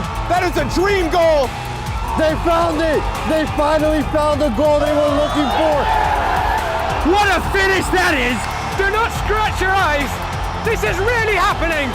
goal. That is a dream goal. They found it! They finally found the goal they were looking for! What a finish that is! Do not scratch your eyes. This is really happening.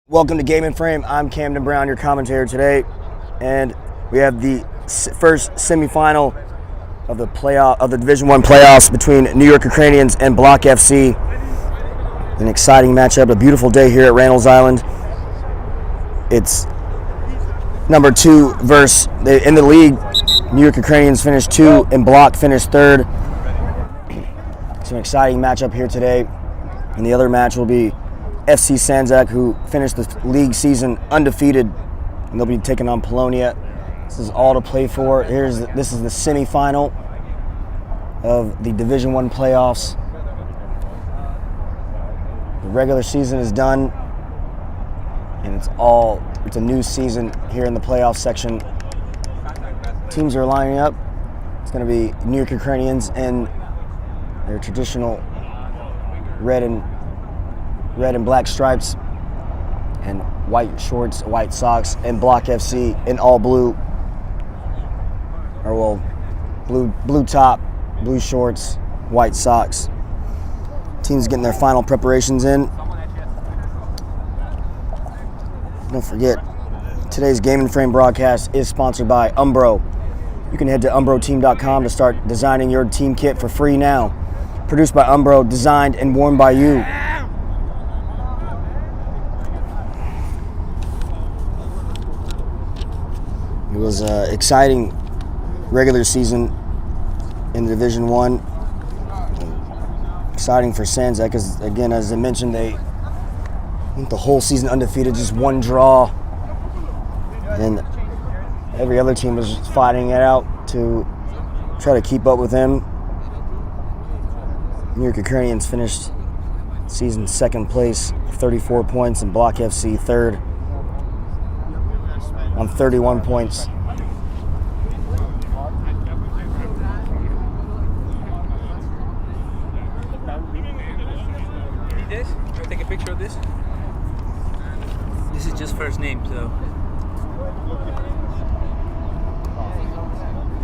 Welcome to Game and Frame. I'm Camden Brown, your commentator today, and we have the first semifinal of the Division I playoffs between New York Ukrainians and Block FC. An exciting matchup, a beautiful day here at Randall's Island. It's number 2 versus in the league. New York Ukrainians finished 2 and Block finished 3rd. It's an exciting matchup here today, and the other match will be FC Sandzak, who finished the league season undefeated, and they'll be taking on Polonia. This is all to play for. This is the semifinal of the Division I playoffs. The regular season is done, and it's a new season here in the playoff section. Teams are lining up. It's going to be New York Ukrainians in their traditional red and black stripes and white shorts, white socks, and Block FC in all blue, blue top, blue shorts, white socks. Teams getting their final preparations in. Don't forget, today's Game and Frame broadcast is sponsored by Umbro. You can head to umbroteam.com to start designing your team kit for free now. Produced by Umbro, designed and worn by you. It was an exciting regular season in the Division I. Exciting for Sandzak because, again, as I mentioned, they went the whole season undefeated, just one draw. And every other team was just fighting it out to try to keep up with them. New York Ukrainians finished season 2nd place, 34 points, and Block FC 3rd on 31 points. This? Can I take a picture of this? This is just first name, so.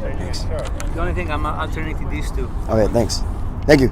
Thanks. The only thing I'm alternating these two. Okay, thanks. Thank you.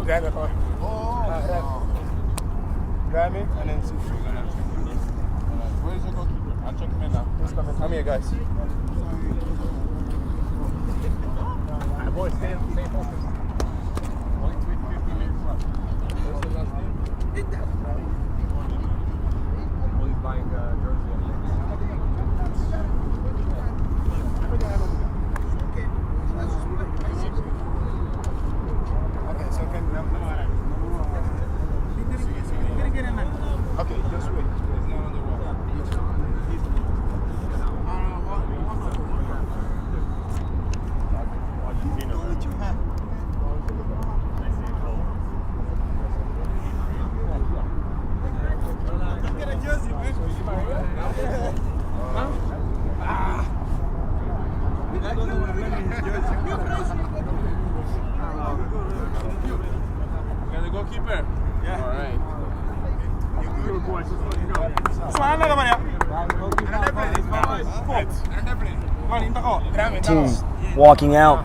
Grab it, grab me, and then see. Where's the goalkeeper? I'll check him in now. He's coming. Come here, guys. Alright, boys, stay focused. Only 50 minutes left. What's the last name? He's buying jersey. Okay, so can okay, just wait. It's not on the wall. Get a jersey, man. You're the goalkeeper? Yeah. All right. Teams walking out.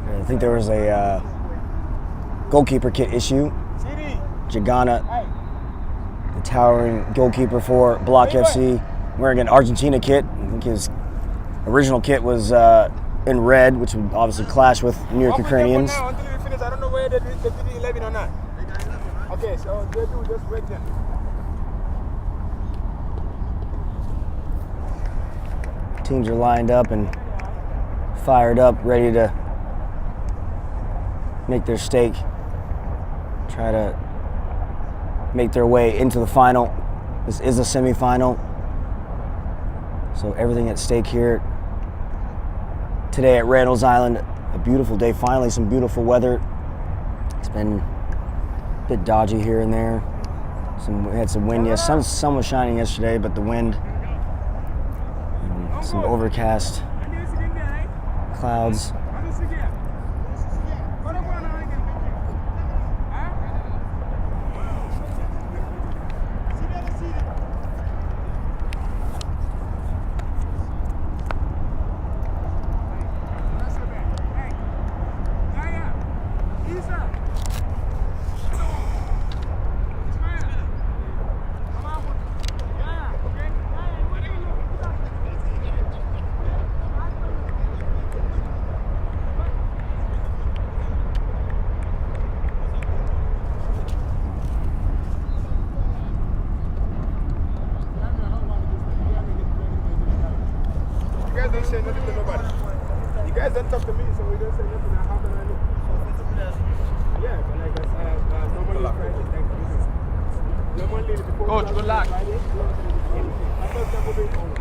I think there was a goalkeeper kit issue. Jagana, the towering goalkeeper for Block FC, wearing an Argentina kit. I think his original kit was in red, which would obviously clash with New York Ukrainians. I don't know whether they did 11 or not. Okay, so they do just wait then. Teams are lined up and fired up, ready to make their stake, try to make their way into the final. This is a semifinal, so everything at stake here today at Randall's Island. A beautiful day, finally some beautiful weather. It's been a bit dodgy here and there. We had some wind. Yes, sun was shining yesterday, but the wind and some overcast clouds. Don't say nothing to nobody. You guys don't talk to me, so we don't say nothing. How can I know? Yeah, but like I said, normally Friday, thank you. Normally before Coach, good luck. Friday, I thought that would be home.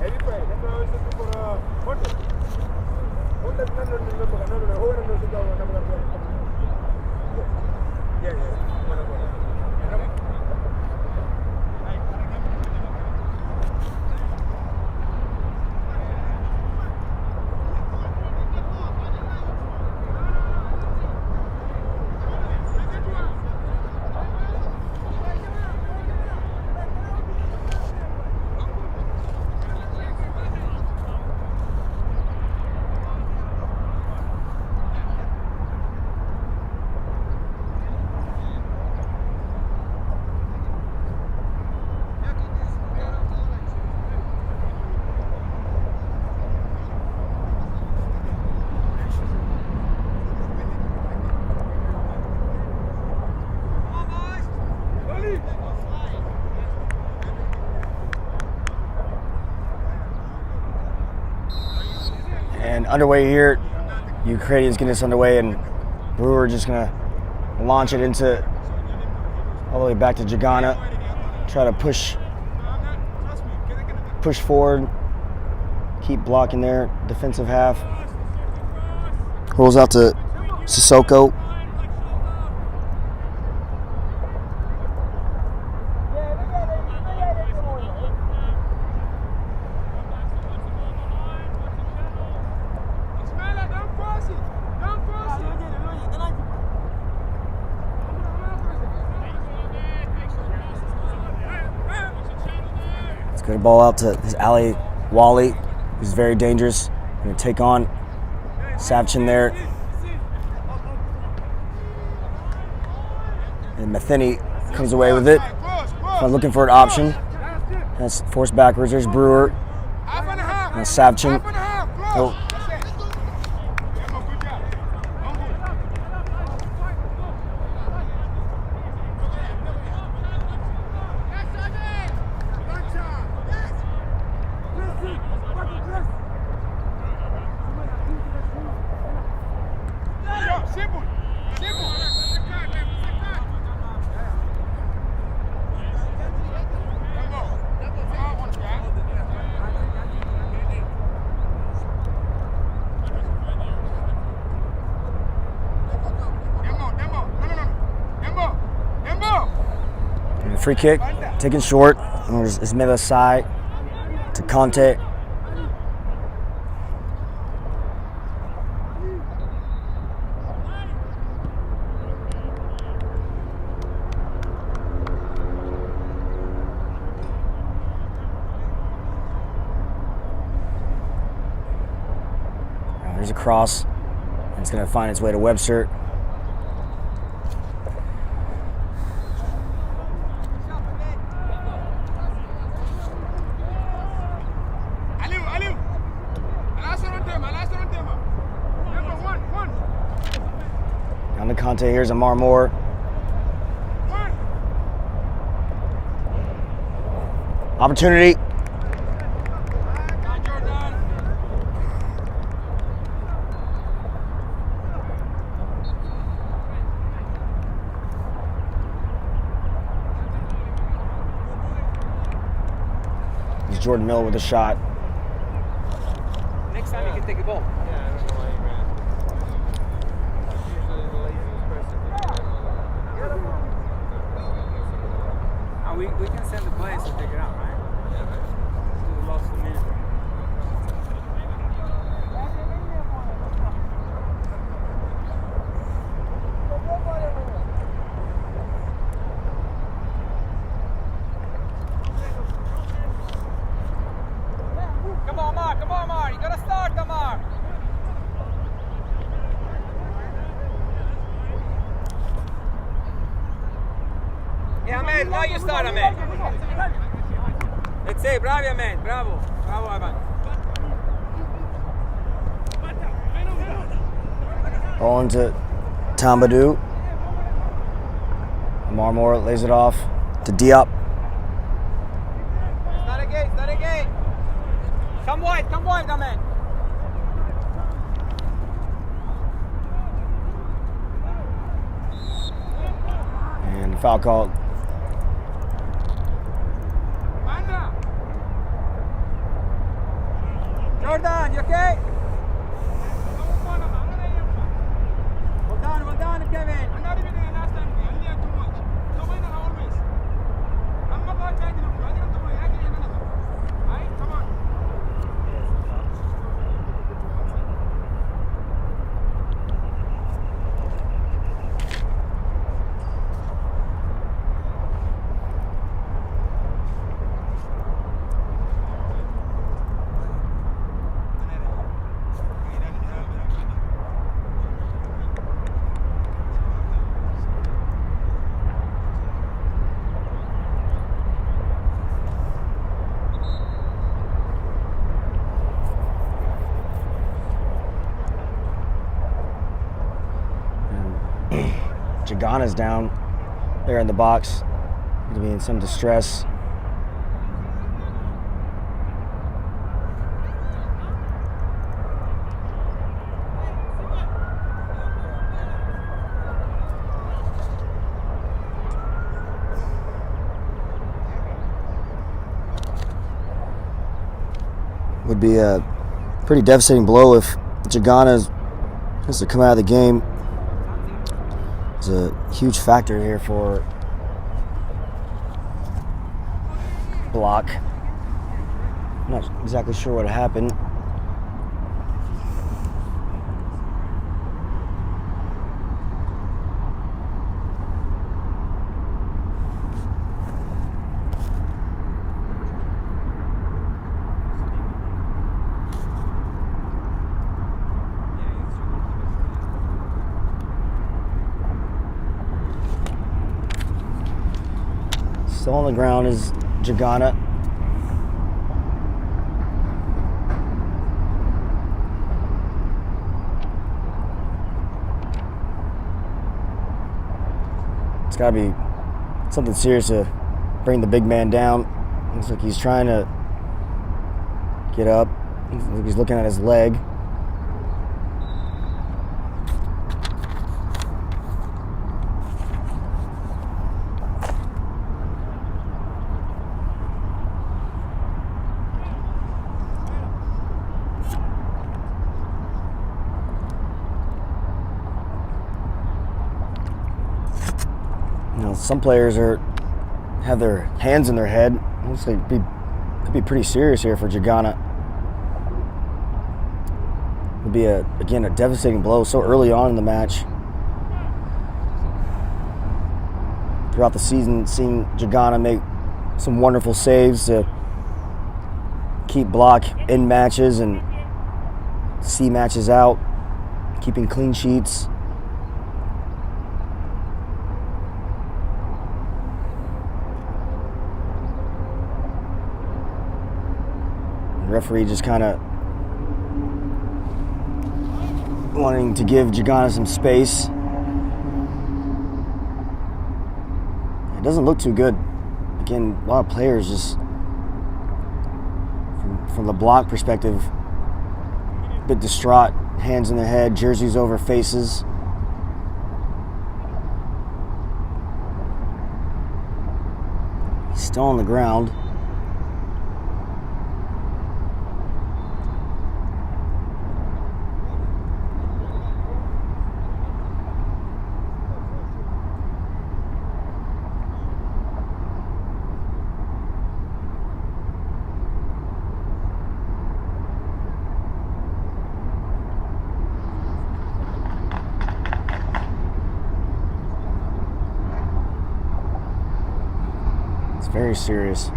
Every Friday, that's why I was looking for a hotel. Hotel, And underway here, Ukrainians getting this underway, and Brewer just gonna launch it into all the way back to Jagana. Try to push forward, keep blocking there. Defensive half rolls out to Sissoko. Good ball out to his alley, Wally, who's very dangerous. Going to take on Savchin there. And Matheny comes away with it. So looking for an option. That's forced backwards. There's Brewer. Now Savchin. Oh. Free kick, taken short. There's Ismaila Sai to Conte. There's a cross. It's going to find its way to Webster. Conte, here's a Marmore. Opportunity. It's Jordan Miller with a shot. Next time you can take a ball. Yeah, Ahmed, now you start, Ahmed. Let's say, bravo, Ahmed, bravo. Bravo, Ahmed. Ball into Tambadou. Marmore lays it off to Diop. Start again. Come wide, Ahmed. And foul called. Jordan, you okay? Well done, Kevin. Jagana's down there in the box. He'll be in some distress. Would be a pretty devastating blow if Jagana has to come out of the game. It's a huge factor here for Block. I'm not exactly sure what happened. Still on the ground is Jagana. It's got to be something serious to bring the big man down. Looks like he's trying to get up. He's looking at his leg. Some players have their hands in their head. Looks like it could be pretty serious here for Jagana. Would be again a devastating blow so early on in the match. Throughout the season, seeing Jagana make some wonderful saves to keep Block in matches and see matches out, keeping clean sheets. Referee just kind of wanting to give Jagana some space. It doesn't look too good. Again, a lot of players just, from the Block perspective, a bit distraught. Hands in their head, jerseys over faces. He's still on the ground. Very serious.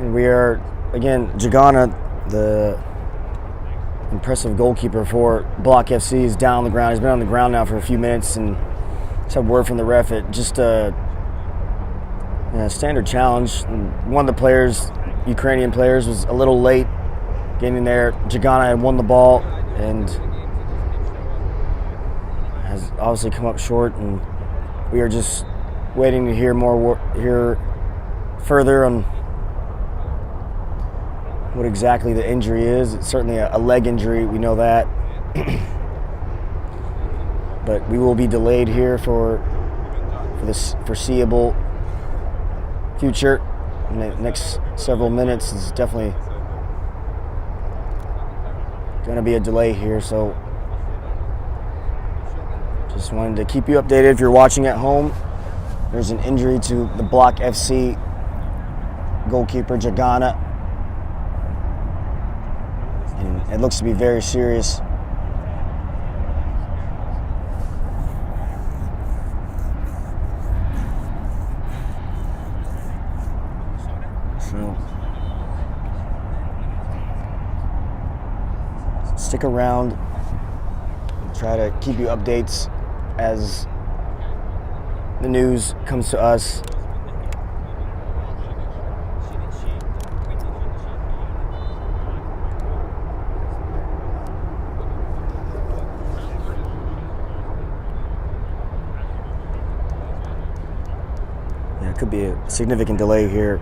And we are, again, Jagana, the impressive goalkeeper for Block FC, is down on the ground. He's been on the ground now for a few minutes, and just had word from the ref. It just a standard challenge. And one of the players, Ukrainian players, was a little late getting there. Jagana had won the ball and has obviously come up short, and we are just waiting to hear further on what exactly the injury is. It's certainly a leg injury, we know that. But we will be delayed here for this foreseeable future. In the next several minutes is definitely going to be a delay here, so just wanted to keep you updated. If you're watching at home, there's an injury to the Block FC goalkeeper Jagana, and it looks to be very serious. So stick around. Try to keep you updates as the news comes to us. Yeah, it could be a significant delay here.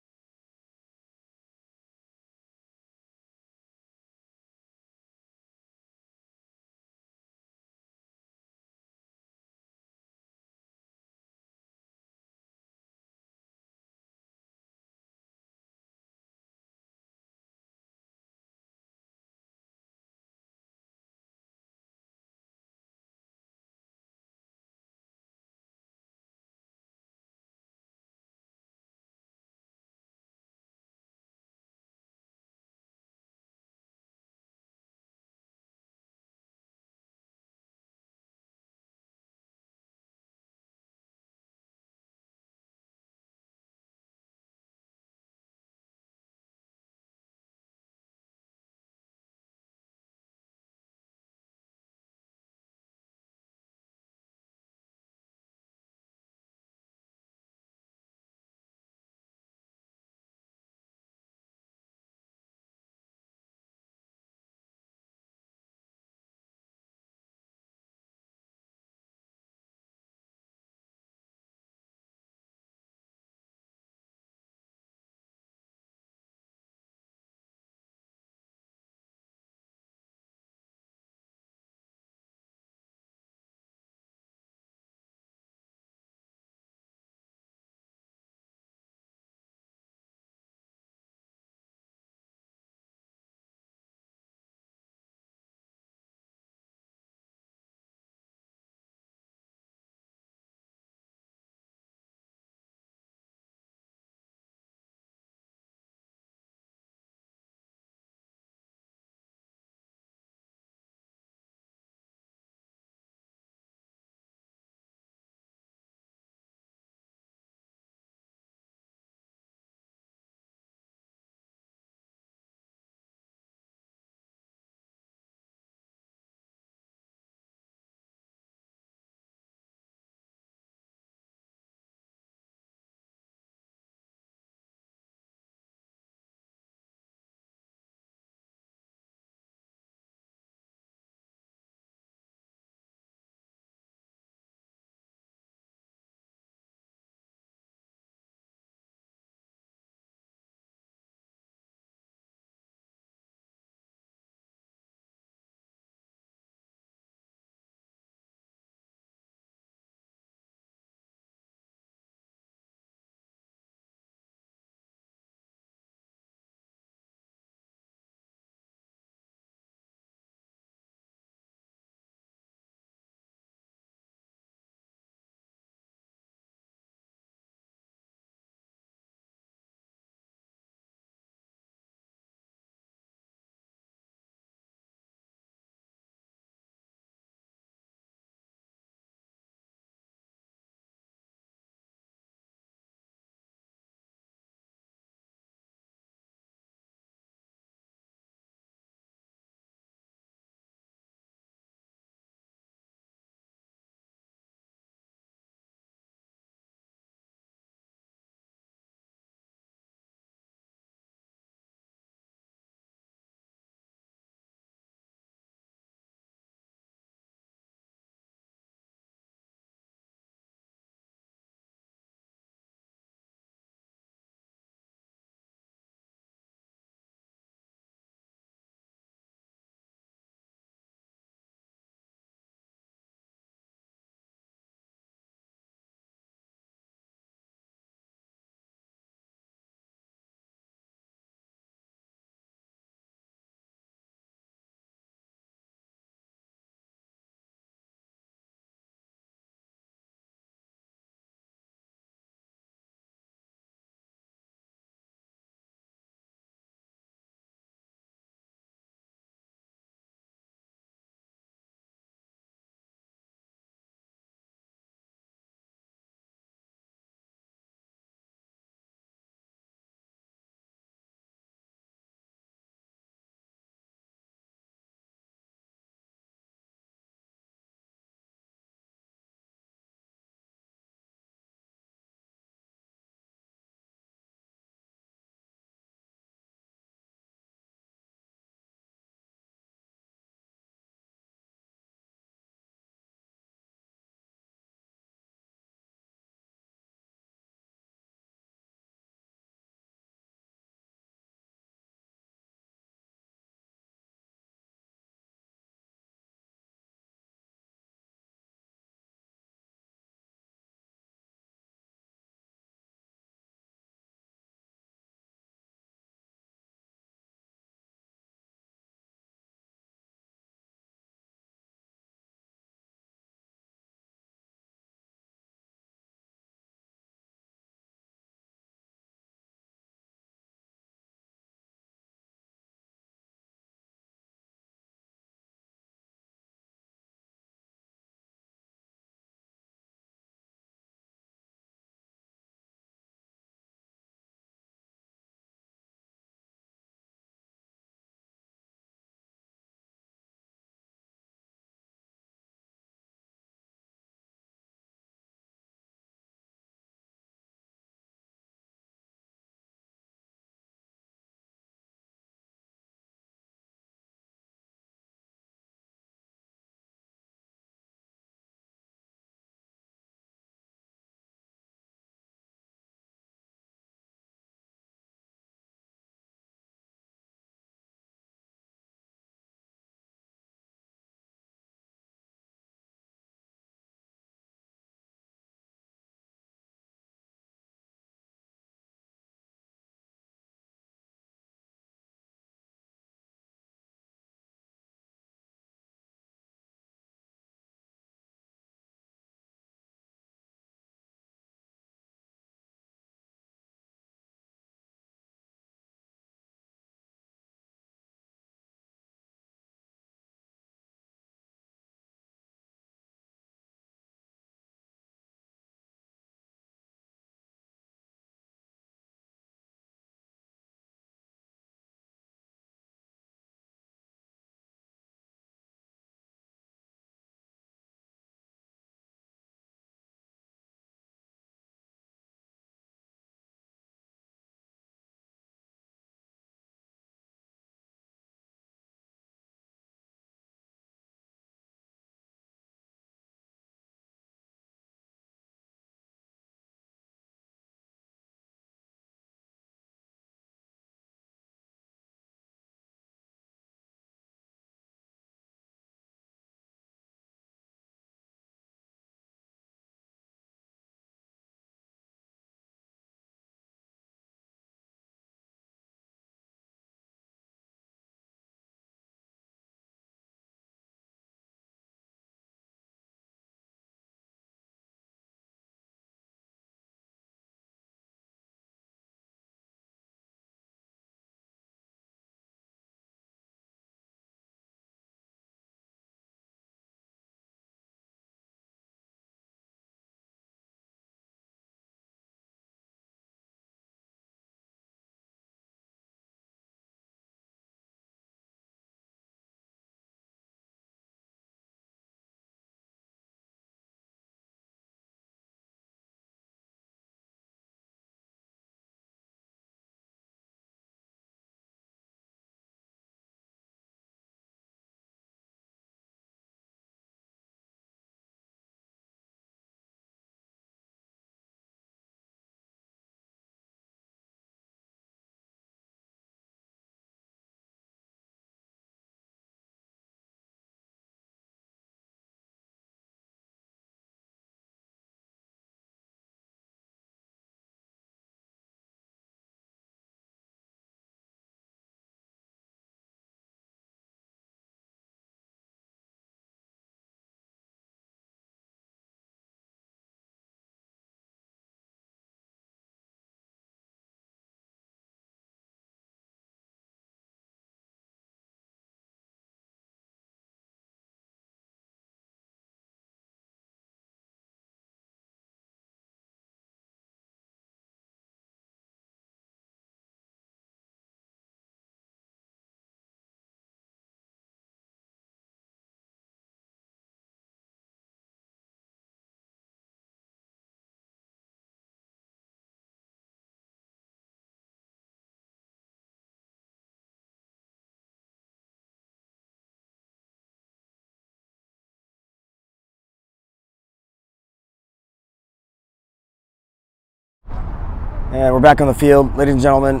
And we're back on the field, ladies and gentlemen.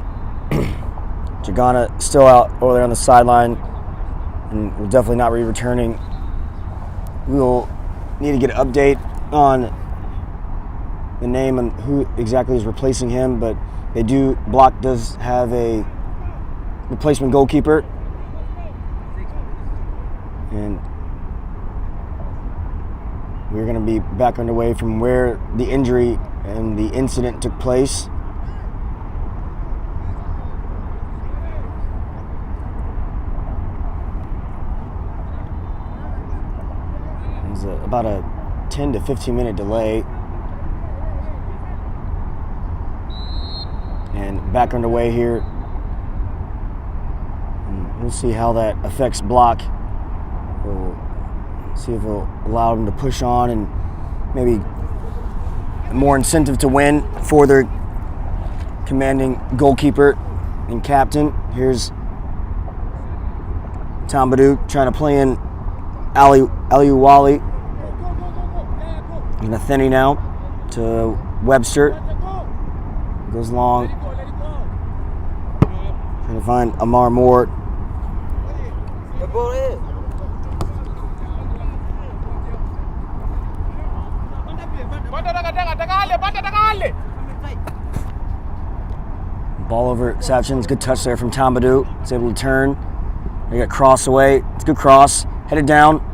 Jagana still out over there on the sideline, and will definitely not be returning. We will need to get an update on the name and who exactly is replacing him, but Block does have a replacement goalkeeper. And we're going to be back underway from where the injury and the incident took place. There's about a 10 to 15 minute delay. And back underway here. And we'll see how that affects Block. We'll see if it'll allow them to push on and maybe more incentive to win for their commanding goalkeeper and captain. Here's Tambadou trying to play in Aliouali. Nathani now to Webster. Goes long. Trying to find Amar Moore. Ball over Savchins. Good touch there from Tambadou. He's able to turn. They got cross away. It's a good cross. Headed down.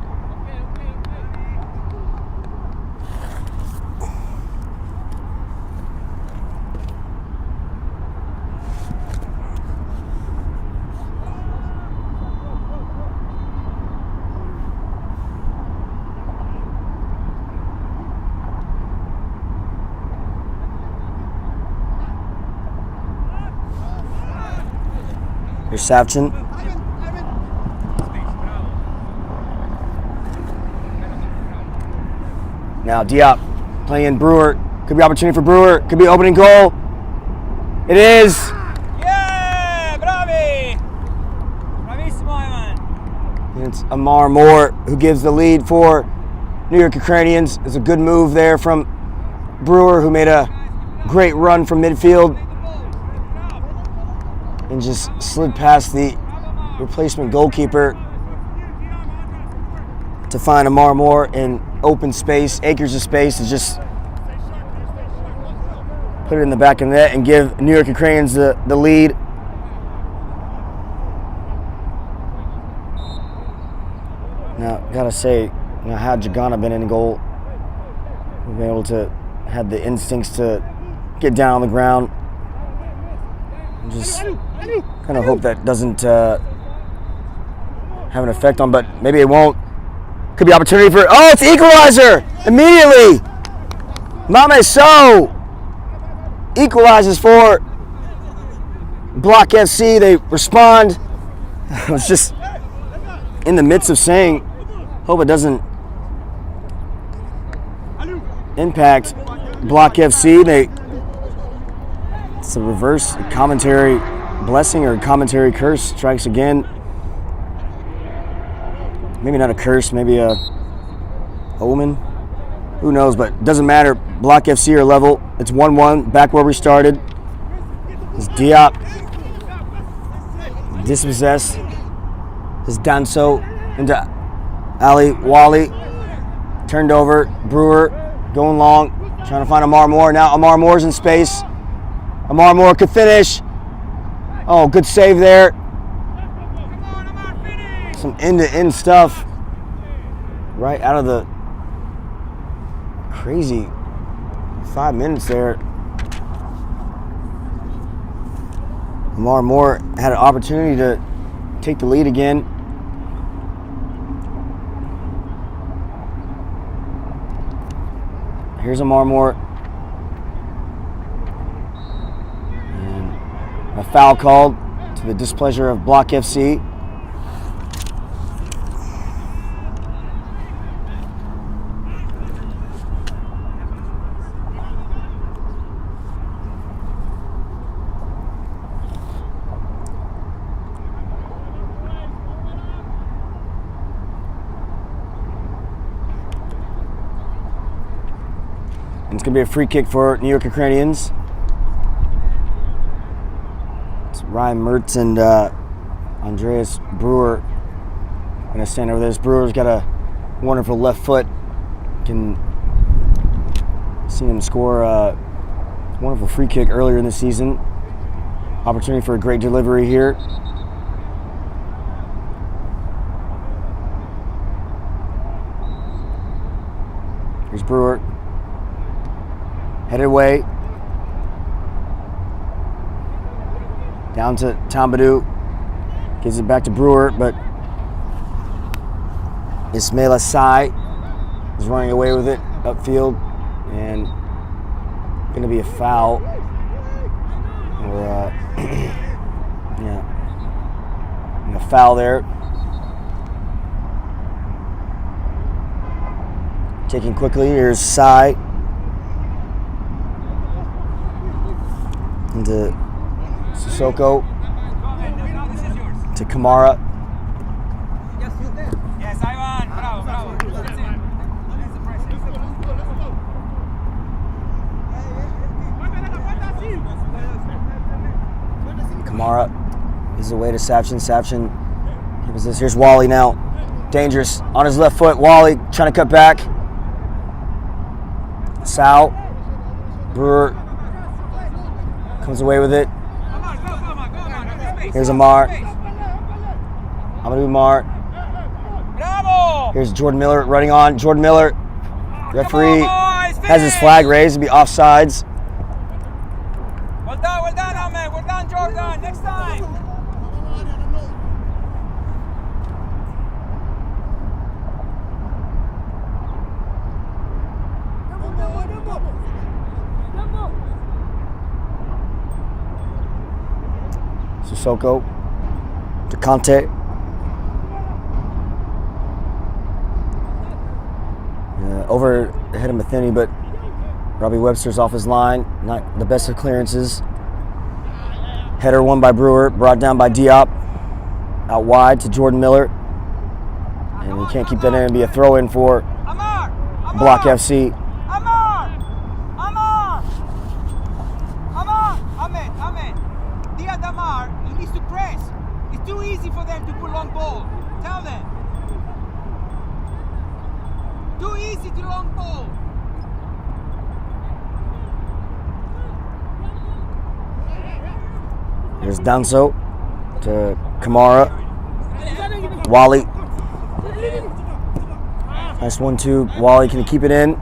Here's Savchin. Now Diop playing Brewer. Could be opportunity for Brewer. Could be opening goal. It is. Yeah, bravi! Bravissimo, Ivan. It's Amar Moore who gives the lead for New York Ukrainians. It's a good move there from Brewer, who made a great run from midfield and just slid past the replacement goalkeeper to find Amar Moore in open space, acres of space, to just put it in the back of the net and give New York Ukrainians the lead. Now, gotta say, had Jagana been in goal, we've been able to have the instincts to get down on the ground. And just kind of hope that doesn't have an effect on, but maybe it won't. Could be opportunity for, oh, it's the equalizer! Immediately! Mame So equalizes for Block FC. They respond. I was just in the midst of saying, hope it doesn't impact Block FC. It's a reverse commentary blessing or commentary curse. Strikes again. Maybe not a curse, maybe a omen. Who knows, but it doesn't matter. Block FC are level. It's 1-1, back where we started. It's Diop. Dispossessed. It's Danso into Ali Wally. Turned over. Brewer going long. Trying to find Amar Moore. Now Amar Moore's in space. Amar Moore could finish. Oh, good save there. Some end-to-end stuff right out of the crazy 5 minutes there. Amar Moore had an opportunity to take the lead again. Here's Amar Moore. And a foul called to the displeasure of Block FC. It's going to be a free kick for New York Ukrainians. Ryan Mertz and Andreas Brewer going to stand over this. Brewer's got a wonderful left foot. Can see him score a wonderful free kick earlier in the season. Opportunity for a great delivery here. Here's Brewer. Headed away. Down to Tambadou. Gives it back to Brewer, but Ismaila Sai is running away with it upfield, and going to be a foul. Or a foul there. Taking quickly, here's Sai into Sissoko to Kamara. Yes, Ivan. Bravo, bravo. That's it. Kamara is away to Savchin. Savchin gives this. Here's Wally now. Dangerous on his left foot. Wally trying to cut back. Sal. Brewer comes away with it. Here's Amar. Amadou Amar. Bravo! Here's Jordan Miller running on. Jordan Miller. Referee has his flag raised to be offsides. Well done, Ahmed. Well done, Jordan. Next time. Sissoko to Conte. Over the head of Matheny, but Robbie Webster's off his line. Not the best of clearances. Header won by Brewer, brought down by Diop. Out wide to Jordan Miller. And he can't keep that in and be a throw-in for Block FC. Ahmed. Diop Damar, he needs to press. It's too easy for them to pull long ball. Tell them. Too easy to long ball. Here's Danso to Kamara. Wally. Nice 1-2. Wally can keep it in.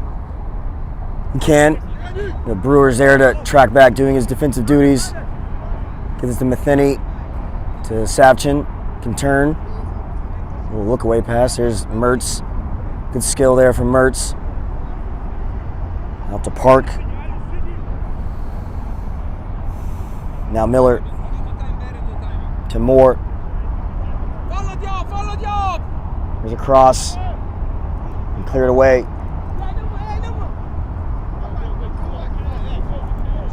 He can. The Brewer's there to track back, doing his defensive duties. Gives it to Matheny. To Savchin. Can turn. A little look away pass. Here's Mertz. Good skill there from Mertz. Out to Park. Now Miller to Moore. Follow job. There's a cross. And cleared away.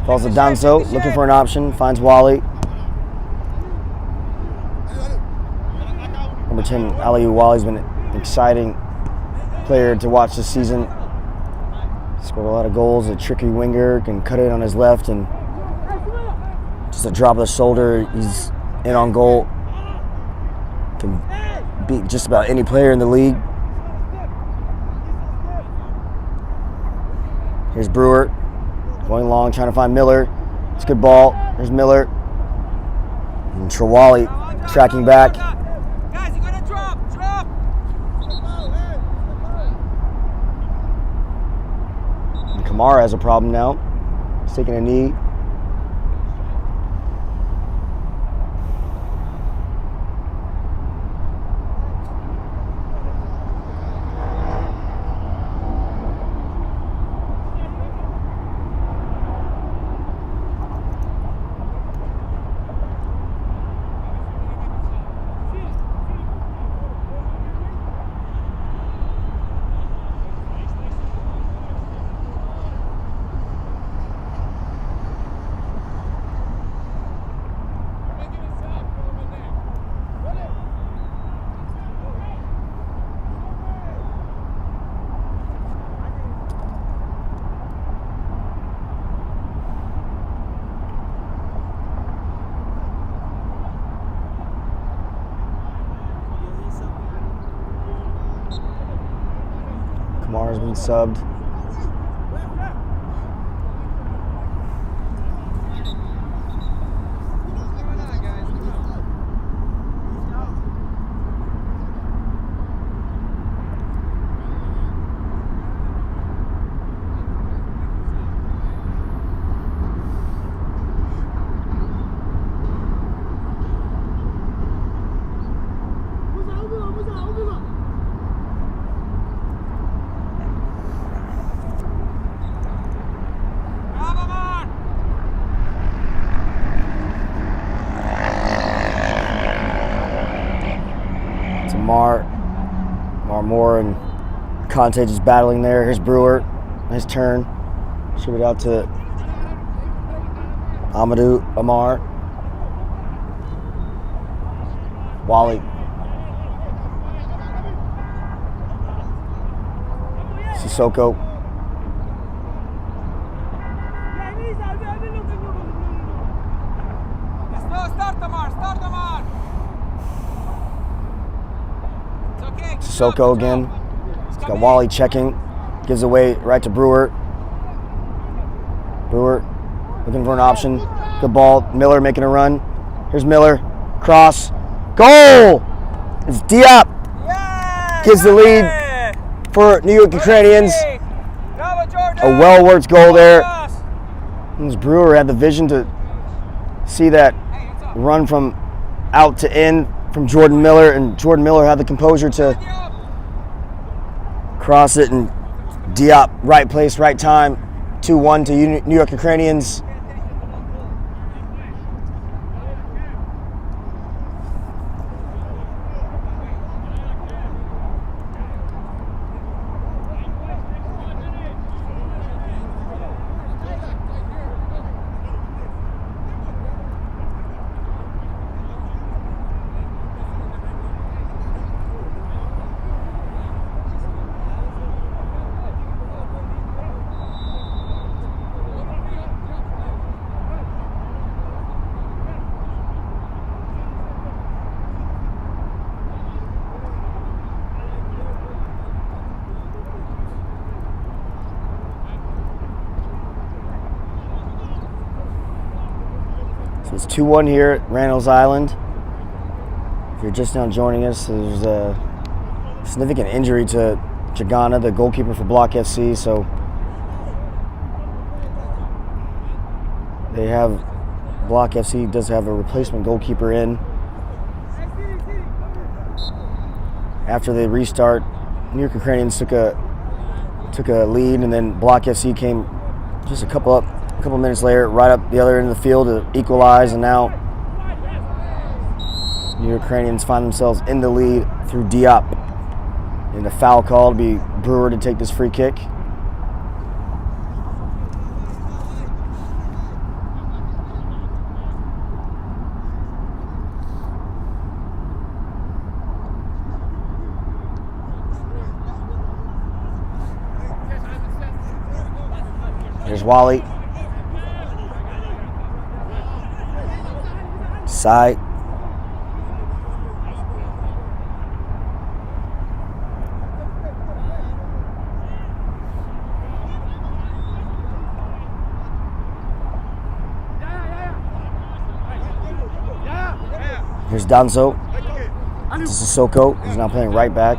Falls to Danso, looking for an option. Finds Wally. Number 10, Aliou Wally's been an exciting player to watch this season. Scored a lot of goals. A tricky winger, can cut it on his left, and just a drop of the shoulder, he's in on goal. Can beat just about any player in the league. Here's Brewer going long, trying to find Miller. It's a good ball. There's Miller. And Trawali tracking back. Guys, you gotta drop. And Kamara has a problem now. He's taking a knee. Tamar's been subbed. Moore and Conte just battling there. Here's Brewer. Nice turn. Shoot it out to Amadou Amar. Wally. Sissoko. Start Amar. Sissoko again. He's got Wally checking. Gives away right to Brewer. Brewer looking for an option. Good ball. Miller making a run. Here's Miller. Cross. Goal! It's Diop. Gives the lead for New York Ukrainians. A well-worked goal there. And Brewer had the vision to see that run from out to in from Jordan Miller, and Jordan Miller had the composure to cross it, and Diop, right place, right time. 2-1 to New York Ukrainians. So it's 2-1 here at Randall's Island. If you're just now joining us, there's a significant injury to Chagana, the goalkeeper for Block FC. So they have, Block FC does have a replacement goalkeeper in. After the restart, New York Ukrainians took a lead, and then Block FC came just a couple minutes later, right up the other end of the field to equalize, and now New York Ukrainians find themselves in the lead through Diop. And a foul call to be Brewer to take this free kick. Here's Wally. Side. Here's Danzo. This is Sissoko. He's now playing right back.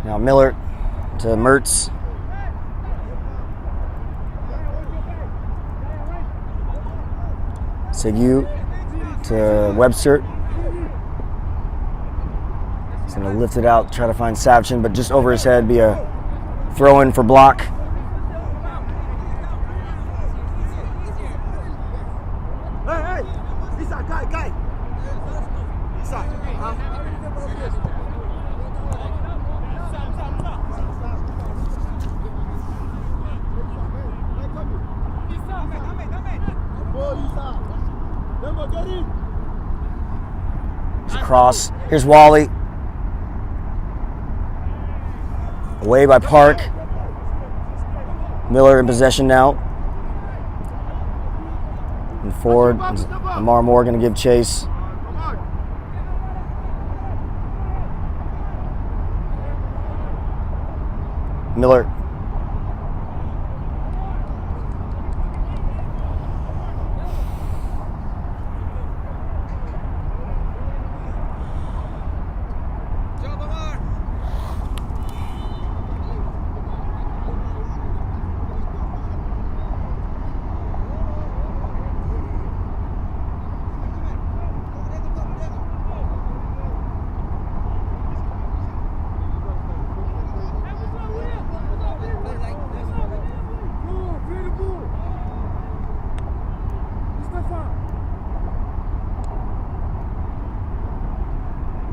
Now Miller to Mertz. Segu to Webster. He's going to lift it out, try to find Savchin, but just over his head, be a throw-in for Block. Cross. Here's Wally. Away by Park. Miller in possession now. And forward, Amar Moore going to give chase. Miller.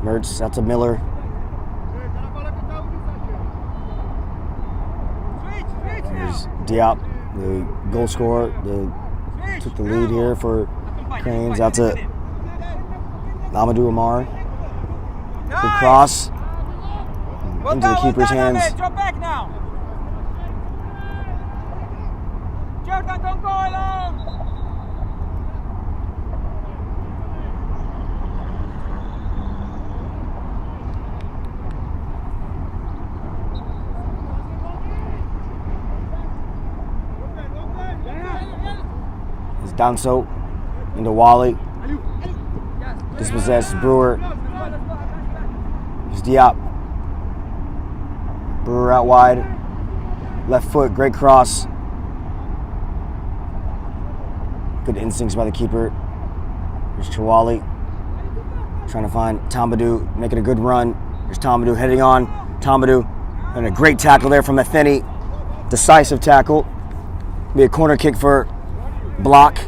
Mertz out to Miller. Here's Diop, the goal scorer, took the lead here for Ukrainians. Out to Amadou Amar. Good cross into the keeper's hands. Drop back now. Jordan, don't go alone. Danso into Wally. Dispossessed Brewer. Here's Diop. Brewer out wide. Left foot, great cross. Good instincts by the keeper. Here's Chawali. Trying to find Tambadou, making a good run. Here's Tambadou heading on. Tambadou, and a great tackle there from Atheni. Decisive tackle. Be a corner kick for Block.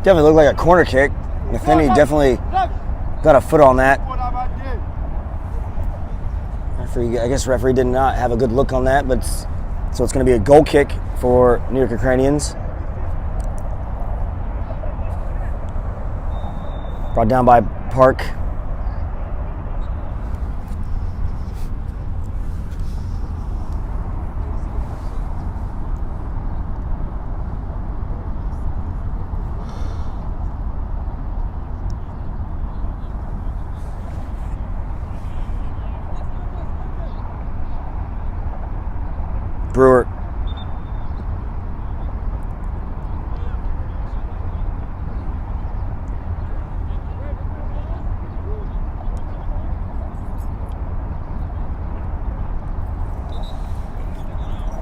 Definitely looked like a corner kick. Matheny definitely got a foot on that. Referee, I guess referee did not have a good look on that, but so it's going to be a goal kick for New York Ukrainians. Brought down by Park. Brewer.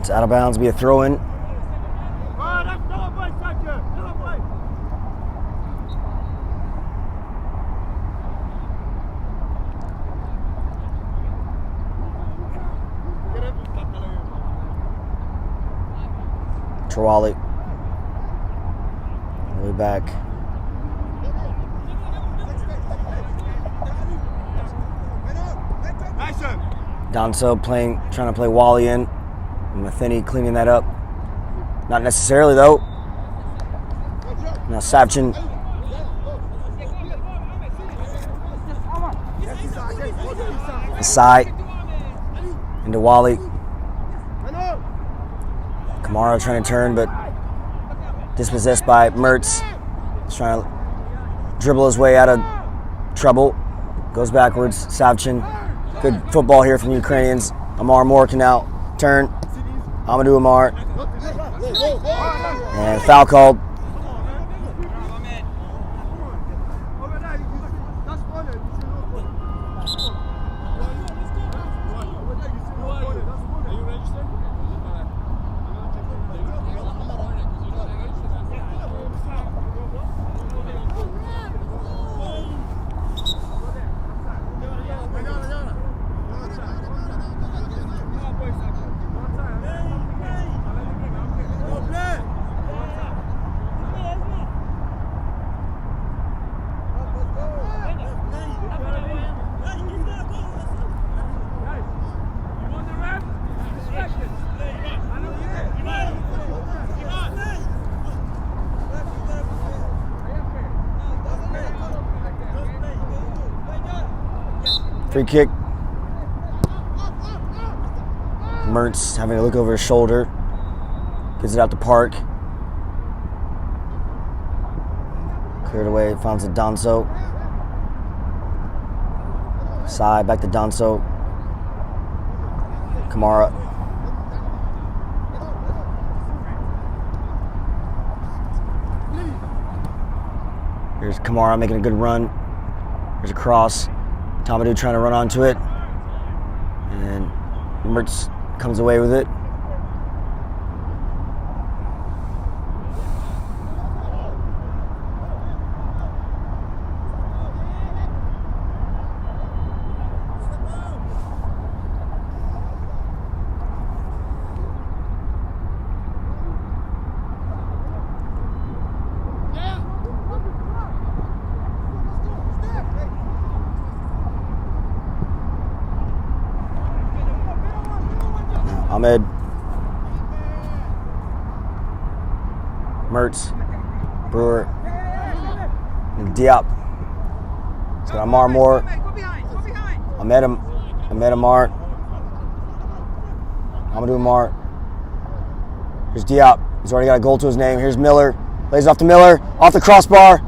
It's out of bounds, be a throw in. Trawali. Way back. Danso trying to play Wally in. Matheny cleaning that up. Not necessarily though. Now Savchin. Aside. Into Wally. Kamara trying to turn, but dispossessed by Mertz. He's trying to dribble his way out of trouble. Goes backwards. Savchin. Good football here from the Ukrainians. Amar Moore can now turn. Amadou Amar. And foul called. Free kick. Mertz having to look over his shoulder. Gets it out to Park. Cleared away, finds a Danso. Side, back to Danso. Kamara. Here's Kamara making a good run. Here's a cross. Tamadou trying to run onto it. And Mertz comes away with it. Ahmed. Mertz. Brewer. And Diop. He's got Amar Moore. Ahmed Amar. Amadou Amar. Here's Diop. He's already got a goal to his name. Here's Miller. Lays off to Miller. Off the crossbar.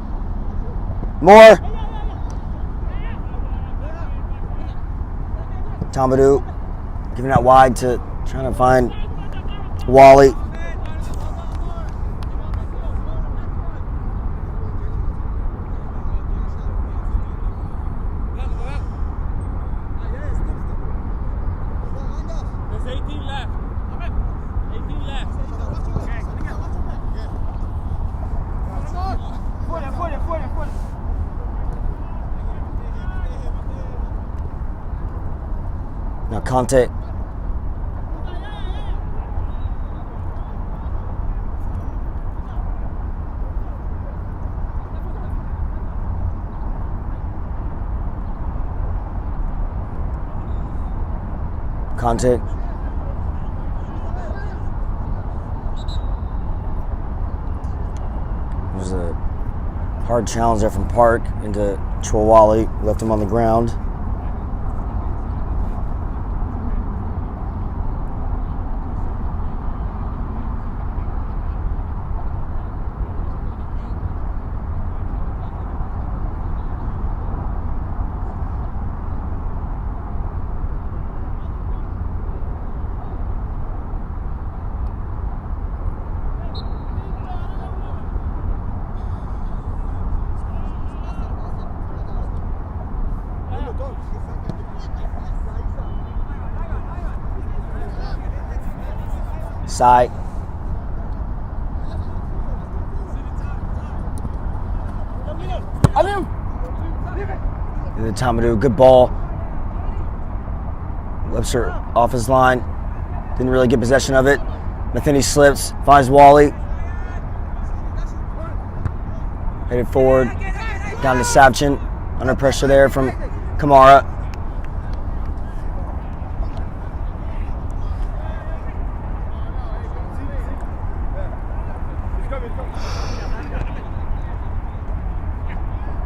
Moore. Tamadou giving that wide to trying to find Wally. There's 18 left. 18 left. Fuera. Now Conte. Conte. It was a hard challenge there from Park into Chouwali. Left him on the ground. Side. And then Tamadou, good ball. Webster off his line. Didn't really get possession of it. Matheny slips, finds Wally. Headed forward, down to Savchin. Under pressure there from Kamara.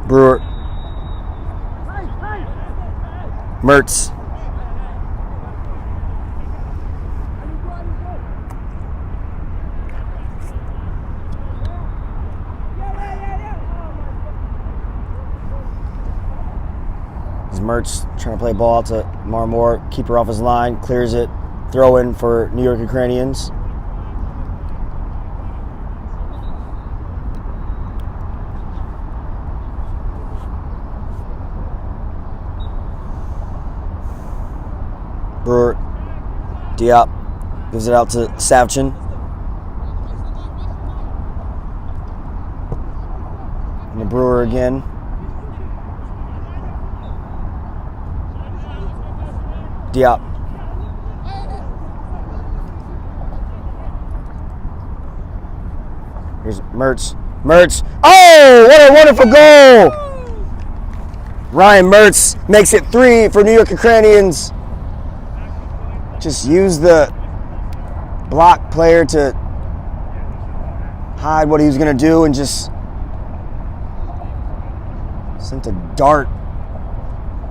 Brewer. Mertz. Mertz trying to play ball out to Marmore. Keeper off his line. Clears it. Throw in for New York Ukrainians. Brewer, Diop gives it out to Savchin. And the Brewer again. Diop. Here's Mertz. Mertz. Oh, what a wonderful goal! Ryan Mertz makes it 3 for New York Ukrainians. Just use the block player to hide what he was going to do and just sent a dart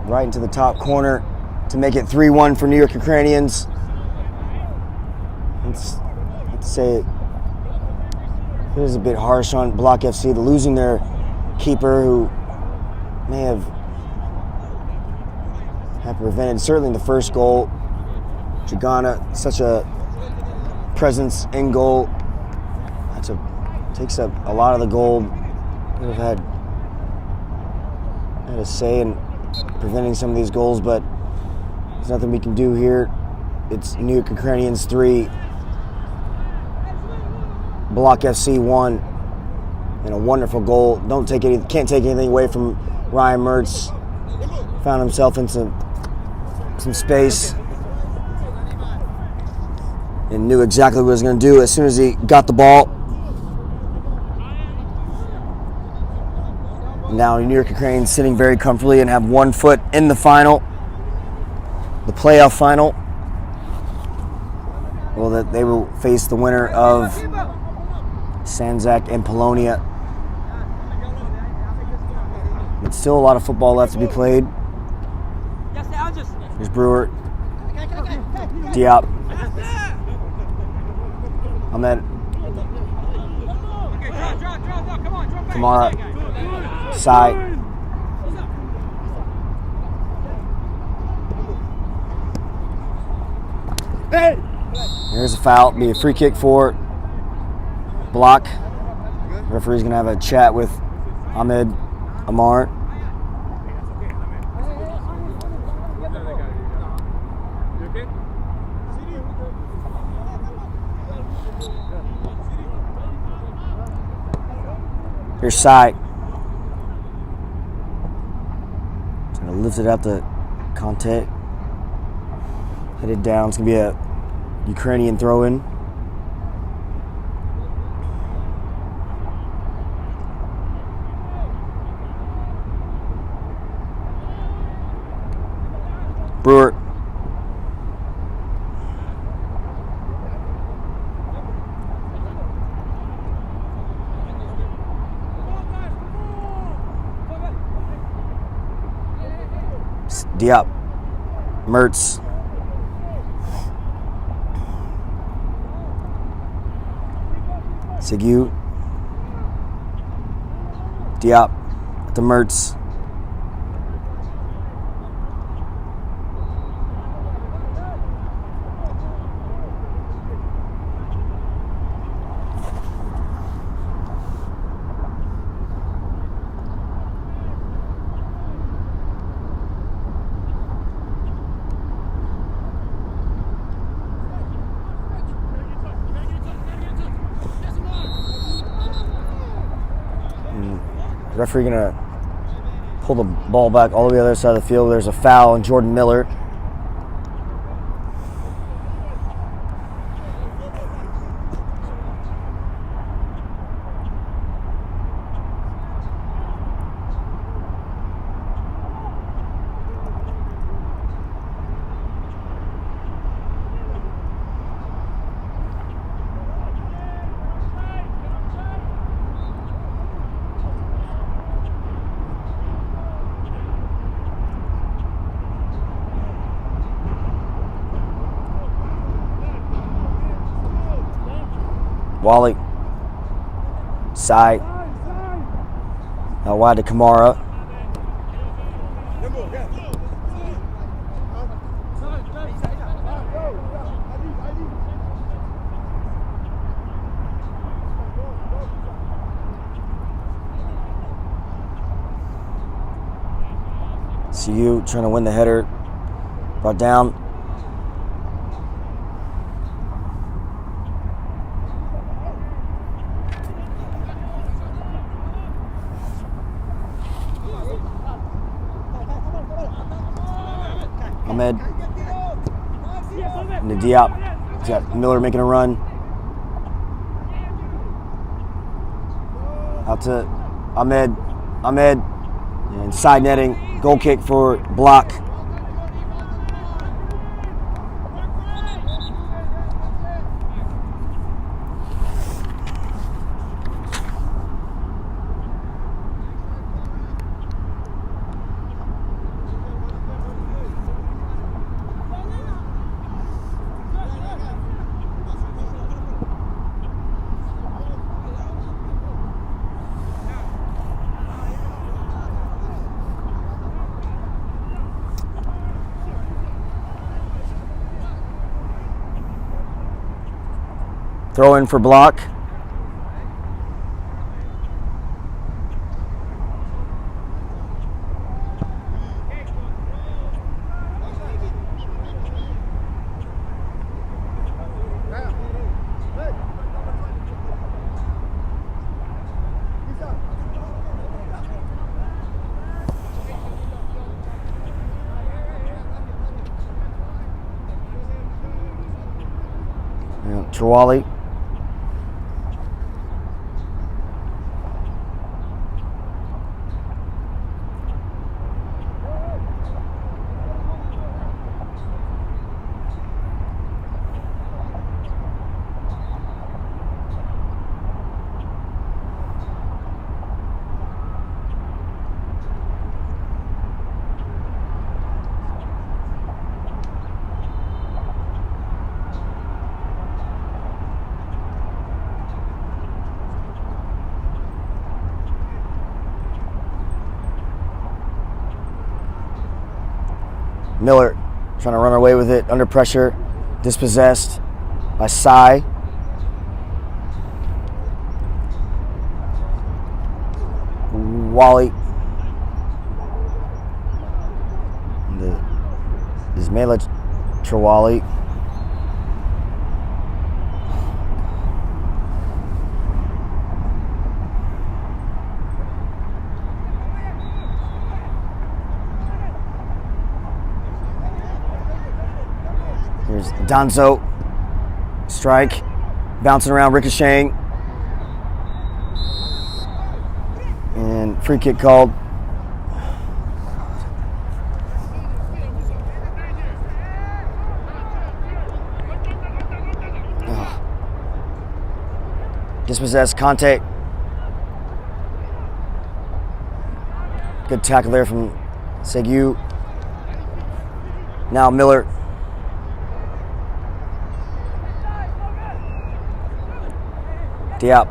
right into the top corner to make it 3-1 for New York Ukrainians. Let's say it was a bit harsh on Block FC, losing their keeper, who may have prevented certainly the first goal. Jagana, such a presence in goal. Takes up a lot of the goal. Could have had a say in preventing some of these goals, but there's nothing we can do here. It's New York Ukrainians 3, Block FC 1, and a wonderful goal. Can't take anything away from Ryan Mertz. Found himself in some space and knew exactly what he was going to do as soon as he got the ball. Now New York Ukrainians sitting very comfortably and have 1 foot in the final, the playoff final. Well, that they will face the winner of Sandzak and Polonia. But still a lot of football left to be played. Here's Brewer, Diop, Ahmed, Kamara, Sai. Here's a foul. Be a free kick for Block. The referee's gonna have a chat with Ahmed Amar. Here's Sai. Gonna lift it out to Conte. Headed down. It's gonna be a Ukrainian throw-in. Brewer. Diop. Mertz. Sigu. Diop to Mertz. Referee gonna pull the ball back all the way to the other side of the field. There's a foul on Jordan Miller. Wally. Sai. Now wide to Kamara. See you trying to win the header. Brought down. Ahmed. And the Diop. He's got Miller making a run. Out to Ahmed. Ahmed. And side netting. Goal kick for Block. Throw in for block. Trawali. Miller trying to run away with it, under pressure, dispossessed by Sai. Wally. Ismaila Trawali. Here's Danzo. Strike. Bouncing around, ricocheting. And free kick called. Dispossessed, Conte. Good tackle there from Segu. Now Miller. Diop.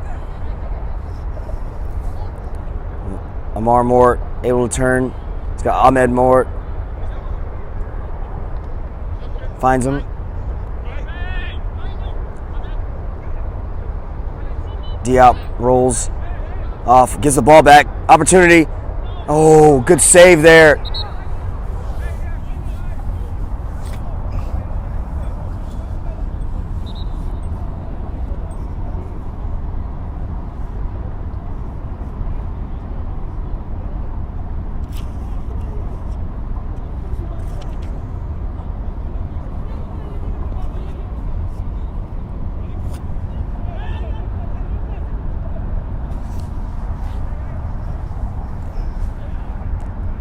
Amar Moore able to turn. He's got Ahmed Moore. Finds him. Diop rolls off, gives the ball back. Opportunity. Oh, good save there.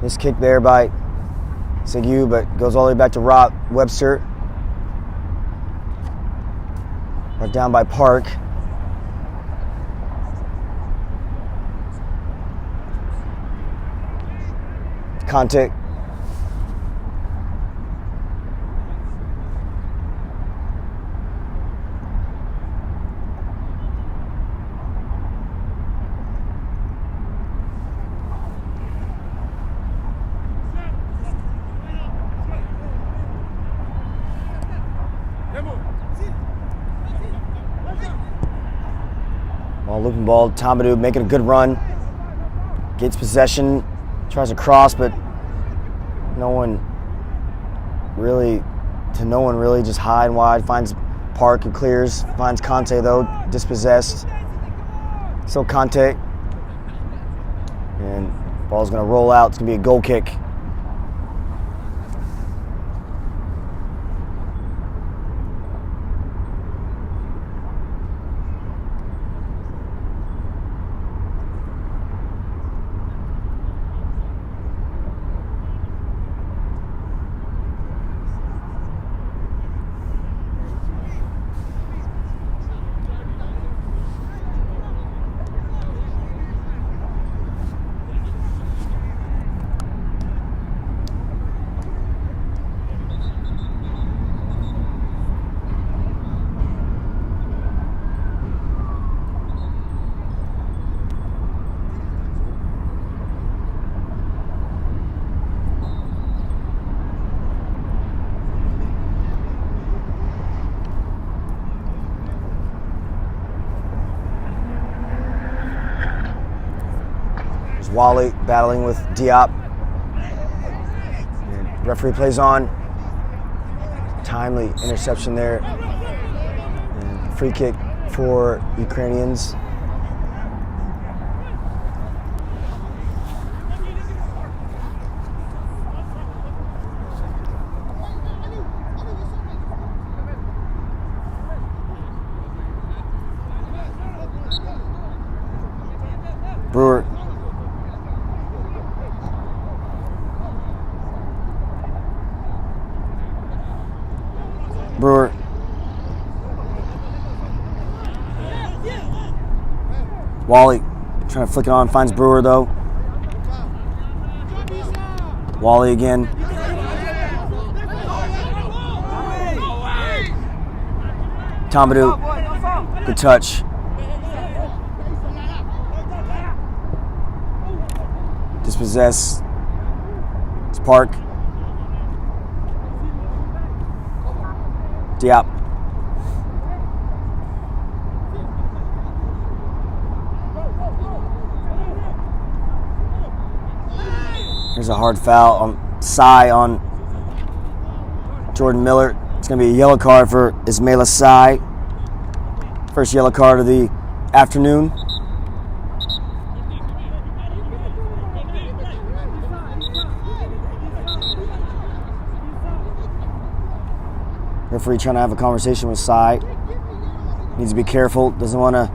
This kick there by Segu, but goes all the way back to Rob Webster. Right down by Park. Conte. Looping ball, Tamadou making a good run. Gets possession, tries to cross, but no one really, just high and wide. Finds Park, who clears. Finds Conte though, dispossessed. Still Conte. And ball's gonna roll out, it's gonna be a goal kick. Wally battling with Diop. And referee plays on. Timely interception there. And free kick for Ukrainians. Brewer. Brewer. Wally trying to flick it on, finds Brewer though. Wally again. Tomadou, good touch. Dispossess. It's Park. Diop. There's a hard foul on Sai on Jordan Miller. It's going to be a yellow card for Ismaila Sai. First yellow card of the afternoon. Referee trying to have a conversation with Sai. Needs to be careful. Doesn't want to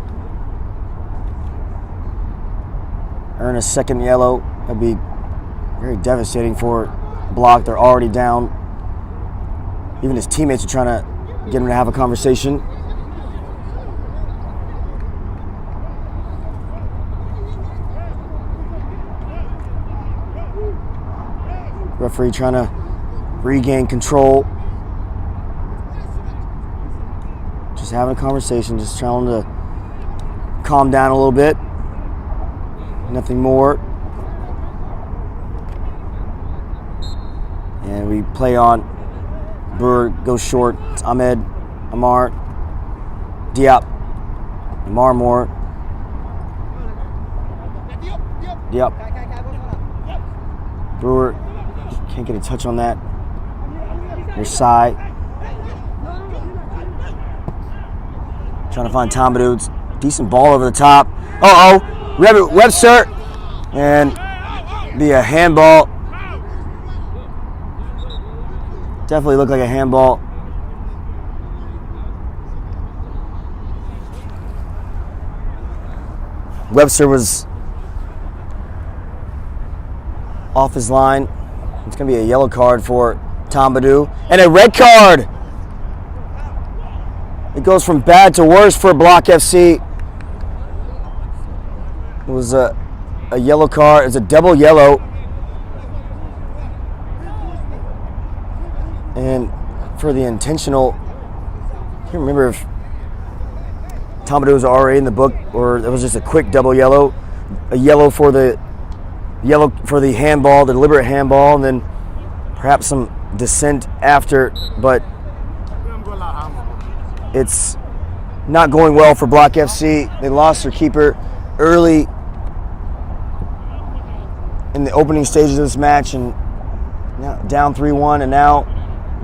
earn a second yellow. That'd be very devastating for Block. They're already down. Even his teammates are trying to get him to have a conversation. Referee trying to regain control. Just having a conversation, just trying to calm down a little bit. Nothing more. And we play on. Brewer goes short. It's Ahmed, Amar, Diop, Amar Moore. Diop. Brewer can't get a touch on that. There's Sai. Trying to find Tomadou. Decent ball over the top. Webster. And be a handball. Definitely looked like a handball. Webster was off his line. It's going to be a yellow card for Tomadou. And a red card. It goes from bad to worse for Block FC. It was a yellow card. It's a double yellow. And for the intentional, I can't remember if Tomadou was already in the book or it was just a quick double yellow. A yellow for the handball, the deliberate handball, and then perhaps some dissent after, but it's not going well for Block FC. They lost their keeper early in the opening stages of this match, and now down 3-1, and now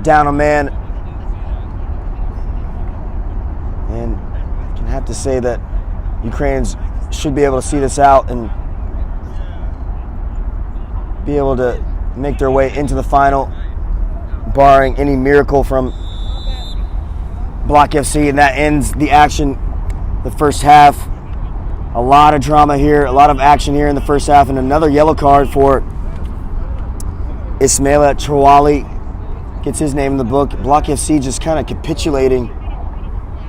down a man. And I can have to say that Ukrainians should be able to see this out and be able to make their way into the final, barring any miracle from Block FC, and that ends the action, the first half. A lot of drama here, a lot of action here in the first half, and another yellow card for Ismaila Chawali. Gets his name in the book. Block FC just kind of capitulating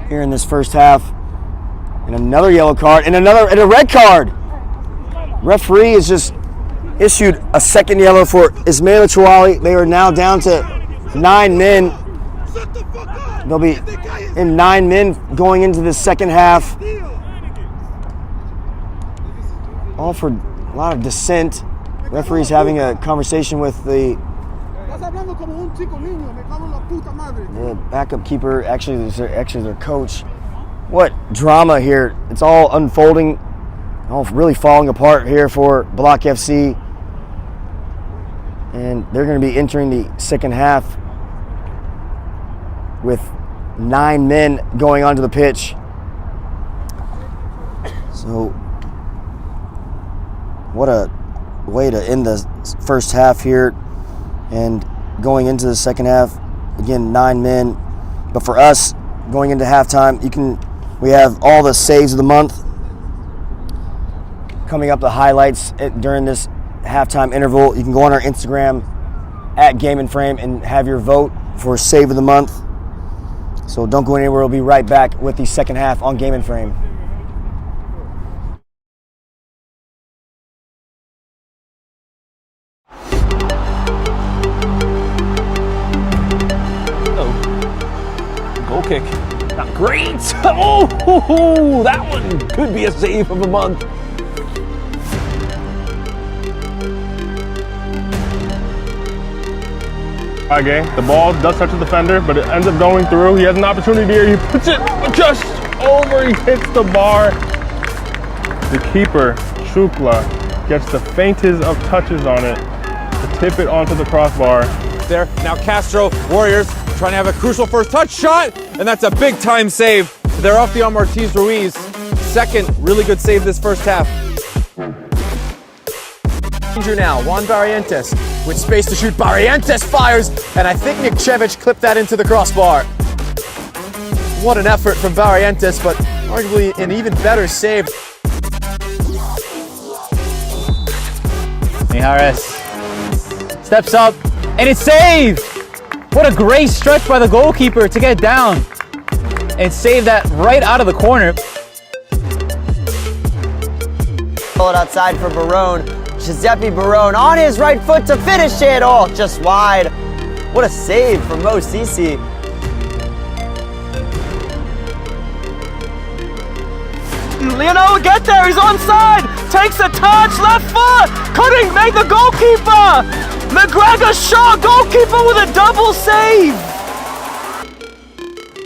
here in this first half. And another yellow card, and a red card. Referee has just issued a second yellow for Ismaila Chawali. They are now down to 9 men. They'll be in 9 men going into the second half. All for a lot of dissent. Referee's having a conversation with the backup keeper, actually their coach. What drama here. It's all unfolding really falling apart here for Block FC. And they're going to be entering the second half with 9 men going onto the pitch. So, what a way to end the first half here. And going into the second half, again, 9 men. But for us, going into halftime, we have all the saves of the month coming up, the highlights during this halftime interval. You can go on our Instagram at Game and Frame and have your vote for save of the month. So don't go anywhere. We'll be right back with the second half on Game and Frame. Goal kick. Not great. Oh, that one could be a save of the month. Okay, the ball does touch the defender, but it ends up going through. He has an opportunity here. He puts it just over. He hits the bar. The keeper, Shukla, gets the faintest of touches on it to tip it onto the crossbar. There, now Castro, Warriors, trying to have a crucial first touch shot, and that's a big time save. They're off the on Ortiz Ruiz. Second, really good save this first half. Danger now, Juan Barrientos with space to shoot. Barrientos fires, and I think Nikchevich clipped that into the crossbar. What an effort from Barrientos, but arguably an even better save. Mijares steps up, and it's saved! What a great stretch by the goalkeeper to get down and save that right out of the corner. Pull it outside for Barone. Giuseppe Barone on his right foot to finish it. Oh, just wide. What a save from Mo Sisi. Leonel will get there, he's onside, takes a touch, left foot, couldn't make the goalkeeper. McGregor Shaw, goalkeeper with a double save.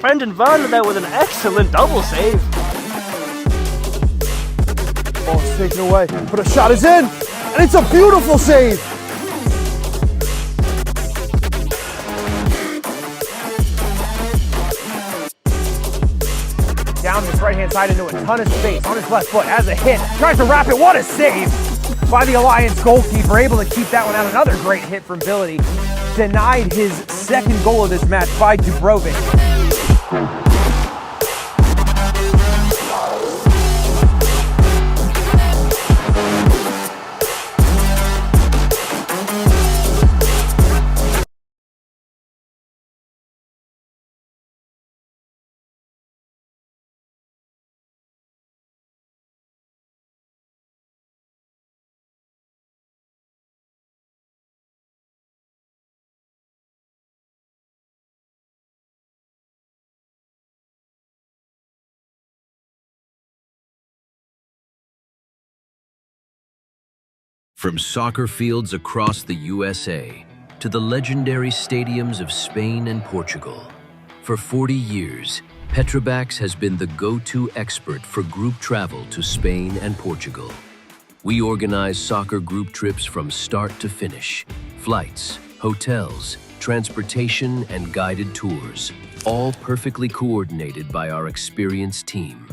Brendan Werner there with an excellent double save. Oh, it's taken away, but a shot is in, and it's a beautiful save. Down his right-hand side into a ton of space on his left foot as a hit. Tries to wrap it. What a save by the Alliance goalkeeper. Able to keep that one out. Another great hit from Billy. Denied his second goal of this match by Dubrovic. From soccer fields across the USA to the legendary stadiums of Spain and Portugal, for 40 years, Petrobax has been the go-to expert for group travel to Spain and Portugal. We organize soccer group trips from start to finish, flights, hotels, transportation, and guided tours, all perfectly coordinated by our experienced team.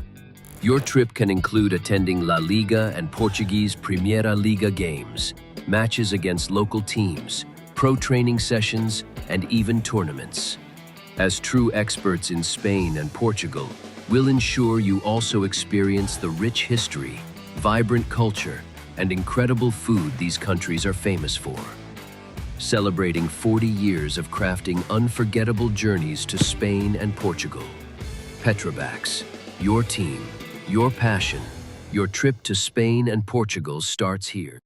Your trip can include attending La Liga and Portuguese Primeira Liga games, matches against local teams, pro training sessions, and even tournaments. As true experts in Spain and Portugal, we'll ensure you also experience the rich history, vibrant culture, and incredible food these countries are famous for. Celebrating 40 years of crafting unforgettable journeys to Spain and Portugal. Petrobax, your team, your passion, your trip to Spain and Portugal starts here.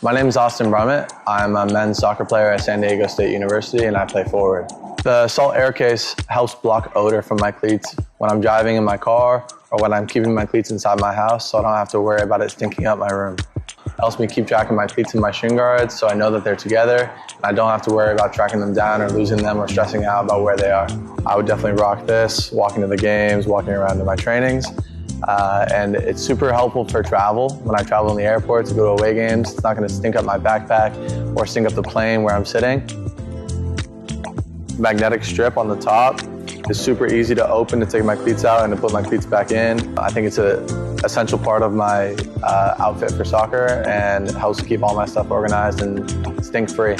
My name is Austin Brummett. I'm a men's soccer player at San Diego State University and I play forward. The Salt Air Case helps block odor from my cleats when I'm driving in my car or when I'm keeping my cleats inside my house so I don't have to worry about it stinking up my room. It helps me keep track of my cleats and my shin guards so I know that they're together and I don't have to worry about tracking them down or losing them or stressing out about where they are. I would definitely rock this, walking to the games, walking around to my trainings. and it's super helpful for travel. When I travel in the airport to go to away games, it's not going to stink up my backpack or stink up the plane where I'm sitting. Magnetic strip on the top is super easy to open to take my cleats out and to put my cleats back in. I think it's an essential part of my outfit for soccer and helps keep all my stuff organized and stink-free.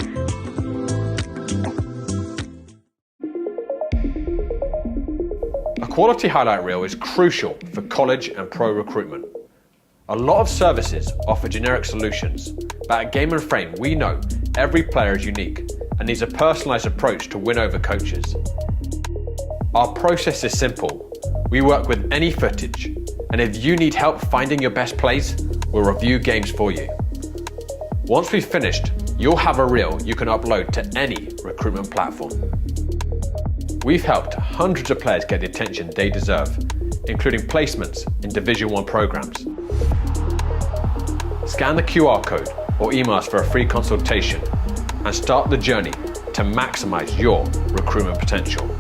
A quality highlight reel is crucial for college and pro recruitment. A lot of services offer generic solutions, but at Game & Frame we know every player is unique and needs a personalised approach to win over coaches. Our process is simple. We work with any footage, and if you need help finding your best plays, we'll review games for you. Once we've finished, you'll have a reel you can upload to any recruitment platform. We've helped hundreds of players get the attention they deserve, including placements in Division 1 programs. Scan the QR code or email us for a free consultation and start the journey to maximize your recruitment potential.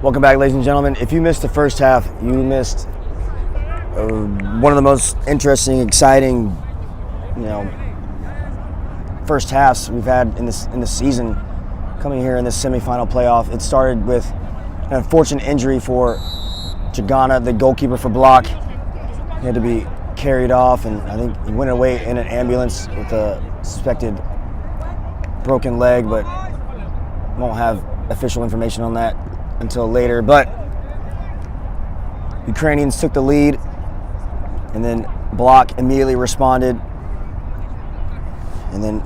Welcome back, ladies and gentlemen. If you missed the first half, you missed one of the most interesting, exciting, first halves we've had in this season. Coming here in this semifinal playoff, it started with an unfortunate injury for Chagana, the goalkeeper for Block. He had to be carried off, and I think he went away in an ambulance with a suspected broken leg, but won't have official information on that until later. But Ukrainians took the lead, and then Block immediately responded, and then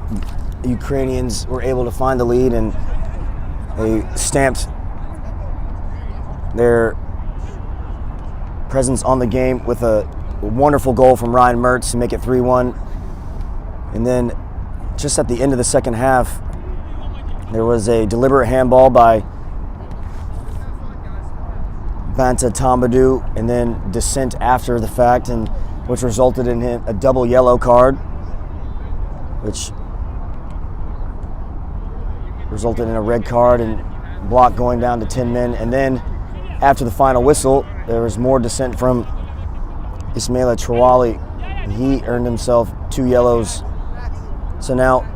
Ukrainians were able to find the lead, and they stamped their presence on the game with a wonderful goal from Ryan Mertz to make it 3-1. And then just at the end of the second half, there was a deliberate handball by Banta Tambadou and then dissent after the fact, and which resulted in him a double yellow card, which resulted in a red card and block going down to 10 men. And then after the final whistle, there was more dissent from Ismaila Trawali. He earned himself 2 yellows. So now,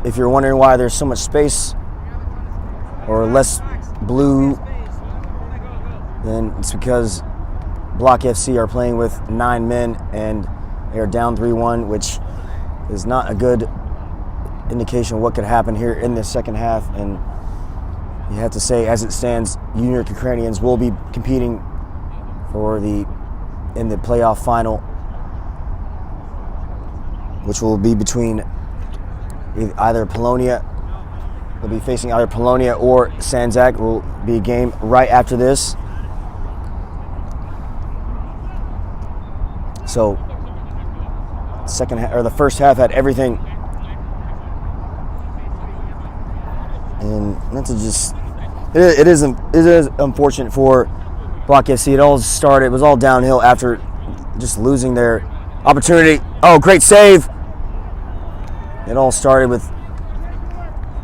if you're wondering why there's so much space or less blue, then it's because Block FC are playing with 9 men and they are down 3-1, which is not a good indication of what could happen here in the second half. And you have to say, as it stands, New York Ukrainians will be competing for in the playoff final, which will be between either Polonia. They'll be facing either Polonia or Sandzak. Will be a game right after this. So, the first half had everything, and that's just it is unfortunate for Block FC. It was all downhill after just losing their opportunity. Oh, great save! It all started with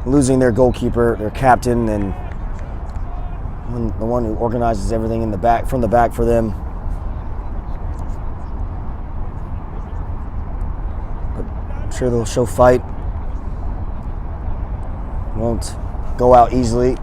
losing their goalkeeper, their captain, and the one who organizes everything from the back for them. I'm sure they'll show fight. Won't go out easily.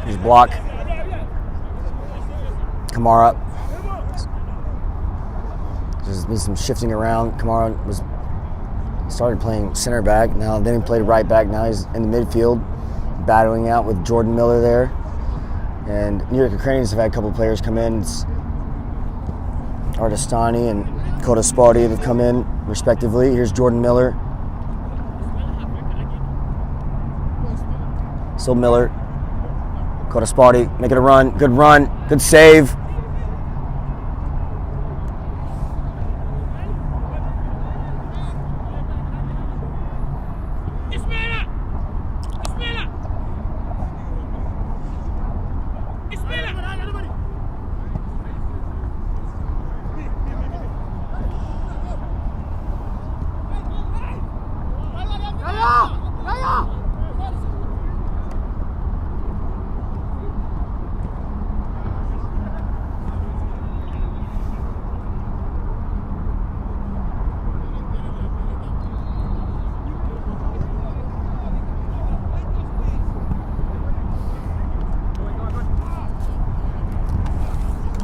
Here's Block. Kamara. There's been some shifting around. Kamara started playing center back. Then he played right back. Now he's in the midfield, battling out with Jordan Miller there. And New York Ukrainians have had a couple of players come in. It's Ardestani and Kodaspoti have come in respectively. Here's Jordan Miller. Still Miller. Kodaspoti making a run. Good save.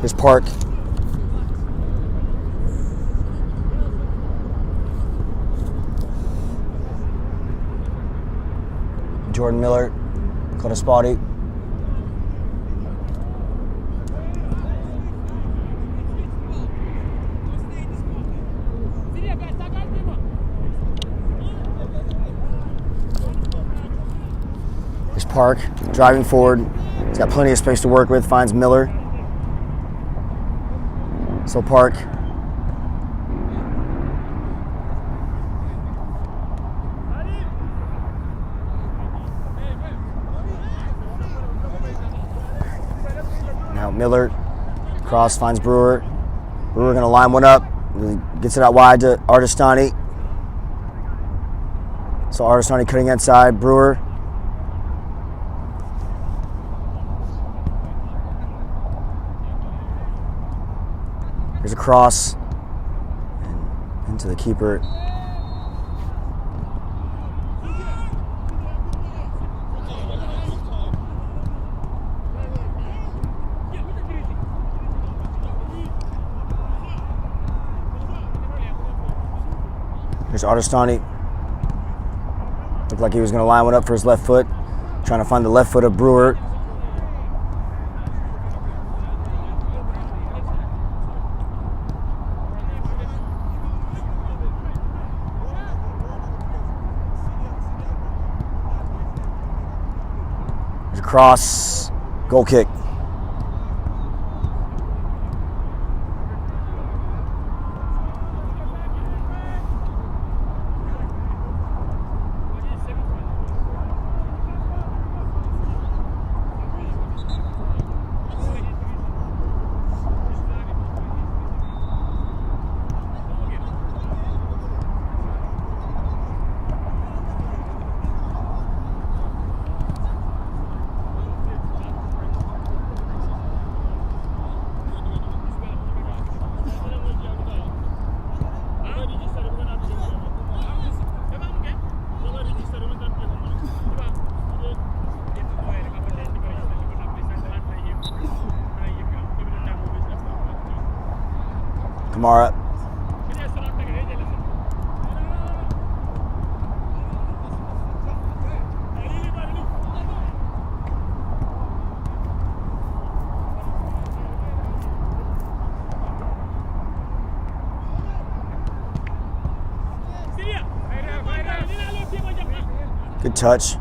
Here's Park. Jordan Miller, Kodaspoti. Here's Park, driving forward. He's got plenty of space to work with, finds Miller. So Park. Now Miller, cross finds Brewer. Brewer gonna line one up. Gets it out wide to Artestani. So Artestani cutting inside. Brewer. Here's a cross. And into the keeper. Here's Artestani. Looked like he was going to line one up for his left foot. Trying to find the left foot of Brewer. There's a cross. Goal kick. Kamara. Good touch.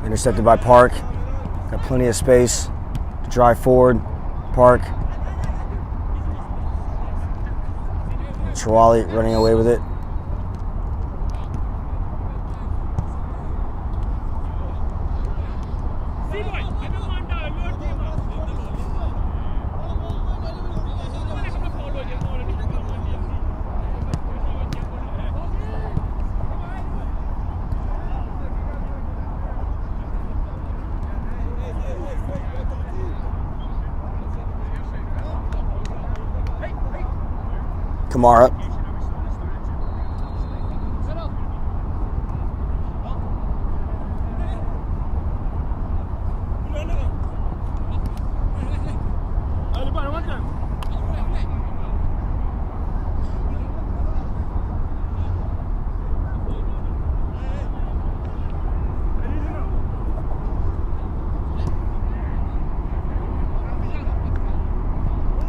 Intercepted by Park. Got plenty of space to drive forward. Park. Chawali running away with it. Kamara.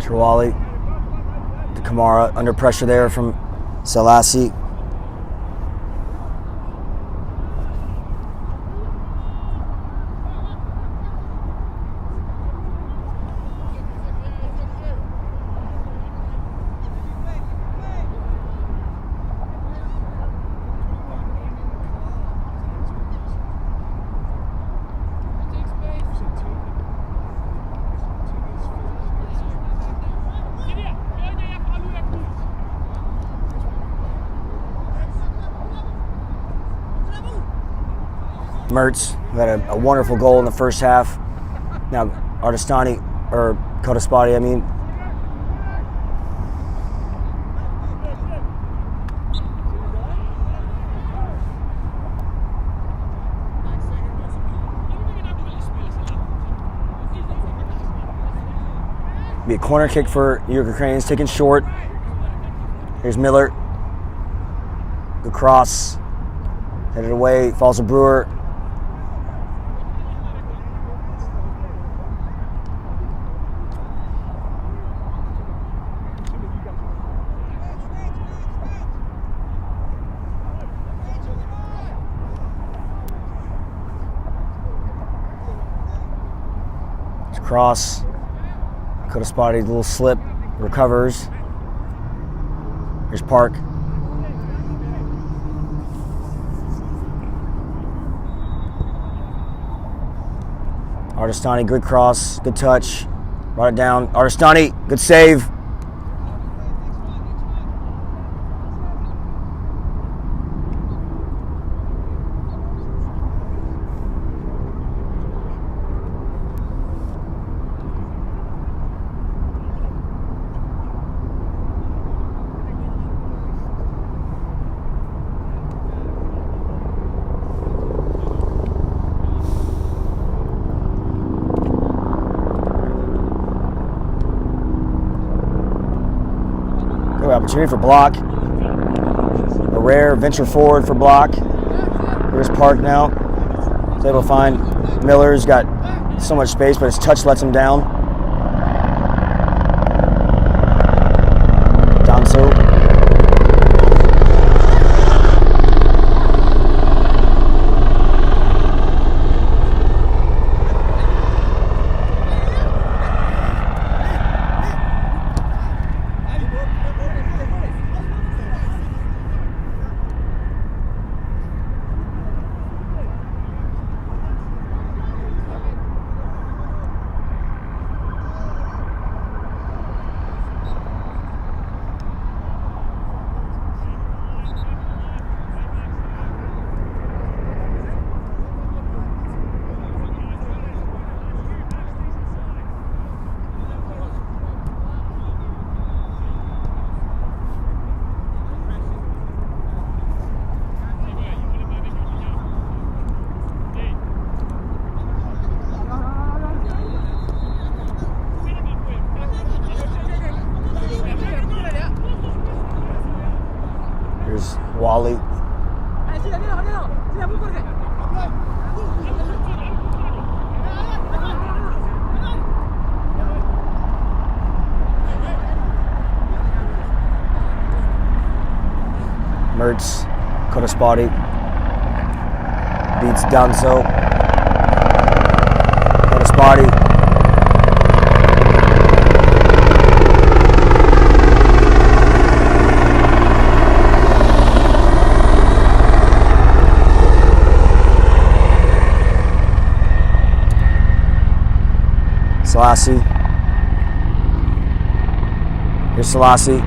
Chawali. Kamara under pressure there from Selassie. Mertz, who had a wonderful goal in the first half. Now Artestani, or Kodaspati, I mean. Be a corner kick for Ukrainians, taken short. Here's Miller. Good cross. Headed away, falls to Brewer. Cross. Could have spotted a little slip. Recovers. Here's Park. Artestani, good cross, good touch. Brought it down. Aristani, good save. Good opportunity for block. A rare venture forward for block. Here's Park now. He's able to find Miller's got so much space, but his touch lets him down. Danso. Here's Wally. Mertz, Kodaspati, beats Danso. Kodaspati. Selassie. Here's Selassie.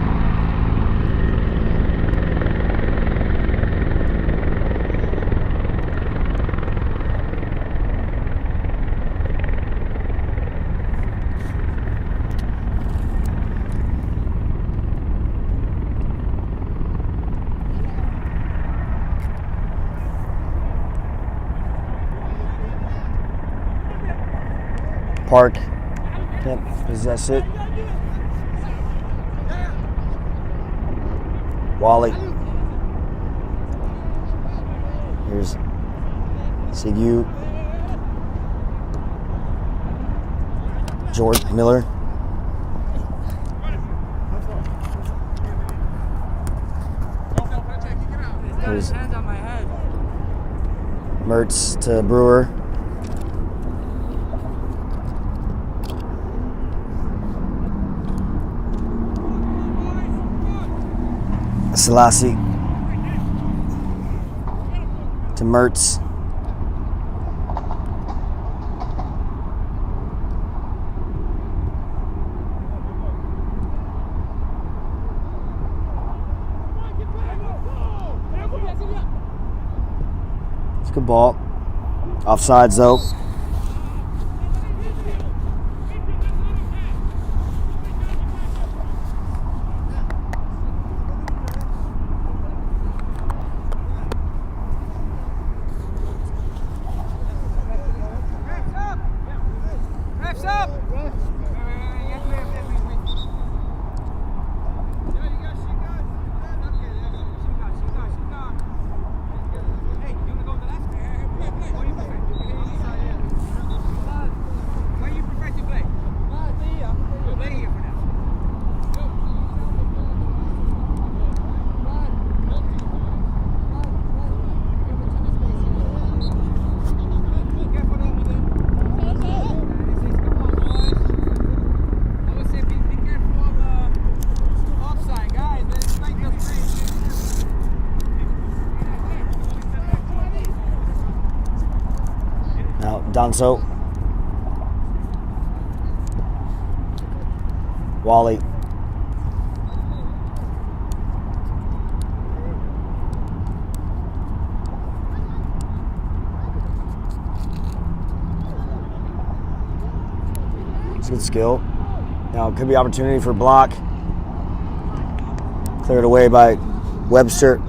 Park can't possess it. Wally. Here's Sigu. George Miller. Here's Mertz to Brewer. Selassie to Mertz. It's a good ball. Offsides though. Danso. Wally. It's a good skill. Now, it could be opportunity for block. Cleared away by Webster.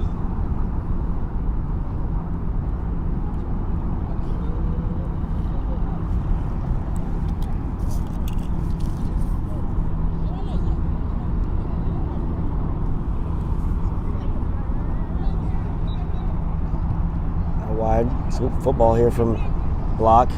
Now wide. So football here from block.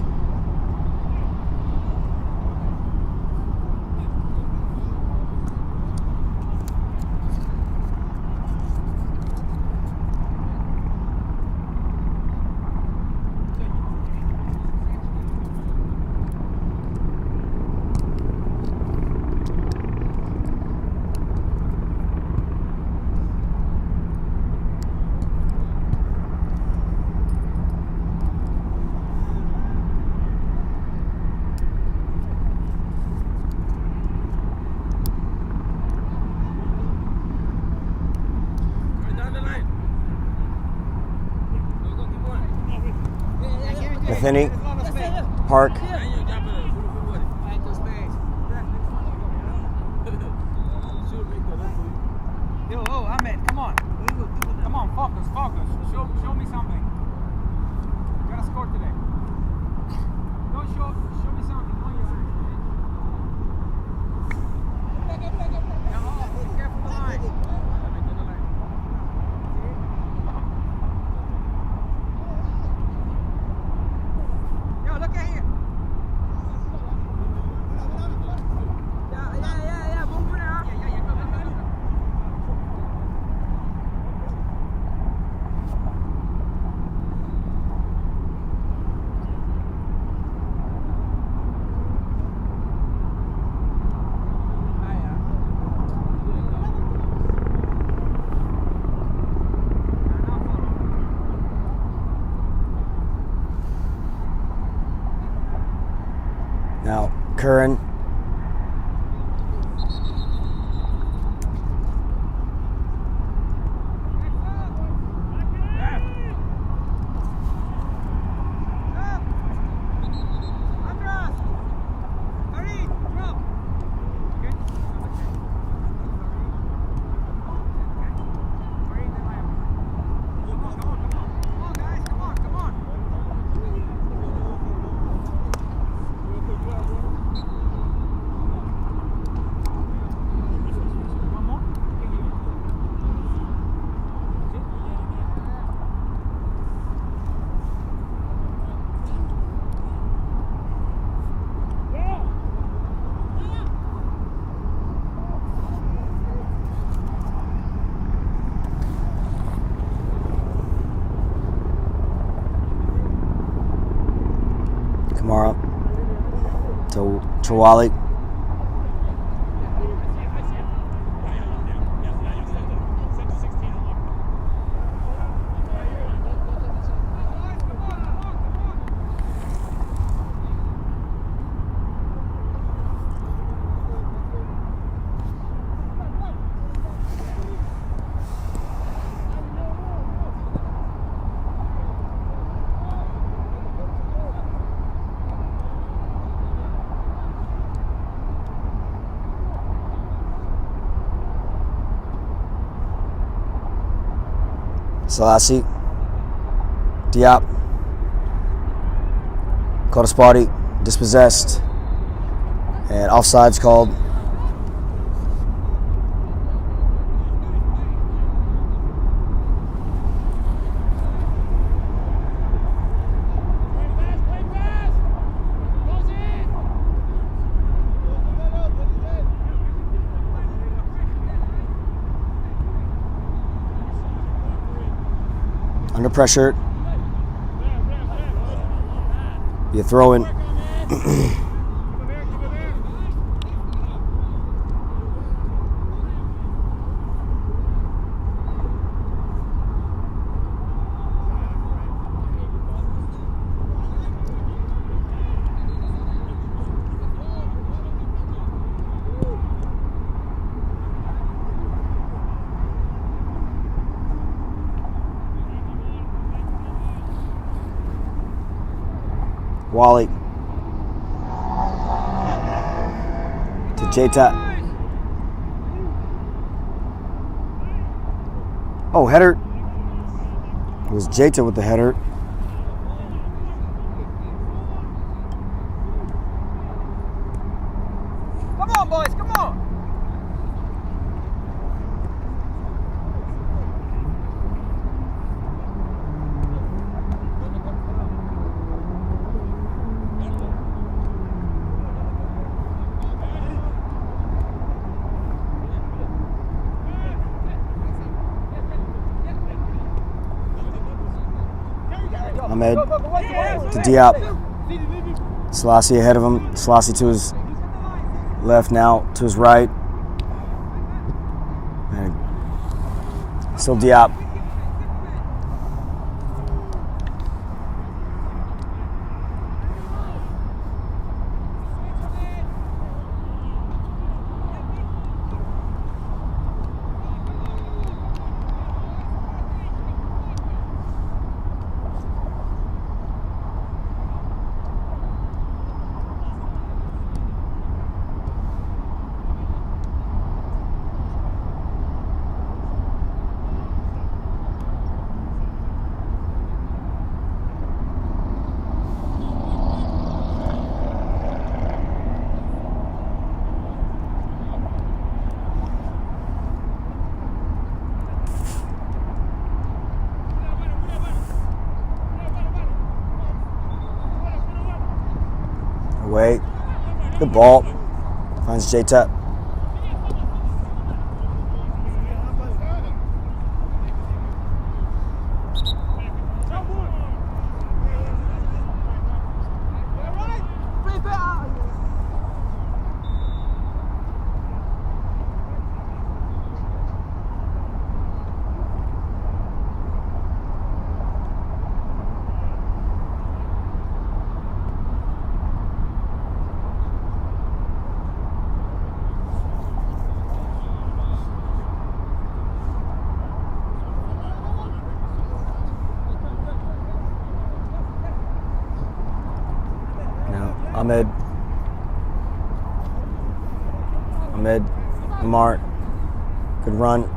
Bethany, Park. Yo, Ahmed, come on. Come on, focus. Show me something. You gotta score today. Don't show me something on your side. Be careful the line. Yo, look at here. Yeah. Move there. Yeah. Go. Now, Curran. Kamara to Chawali. Selassie, Diop, caught a spotty, dispossessed, and offside's called. Under pressure. You throw in. Wally. To Jeta. Oh, header. It was Jeta with the header. Come on, boys, come on. Ahmed to Diop. Selassie ahead of him. Selassie to his left now, to his right. And still Diop. Away. Good ball. Finds J-Tap. Ahmed, Lamar, good run.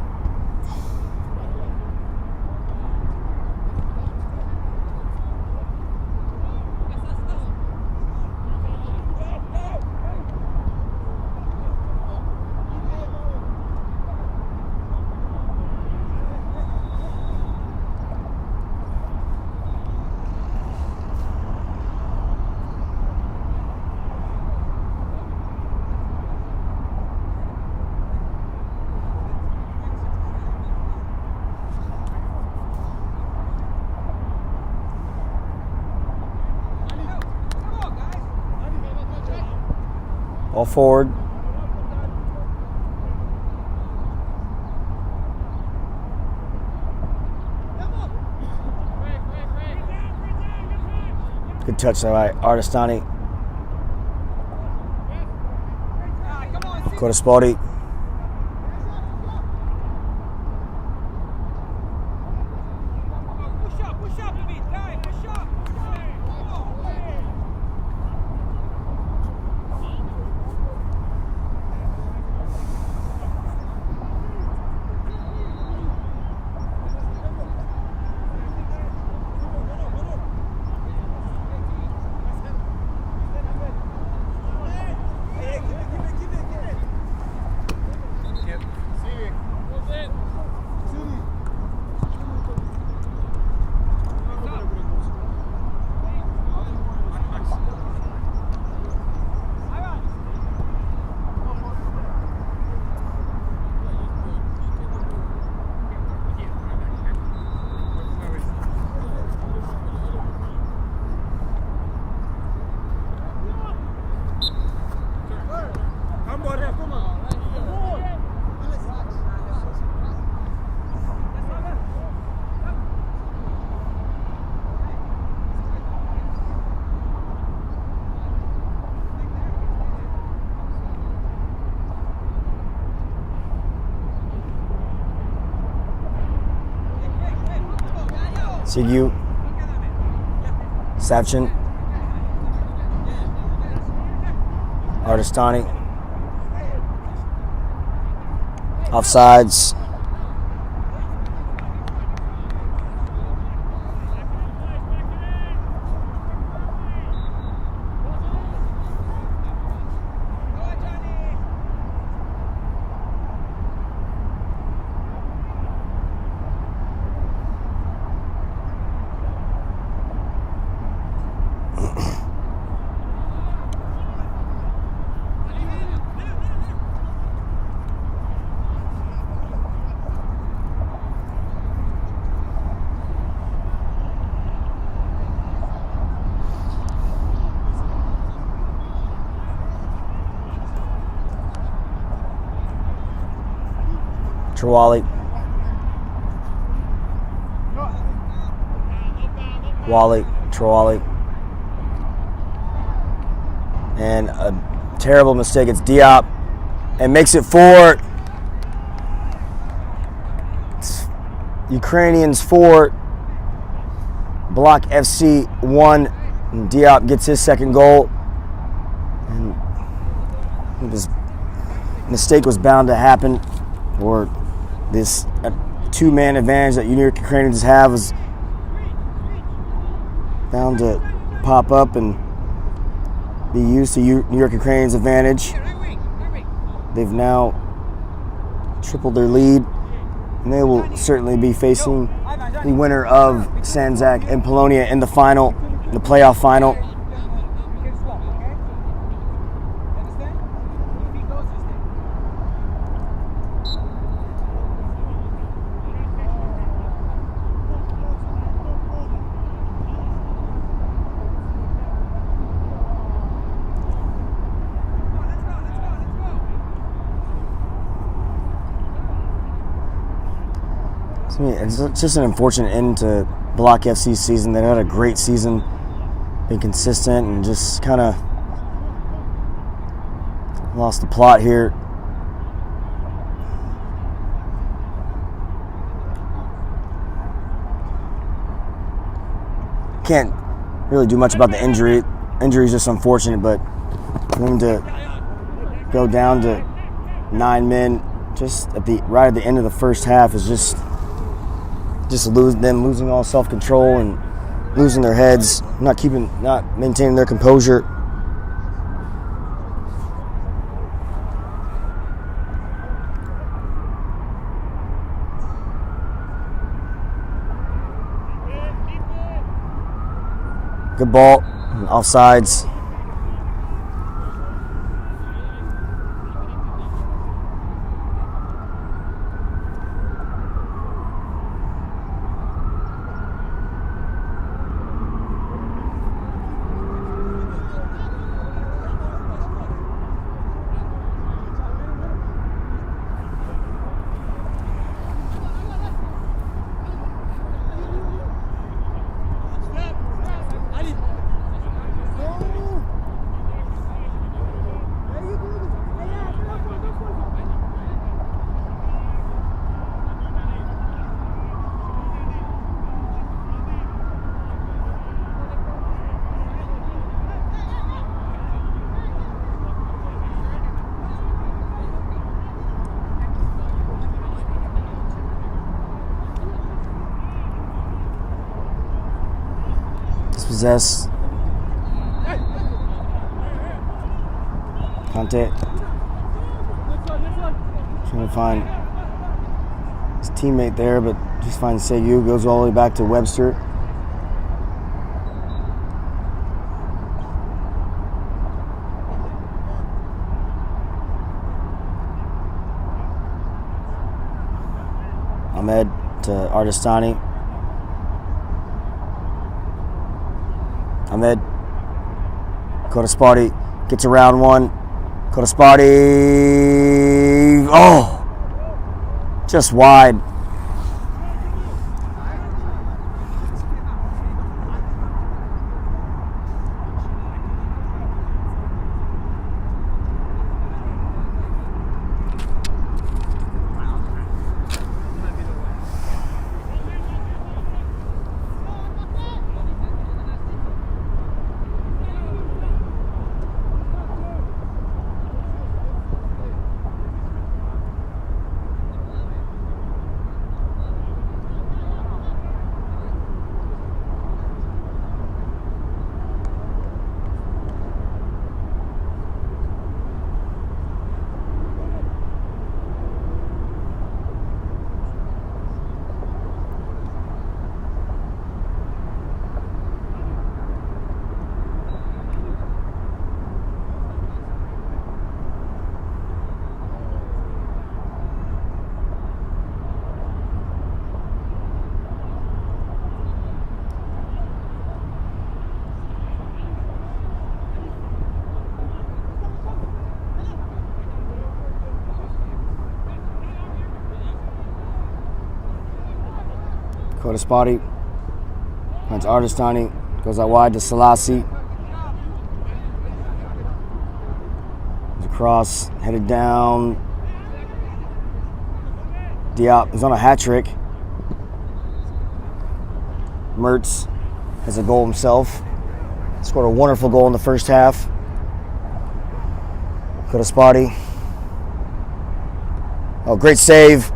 All forward. Good touch there by Artistani. Correspodi. Sigu, Savchin, Ardestani. Offsides. Trawali. Trawali. And a terrible mistake. It's Diop. And makes it 4. It's Ukrainians 4. Block FC 1. And Diop gets his second goal. And this mistake was bound to happen. Or this two-man advantage that New York Ukrainians have is bound to pop up and be used to New York Ukrainians' advantage. They've now tripled their lead, and they will certainly be facing the winner of Sandzak and Polonia in the final, the playoff final. It's just an unfortunate end to Block FC's season. They had a great season, been consistent, and just kind of lost the plot here. Can't really do much about the injury. Injury is just unfortunate, but for them to go down to 9 men just right at the end of the first half is just losing all self-control and losing their heads, not maintaining their composure. Good ball, offsides. Dispossess. Conte. Trying to find his teammate there, but just finds Segu. Goes all the way back to Webster. Ahmed to Ardestani. Ahmed. Kodaspati gets around one. Kodaspati. Oh! Just wide. Go to Spotty. Finds Artistani. Goes out wide to Selassie. Across, headed down. Diop is on a hat trick. Mertz has a goal himself. Scored a wonderful goal in the first half. Go to Spotty. Oh, great save.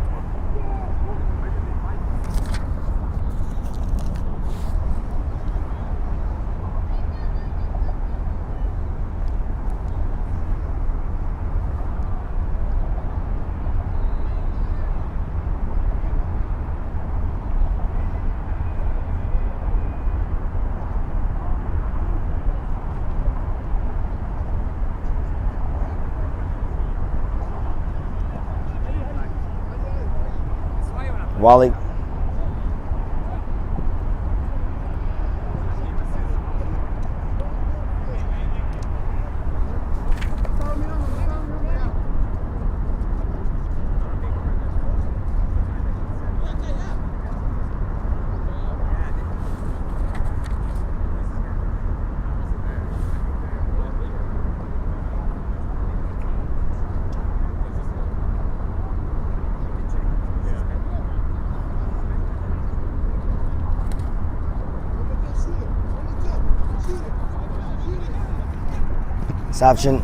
Wally. Option.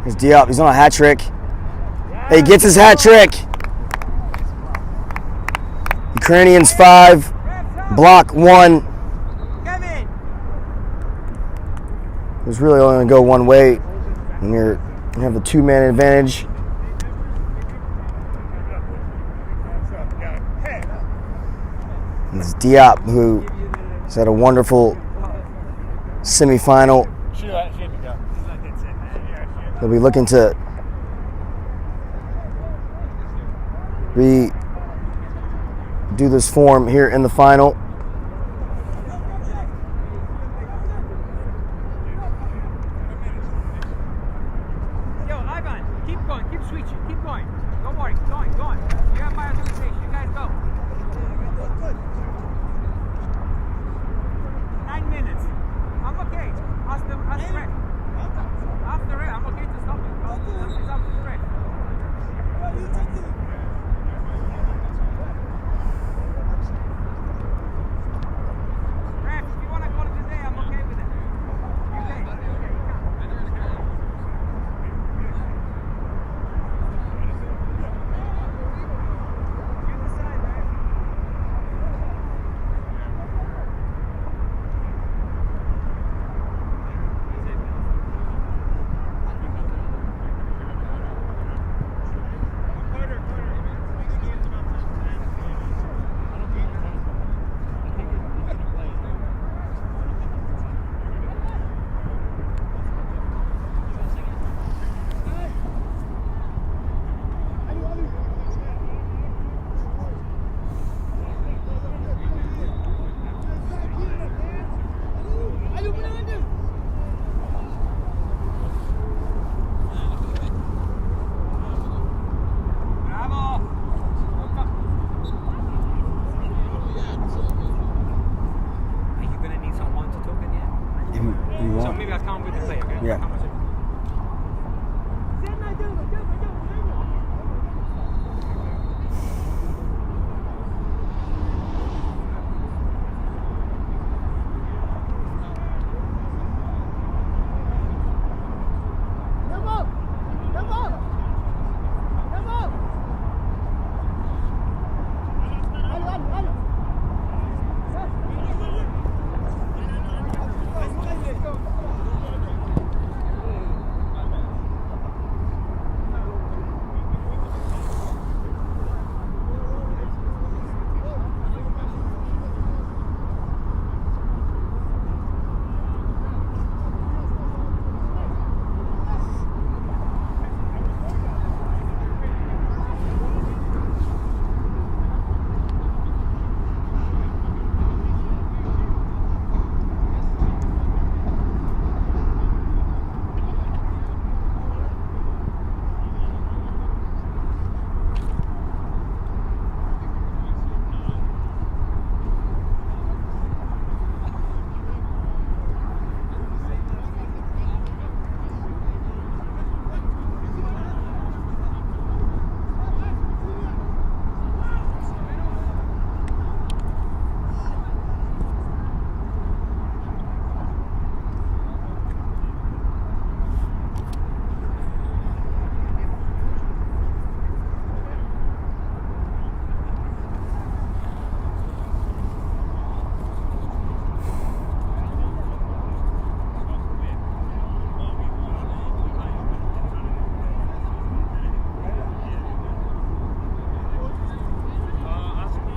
Here's Diop. He's on a hat trick. He gets his hat trick. Ukrainians 5, block 1. It was really only going to go one way when you have a 2-man advantage. And it's Diop who has had a wonderful semifinal. He'll be looking to redo this form here in the final. Yo, Ivan, keep going, keep switching, keep going. Don't worry, going. You have my authorization, you guys go. 9 minutes. I'm okay. Ask the ref. Ask the ref, I'm okay to stop it. It's up to the ref. Ref, if you want to call it today, I'm okay with it. You say, okay, you can.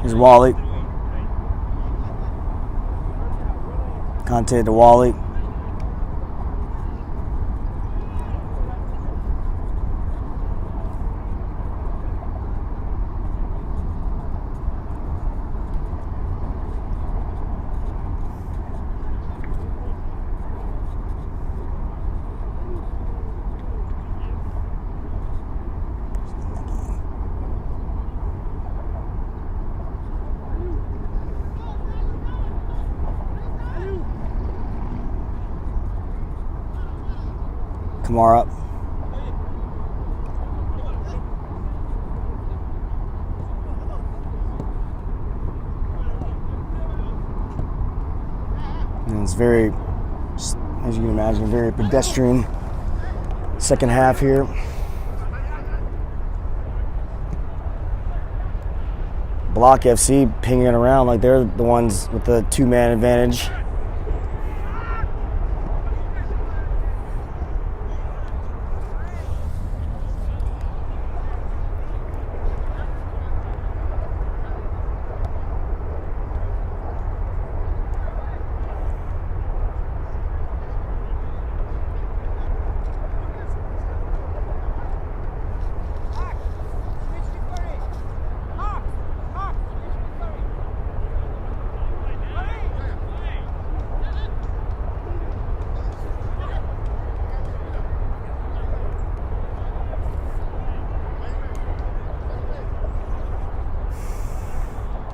Here's Wally. Conte to Wally. Kamara. And it's very, as you can imagine, very pedestrian second half here. Block FC pinging it around like they're the ones with the two-man advantage.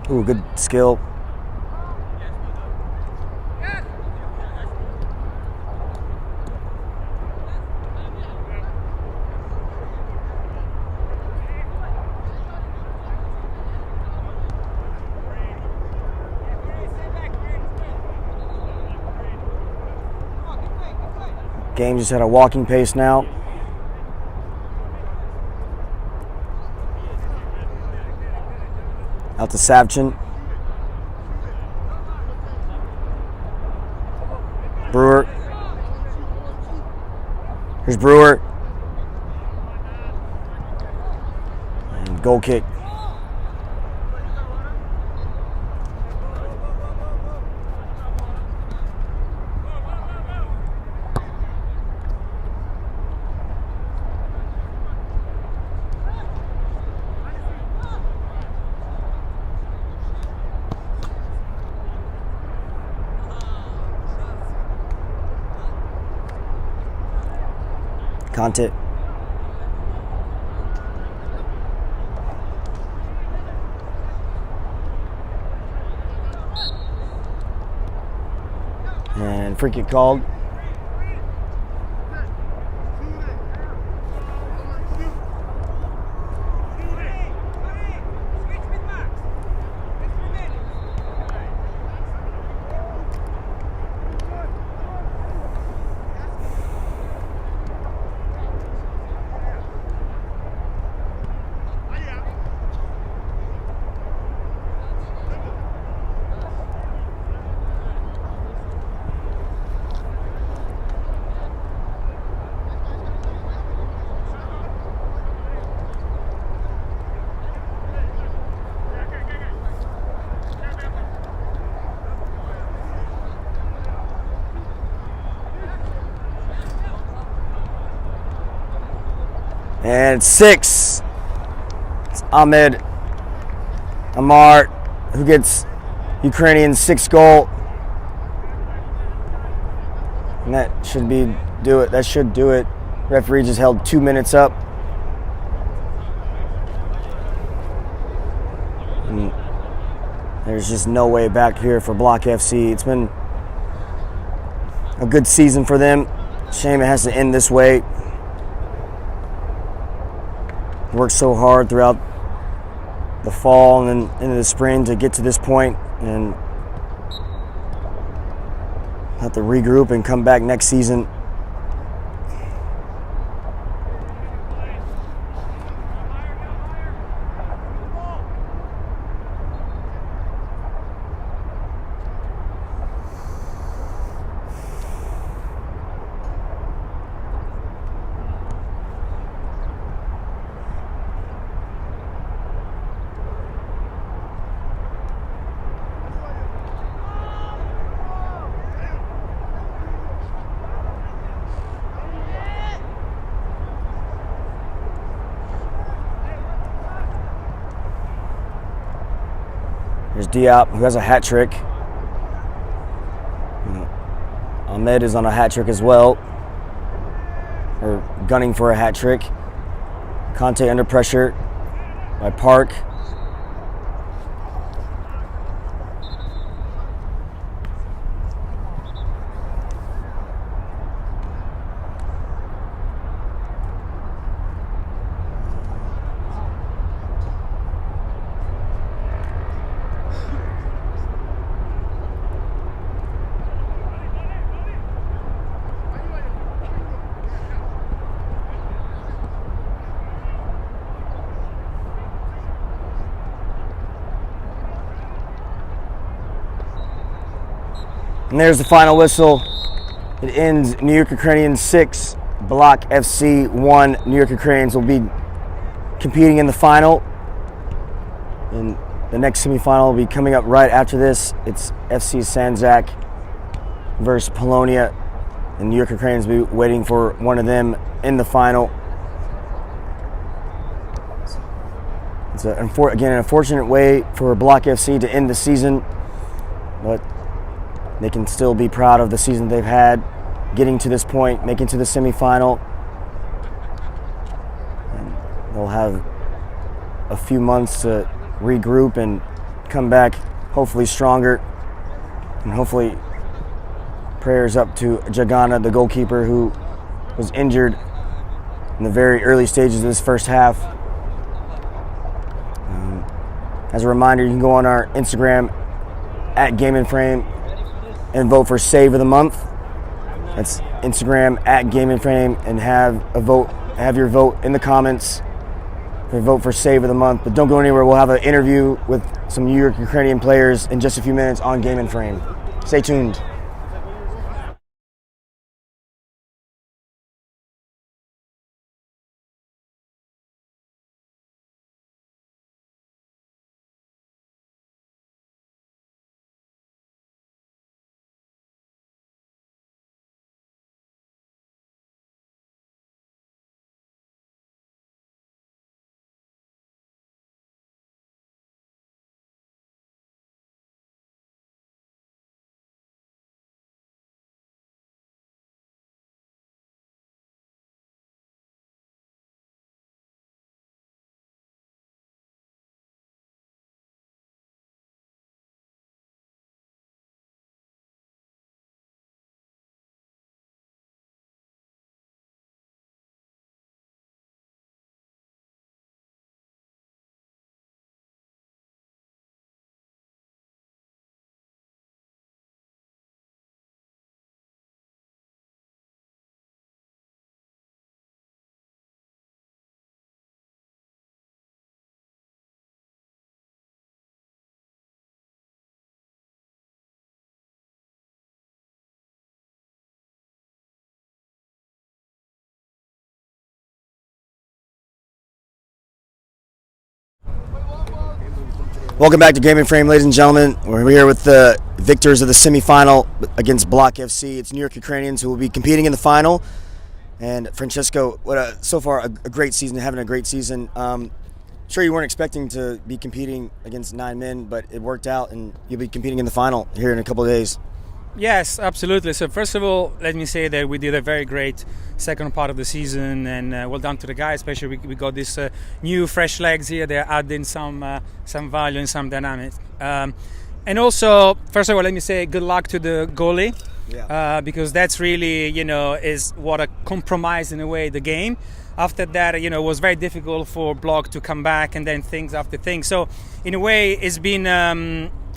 Ooh, good skill. Game just at a walking pace now. Out to Savchin. Brewer. Here's Brewer. And goal kick. Conte. And free kick called. And 6. It's Ahmed Amar who gets Ukrainian's 6th goal. And that should do it. That should do it. Referee just held 2 minutes up. And there's just no way back here for Block FC. It's been a good season for them. Shame it has to end this way. Worked so hard throughout the fall and then into the spring to get to this point, and have to regroup and come back next season. There's Diop, who has a hat trick. Ahmed is on a hat trick as well, or gunning for a hat trick. Conte under pressure by Park. And there's the final whistle. It ends New York Ukrainians 6, Block FC 1. New York Ukrainians will be competing in the final. And the next semifinal will be coming up right after this. It's FC Sandzak versus Polonia. And New York Ukrainians will be waiting for one of them in the final. It's again an unfortunate way for Block FC to end the season, but they can still be proud of the season they've had, getting to this point, making to the semifinal. And they'll have a few months to regroup and come back hopefully stronger. And hopefully prayers up to Jagana, the goalkeeper, who was injured in the very early stages of this first half. As a reminder, you can go on our Instagram at Game and Frame and vote for Save of the Month. That's Instagram at Game and Frame, and have your vote in the comments for vote for Save of the Month. But don't go anywhere. We'll have an interview with some New York Ukrainian players in just a few minutes on Game and Frame. Stay tuned. Welcome back to Game and Frame, ladies and gentlemen. We're here with the victors of the semifinal against Block FC. It's New York Ukrainians who will be competing in the final. And Francesco, so far a great season, having a great season. Sure, you weren't expecting to be competing against 9 men, but it worked out, and you'll be competing in the final here in a couple of days. Yes, absolutely. So first of all, let me say that we did a very great second part of the season, and well done to the guys. Especially we got these new fresh legs here. They're adding some value and some dynamics. And also, first of all, let me say good luck to the goalie, because that's really, is what a compromise in a way the game. After that, it was very difficult for Block to come back and then things after things. So in a way, it's been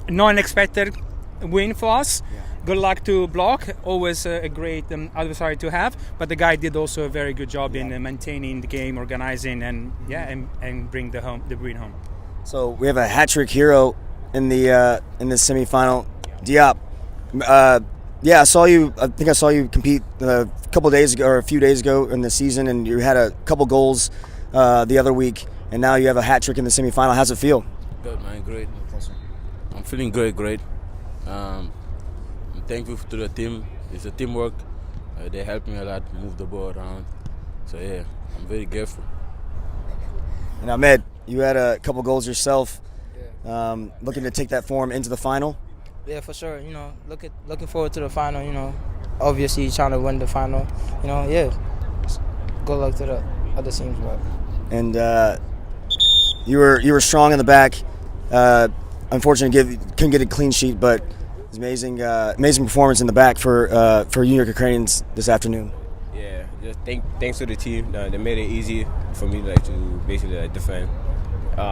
non-expected win for us. Yeah. Good luck to Block, always a great adversary to have, but the guy did also a very good job in maintaining the game, organizing, and bring the win home. So we have a hat-trick hero in the semifinal, Diop. I saw you. I think I saw you compete a couple days ago, or a few days ago in the season, and you had a couple goals the other week, and now you have a hat-trick in the semifinal. How's it feel? Good, man. Great. I'm feeling great. I'm thankful to the team. It's a teamwork. They helped me a lot, move the ball around. So yeah, I'm very grateful. And Ahmed, you had a couple goals yourself. looking to take that form into the final? Yeah, for sure. You know, looking forward to the final. You know, obviously trying to win the final. You know, yeah. Good luck to the other teams, but. And you were strong in the back. Unfortunately, couldn't get a clean sheet, but it's amazing performance in the back for New York Ukrainians this afternoon. Yeah, just thanks to the team. They made it easy for me to basically defend.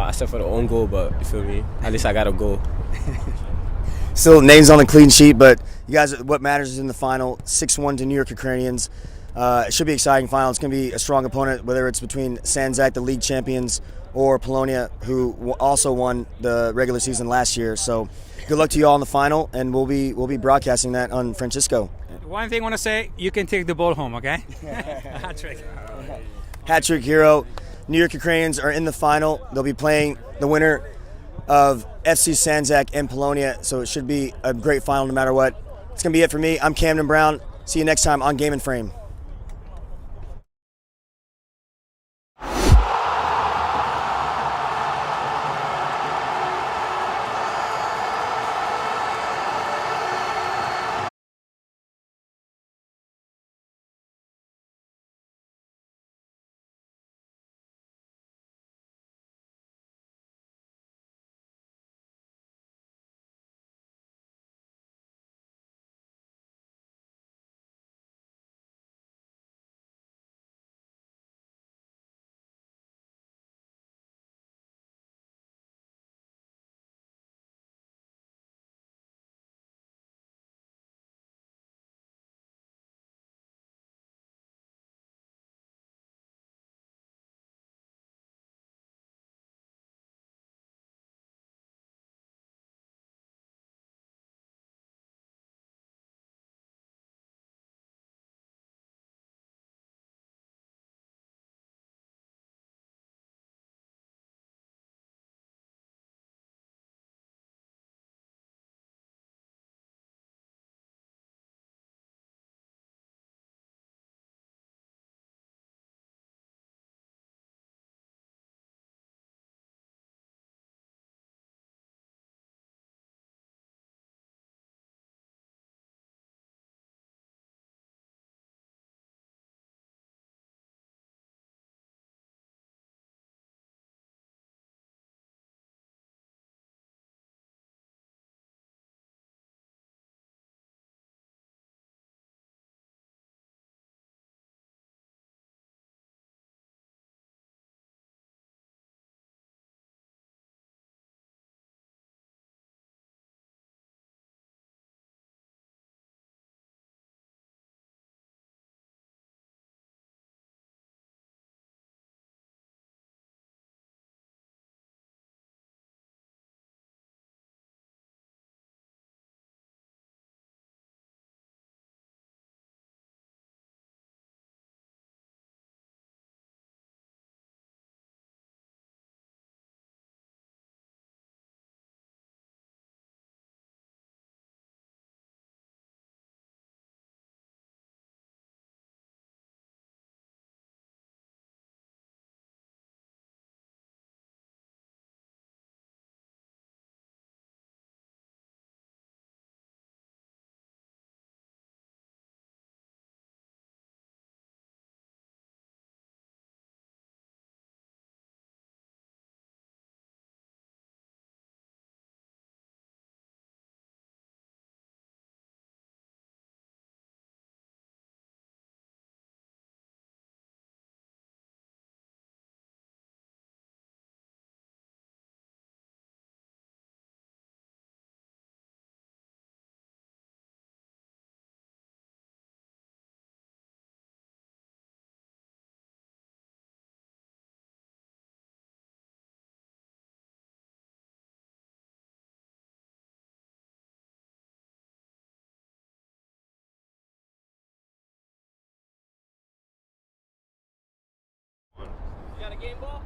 Except for the own goal, but you feel me? At least I got a goal. Still, names on the clean sheet, but you guys, what matters is in the final. 6-1 to New York Ukrainians. It should be an exciting final. It's going to be a strong opponent, whether it's between Sandzak, the league champions, or Polonia, who also won the regular season last year. So good luck to you all in the final, and we'll be broadcasting that on Francisco. One thing I want to say, you can take the ball home, okay? Hat trick. Hat trick hero. New York Ukrainians are in the final. They'll be playing the winner of FC Sandzak and Polonia, so it should be a great final no matter what. It's going to be it for me. I'm Camden Brown. See you next time on Game and Frame.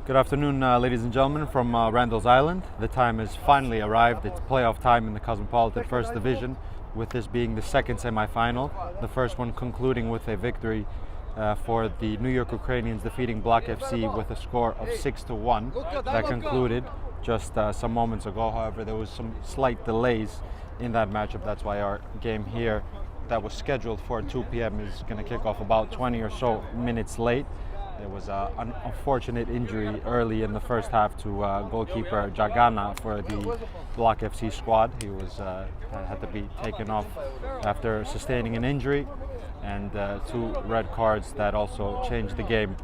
Good afternoon, ladies and gentlemen, from Randall's Island. The time has finally arrived. It's playoff time in the Cosmopolitan First Division, with this being the second semi-final. The first one concluding with a victory for the New York Ukrainians, defeating Block FC with a score of 6-1. That concluded just some moments ago. However, there was some slight delays in that matchup. That's why our game here that was scheduled for 2 p.m. is going to kick off about 20 or so minutes late. There was an unfortunate injury early in the first half to goalkeeper Jagana for the Block FC squad. He was had to be taken off after sustaining an injury, and 2 red cards that also changed the game.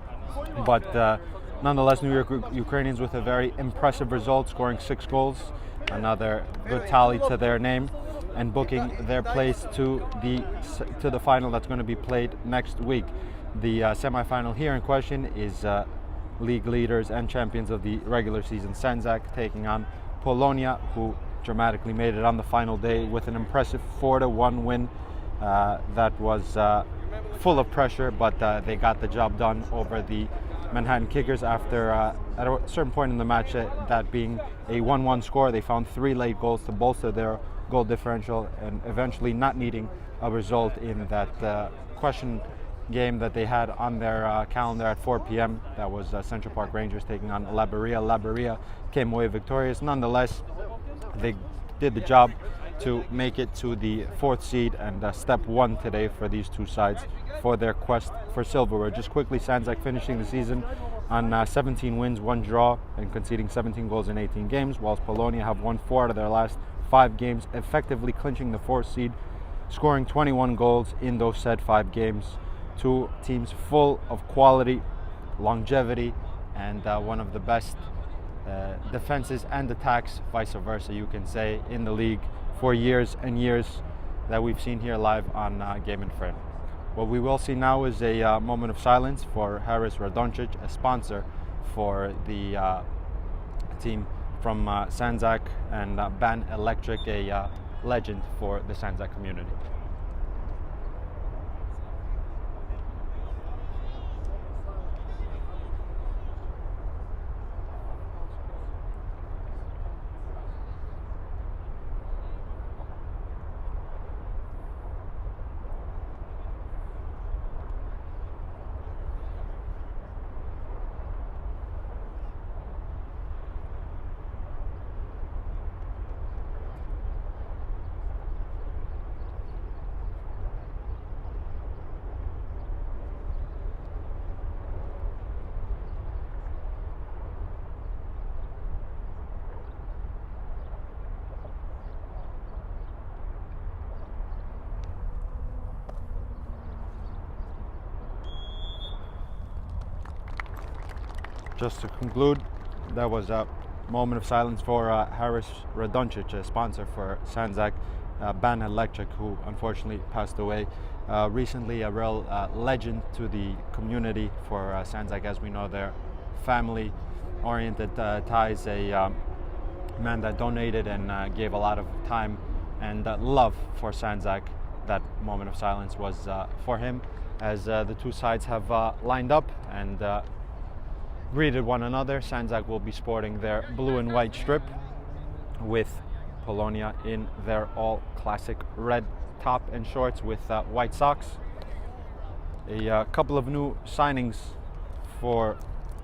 But nonetheless, New York Ukrainians with a very impressive result, scoring 6 goals, another good tally to their name, and booking their place to the final that's going to be played next week. The semi-final here in question is league leaders and champions of the regular season Sandzak taking on Polonia, who dramatically made it on the final day with an impressive 4-1 win that was full of pressure, but they got the job done over the Manhattan Kickers after at a certain point in the match, that being a 1-1 score. They found 3 late goals to bolster their goal differential, and eventually not needing a result in that question game that they had on their calendar at 4 p.m. That was Central Park Rangers taking on Laberia. Laberia came away victorious. Nonetheless, they did the job to make it to the 4th seed and step 1 today for these 2 sides for their quest for silverware. Just quickly, Sandzak finishing the season on 17 wins, 1 draw, and conceding 17 goals in 18 games, whilst Polonia have won 4 out of their last 5 games, effectively clinching the 4th seed, scoring 21 goals in those said 5 games. 2 teams full of quality, longevity, and one of the best defenses and attacks, vice versa, you can say, in the league for years and years that we've seen here live on Game and Frame. What we will see now is a moment of silence for Haris Radoncic, a sponsor for the team from Sandzak, and Ban Electric, a legend for the Sandzak community. Just to conclude, that was a moment of silence for Haris Radoncic, a sponsor for Sandzak, Ban Electric, who unfortunately passed away recently, a real legend to the community for Sandzak. As we know, their family-oriented ties, a man that donated and gave a lot of time and love for Sandzak. That moment of silence was for him, as the 2 sides have lined up and greeted one another. Sandzak will be sporting their blue and white strip, with Polonia in their all classic red top and shorts with white socks. A couple of new signings for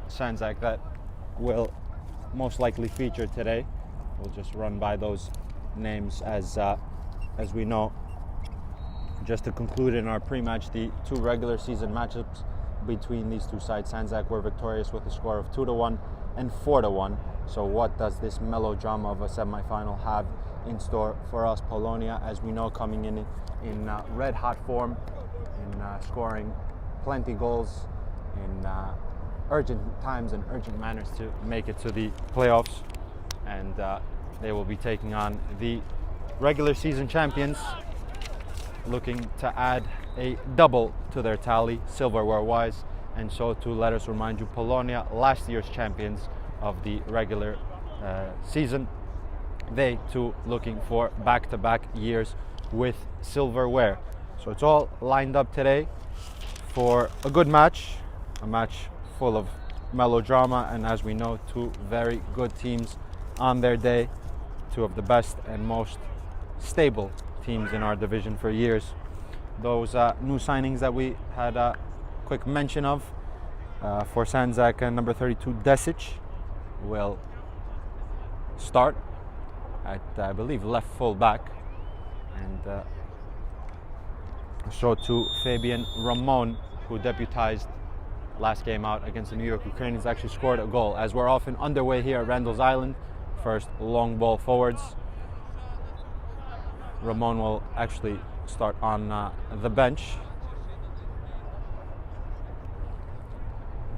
Sandzak that will most likely feature today. We'll just run by those names as we know. Just to conclude in our pre-match, the 2 regular season matchups between these 2 sides, Sandzak were victorious with a score of 2-1 and 4-1. So what does this melodrama of a semi-final have in store for us? Polonia, as we know, coming in red hot form, in scoring plenty goals in urgent times and urgent manners to make it to the playoffs, and they will be taking on the regular season champions, looking to add a double to their tally silverware-wise. And so, to let us remind you, Polonia, last year's champions of the regular season, they too looking for back-to-back years with silverware. So it's all lined up today for a good match, a match full of melodrama, and as we know, 2 very good teams on their day, 2 of the best and most stable teams in our division for years. Those new signings that we had a quick mention of for Sandzak, number 32 Desic will start at, I believe, left full back. And so to Fabian Ramon, who deputized last game out against the New York Ukrainians, actually scored a goal. As we're often underway here at Randall's Island, first long ball forwards. Ramon will actually start on the bench.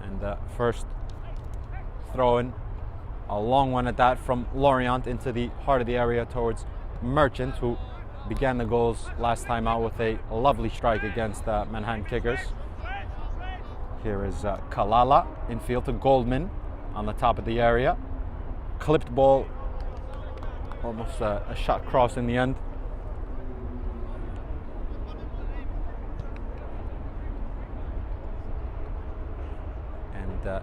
And first throw in, a long one at that, from Lorient into the heart of the area towards Merchant, who began the goals last time out with a lovely strike against Manhattan Kickers. Here is Kalala infield to Goldman on the top of the area. Clipped ball, almost a shot cross in the end. And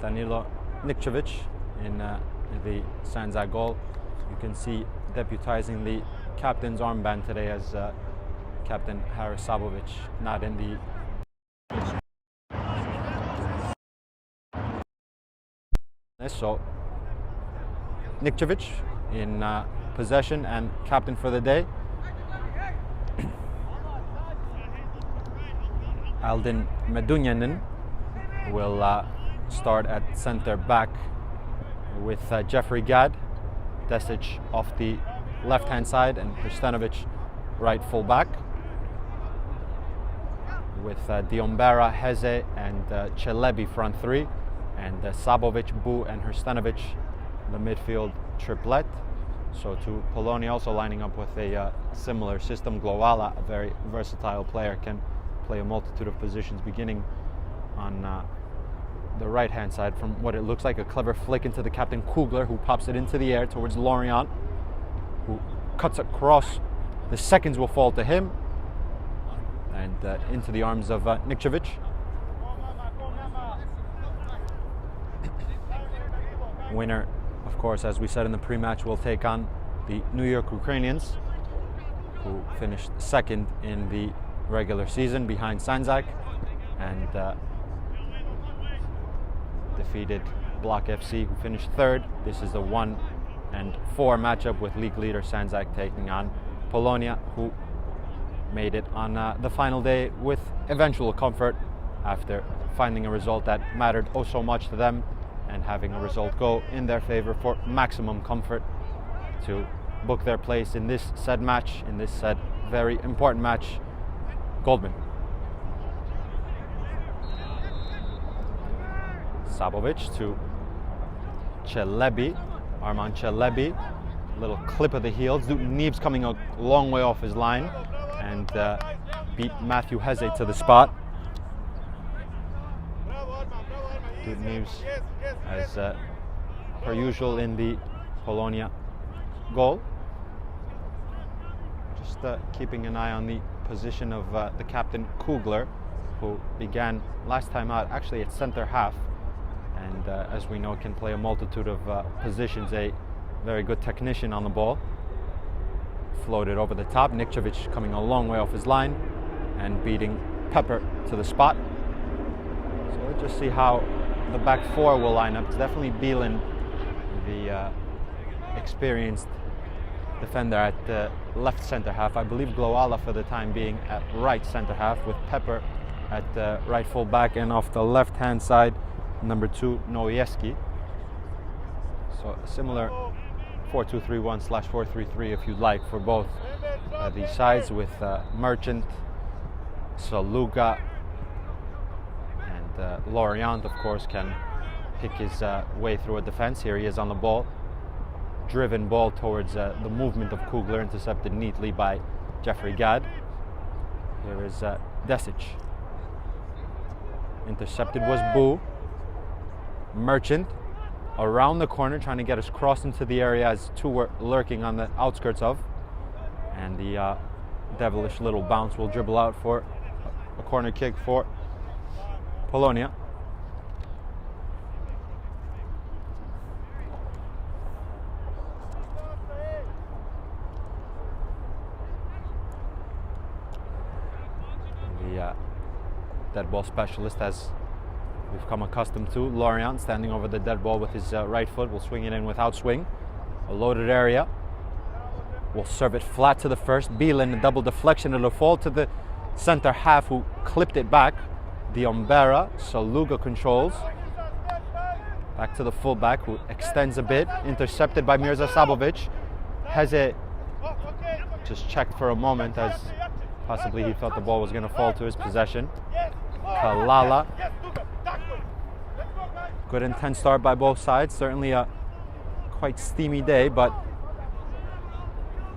Danilo Nikčević in the Sandzak goal. You can see deputizing the captain's armband today as Captain Haris Sabovic not in the so Nikčević in possession and captain for the day. Aldin Medunjanin will start at center back with Jeffrey Gadd, Desic off the left hand side, and Hrstanovic right full back, with Diombera, Heze and Celebi front three, and Sabovic, Bu and Hrstanovic the midfield triplet. So to Polonia, also lining up with a similar system. Glowala, a very versatile player, can play a multitude of positions, beginning on the right hand side from what it looks like a clever flick into the captain Kugler, who pops it into the air towards Lorient, who cuts across. The seconds will fall to him, and into the arms of Nikčević. Winner, of course, as we said in the pre-match, will take on the New York Ukrainians, who finished second in the regular season behind Sandzak, and defeated Block FC, who finished third. This is the 1-4 matchup, with league leader Sandzak taking on Polonia, who made it on the final day with eventual comfort after finding a result that mattered oh so much to them, and having a result go in their favor for maximum comfort to book their place in this said match, in this said very important match. Goldman. Sabovic to Celebi, Arman Celebi, little clip of the heels. Neves coming a long way off his line and beat Matthew Heze to the spot. Neves, as per usual in the Polonia goal. Just keeping an eye on the position of the captain Kugler, who began last time out actually at center half, and as we know, can play a multitude of positions. A very good technician on the ball. Floated over the top. Nikčević coming a long way off his line and beating Pepper to the spot. So let's just see how the back four will line up. It's definitely Bielin, the experienced defender, at the left center half. I believe Glowala for the time being at right center half, with Pepper at right full back, and off the left hand side, number 2 Noyeski. So a similar 4-2-3-1/4-3-3 if you'd like for both these sides, with Merchant, Saluga, and Lorient, of course, can pick his way through a defense. Here he is on the ball. Driven ball towards the movement of Kugler, intercepted neatly by Jeffrey Gadd. Here is Desic. Intercepted was Bu. Merchant around the corner, trying to get us crossed into the area, as two were lurking on the outskirts of. And the devilish little bounce will dribble out for a corner kick for Polonia. The dead ball specialist has we've come accustomed to. Lorient standing over the dead ball with his right foot, will swing it in without swing. A loaded area. Will serve it flat to the first. Bielin, a double deflection. It'll fall to the center half who clipped it back. Diombera, Saluga controls. Back to the fullback who extends a bit. Intercepted by Mirza Sabovic. Heze just checked for a moment as possibly he felt the ball was going to fall to his possession. Kalala. Good intense start by both sides. Certainly a quite steamy day, but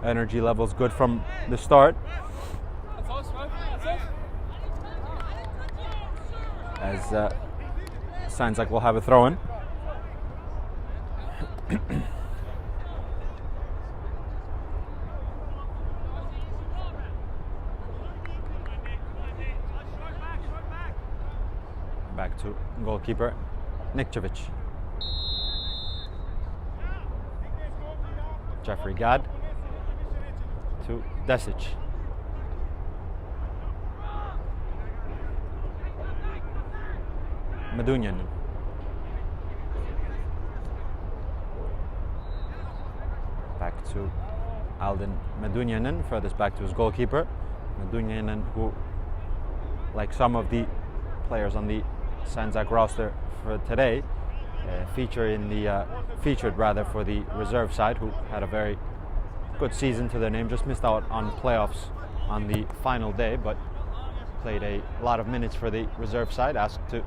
energy levels good from the start. As Sandzak will have a throw in. Back to goalkeeper Nikčević. Jeffrey Gadd to Desic. Medunjanin. Back to Aldin Medunjanin, furthest back to his goalkeeper. Medunjanin, who, like some of the players on the Sandzak roster for today, featured for the reserve side, who had a very good season to their name. Just missed out on playoffs on the final day, but played a lot of minutes for the reserve side. Asked to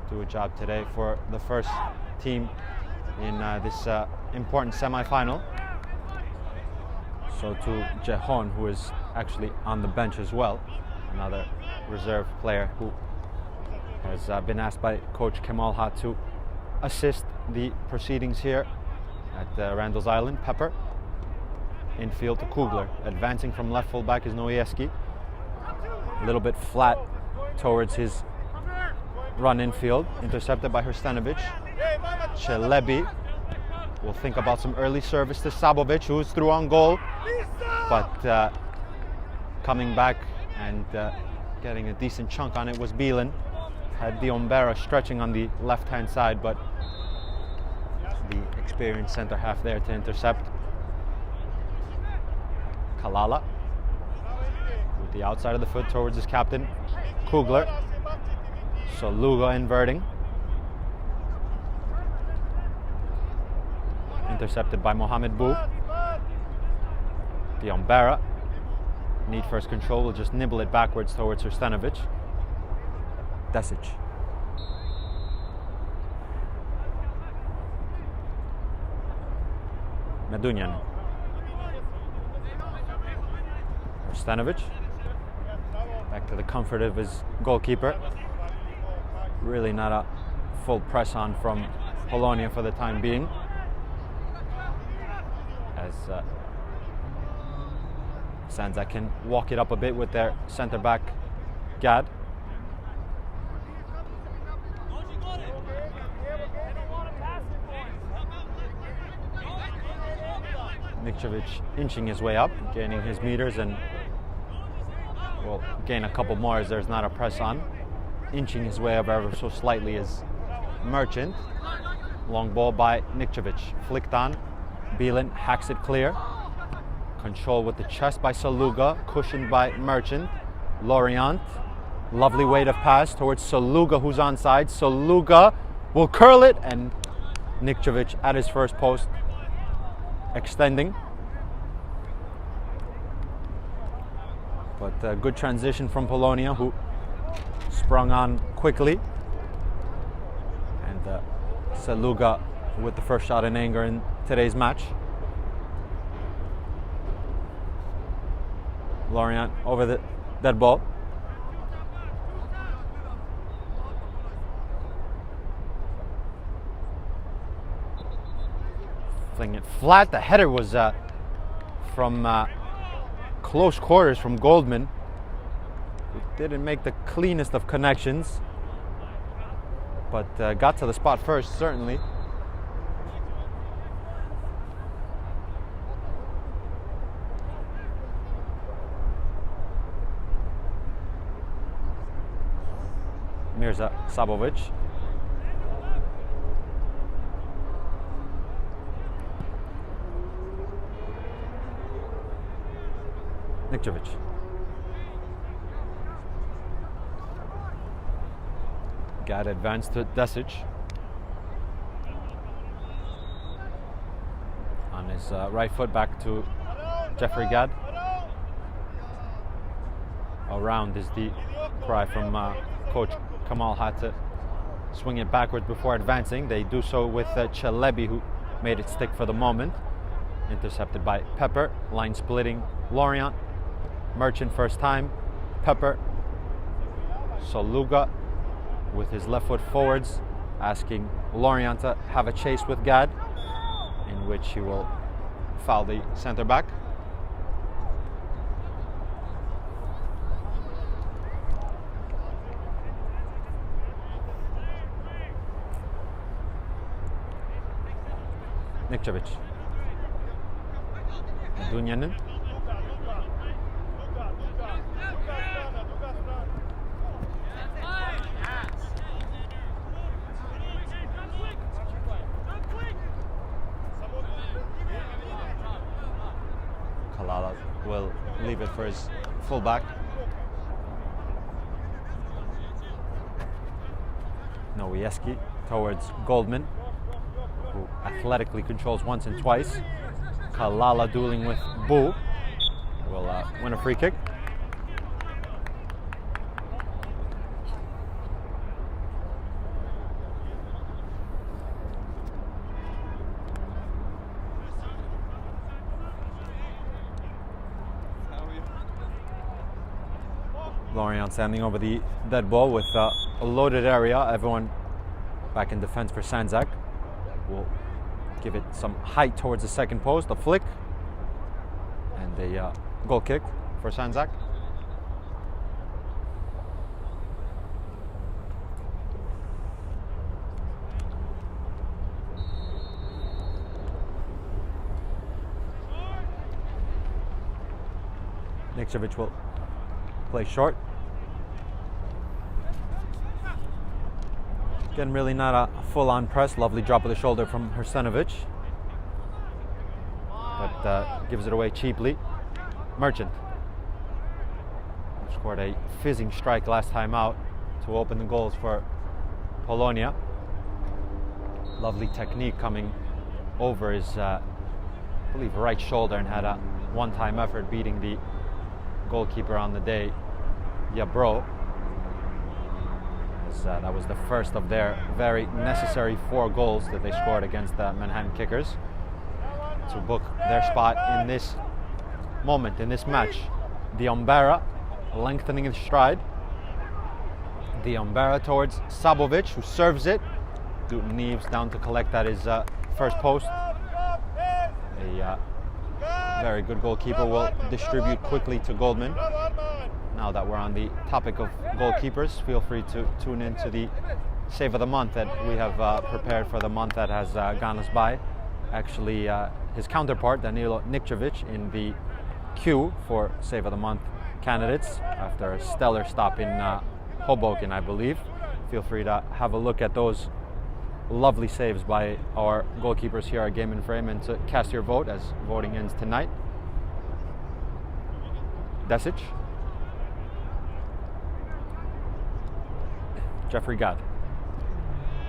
do a job today for the first team in this important semi-final. So to Jehon, who is actually on the bench as well, another reserve player who has been asked by coach Kemal Ha to assist the proceedings here at Randall's Island. Pepper infield to Kugler. Advancing from left full back is Noyeski. A little bit flat towards his run infield. Intercepted by Hrstanovic. Chelebi will think about some early service to Sabovic, who is through on goal, but coming back and getting a decent chunk on it was Bielin. Had Diombera stretching on the left-hand side, but the experienced centre half there to intercept. Kalala with the outside of the foot towards his captain, Kugler. So Lugo inverting. Intercepted by Mohamed Bou. Diombera. Need first control, will just nibble it backwards towards Hrstanovic. Desic. Medunjanin. Hrstanovic. Back to the comfort of his goalkeeper. Really not a full press on from Polonia for the time being. As Sandzak can walk it up a bit with their centre back Gadd. Nikčević inching his way up, gaining his meters, and will gain a couple more as there's not a press on. Inching his way up ever so slightly is Merchant. Long ball by Nikčević. Flicked on. Bielin hacks it clear. Control with the chest by Saluga. Cushioned by Merchant. Lorient. Lovely weight of pass towards Saluga, who's onside. Saluga will curl it, and Nikčević at his first post. Extending. But a good transition from Polonia, who sprung on quickly. And Saluga with the first shot in anger in today's match. Lorient over the dead ball. Fling it flat. The header was from close quarters from Goldman. It didn't make the cleanest of connections, but got to the spot first, certainly. Mirza Sabovic Nikčević. Gad advanced to Desic. On his right foot back to Jeffrey Gad. Around is the cry from coach Kamal. Had to swing it backwards before advancing. They do so with Chelebi, who made it stick for the moment. Intercepted by Pepper. Line splitting Lorient. Merchant first time. Pepper. Soluga with his left foot forwards, asking Lorient to have a chase with Gad, in which he will foul the centre back. Nikčević. Dunyanin. Kalala will leave it for his fullback. Nowieski towards Goldman, who athletically controls once and twice. Kalala dueling with Bu will win a free kick. Lorient standing over the dead ball with a loaded area. Everyone back in defense for Sandzak. Will give it some height towards the second post, a flick, and a goal kick for Sandzak. Nikčević will play short. Again, really not a full-on press. Lovely drop of the shoulder from Hrstanović, but gives it away cheaply. Merchant scored a fizzing strike last time out to open the goals for Polonia. Lovely technique coming over his, I believe, right shoulder, and had a one-time effort beating the goalkeeper on the day, Yabro. That was the first of their very necessary 4 goals that they scored against the Manhattan Kickers to book their spot in this moment, in this match. Diombera lengthening his stride. Diombera towards Sabovic, who serves it. Neves down to collect at his first post. A very good goalkeeper will distribute quickly to Goldman. Now that we're on the topic of goalkeepers, feel free to tune in to the Save of the Month that we have prepared for the month that has gone us by. Actually, his counterpart, Danilo Nikčević, in the queue for Save of the Month candidates after a stellar stop in Hoboken, I believe. Feel free to have a look at those lovely saves by our goalkeepers here at Game and Frame, and to cast your vote as voting ends tonight. Desic. Jeffrey Gad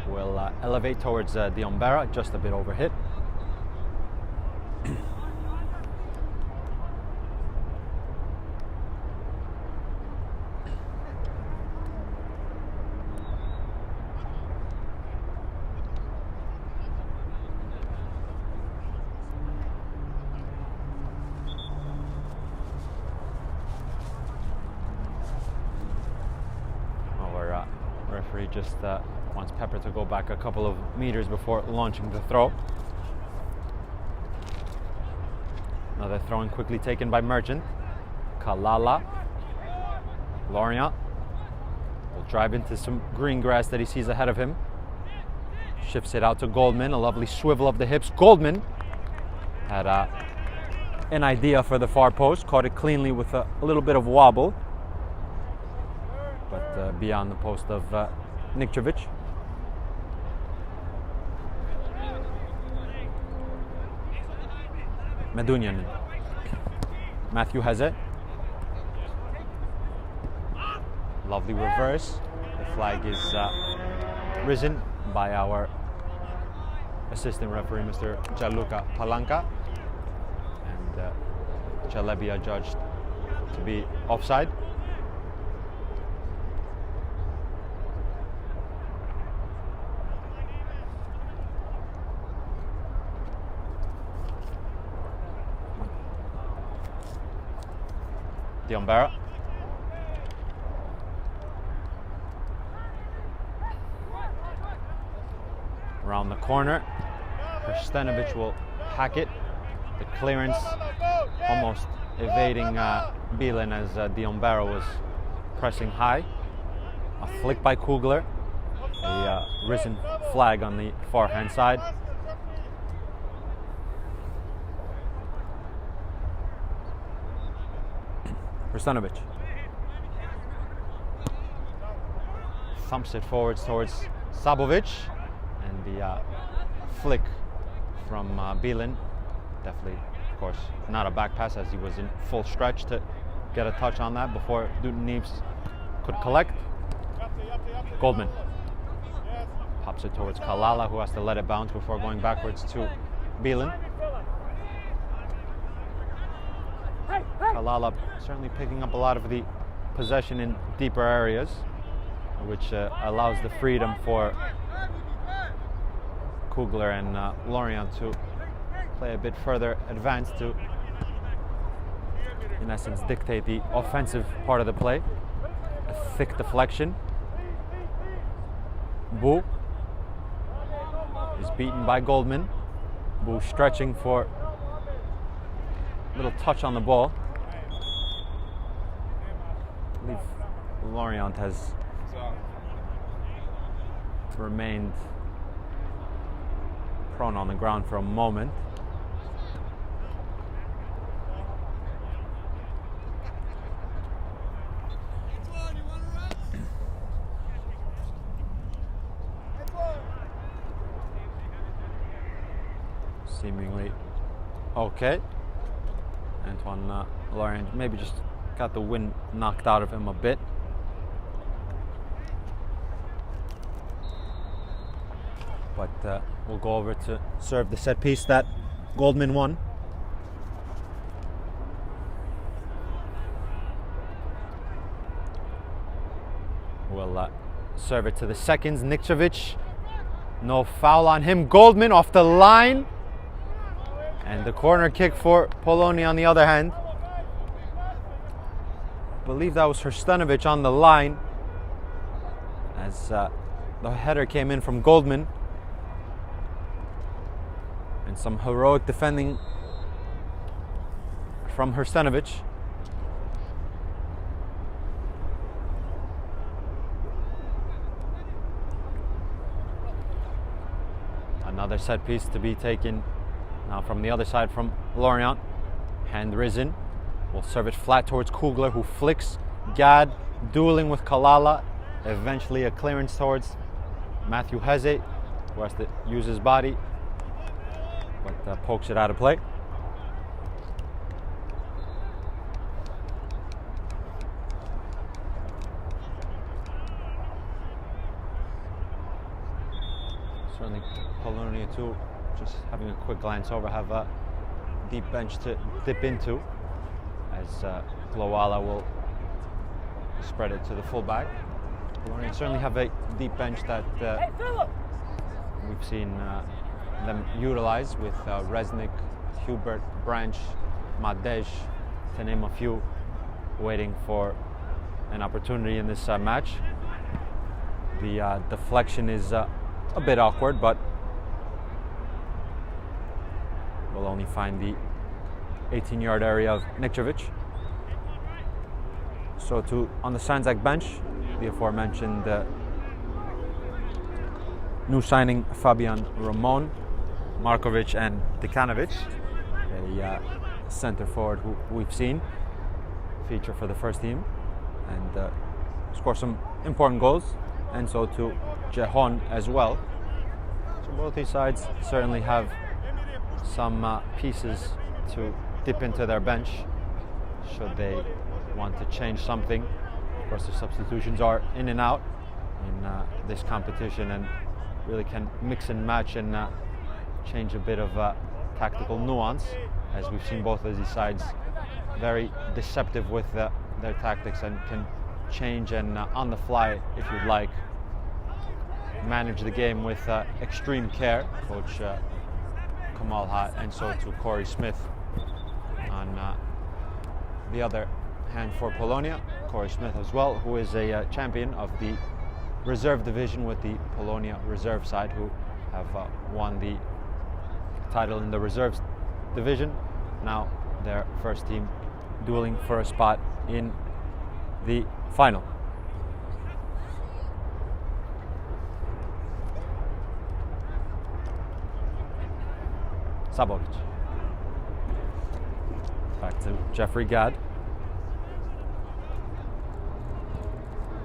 will elevate towards Diombera, just a bit overhit. Referee just wants Pepper to go back a couple of meters before launching the throw. Another throw in quickly taken by Merchant. Kalala. Lorient will drive into some green grass that he sees ahead of him. Shifts it out to Goldman, a lovely swivel of the hips. Goldman had an idea for the far post, caught it cleanly with a little bit of wobble, but beyond the post of Nikčević. Medunjanin. Matthew has it. Lovely reverse. The flag is risen by our assistant referee, Mr. Gianluca Palanca, and Jalebia judged to be offside. Diombera. Around the corner, Hrstenovic will hack it. The clearance almost evading Bielen as Diombera was pressing high. A flick by Kugler, a risen flag on the far hand side. Hrstenovic thumps it forwards towards Sabovic, and the flick from Bielen, definitely, of course, not a back pass as he was in full stretch to get a touch on that before Dutton-Neves could collect. Goldman pops it towards Kalala, who has to let it bounce before going backwards to Bielen. Kalala certainly picking up a lot of the possession in deeper areas, which allows the freedom for Kugler and Lorient to play a bit further advanced to, in essence, dictate the offensive part of the play. A thick deflection. Bu is beaten by Goldman. Bu stretching for a little touch on the ball. I believe Lorient has remained prone on the ground for a moment. Seemingly okay. Antoine Lorient maybe just got the wind knocked out of him a bit. But we'll go over to serve the set piece that Goldman won. We'll serve it to the seconds. Nikčević, no foul on him. Goldman off the line. And the corner kick for Polonia on the other hand. I believe that was Hrstenovic on the line as the header came in from Goldman. And some heroic defending from Hrstenovic. Another set piece to be taken now from the other side from Lorient. Hand risen. Will serve it flat towards Kugler, who flicks Gad, dueling with Kalala. Eventually a clearance towards Matthew Heze, who has to use his body, but pokes it out of play. Certainly Polonia too, just having a quick glance over, have a deep bench to dip into as Glowala will spread it to the fullback. Polonia certainly have a deep bench that we've seen them utilize with Resnick, Hubert, Branch, Madej, to name a few, waiting for an opportunity in this match. The deflection is a bit awkward, but we'll only find the 18-yard area of Nikčević. So on the Sandzak bench, the aforementioned new signing Fabian Ramon, Markovic and Dekanovic, a center forward who we've seen feature for the first team and score some important goals, and so to Jehon as well. So both these sides certainly have some pieces to dip into their bench should they want to change something Of course, the substitutions are in and out in this competition and really can mix and match and change a bit of tactical nuance, as we've seen both of these sides very deceptive with their tactics and can change and on the fly, if you'd like, manage the game with extreme care. Coach Kamal Ha, and so too Corey Smith. On the other hand for Polonia, Corey Smith as well, who is a champion of the reserve division with the Polonia reserve side, who have won the title in the reserves division. Now their first team dueling for a spot in the final. Sabovic. Back to Jeffrey Gadd.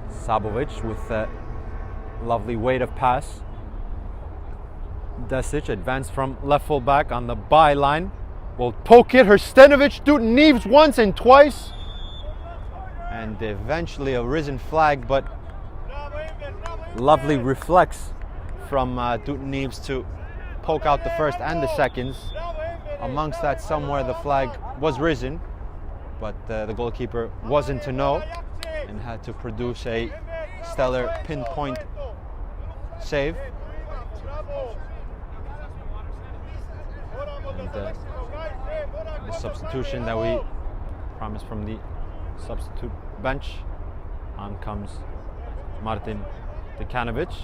Sabovic with a lovely weight of pass. Desic advanced from left full back on the byline. Will poke it. Hrstenovic, Neves once and twice. And eventually a risen flag, but lovely reflex from Neves to poke out the first and the seconds. Amongst that, somewhere the flag was risen, but the goalkeeper wasn't to know and had to produce a stellar pinpoint save. And the substitution that we promised from the substitute bench. On comes Martin Dekanovic,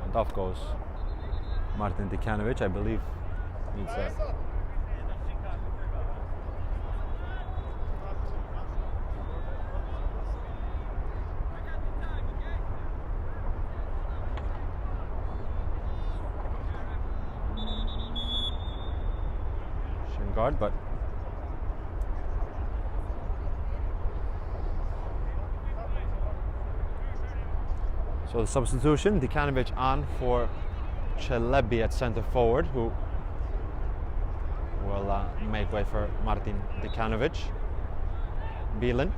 and off goes Martin Dekanovic, I believe, needs a shin guard, but so the substitution, Dekanovic on for Celebi at centre forward, who will make way for Martin Dekanovic. Bielen.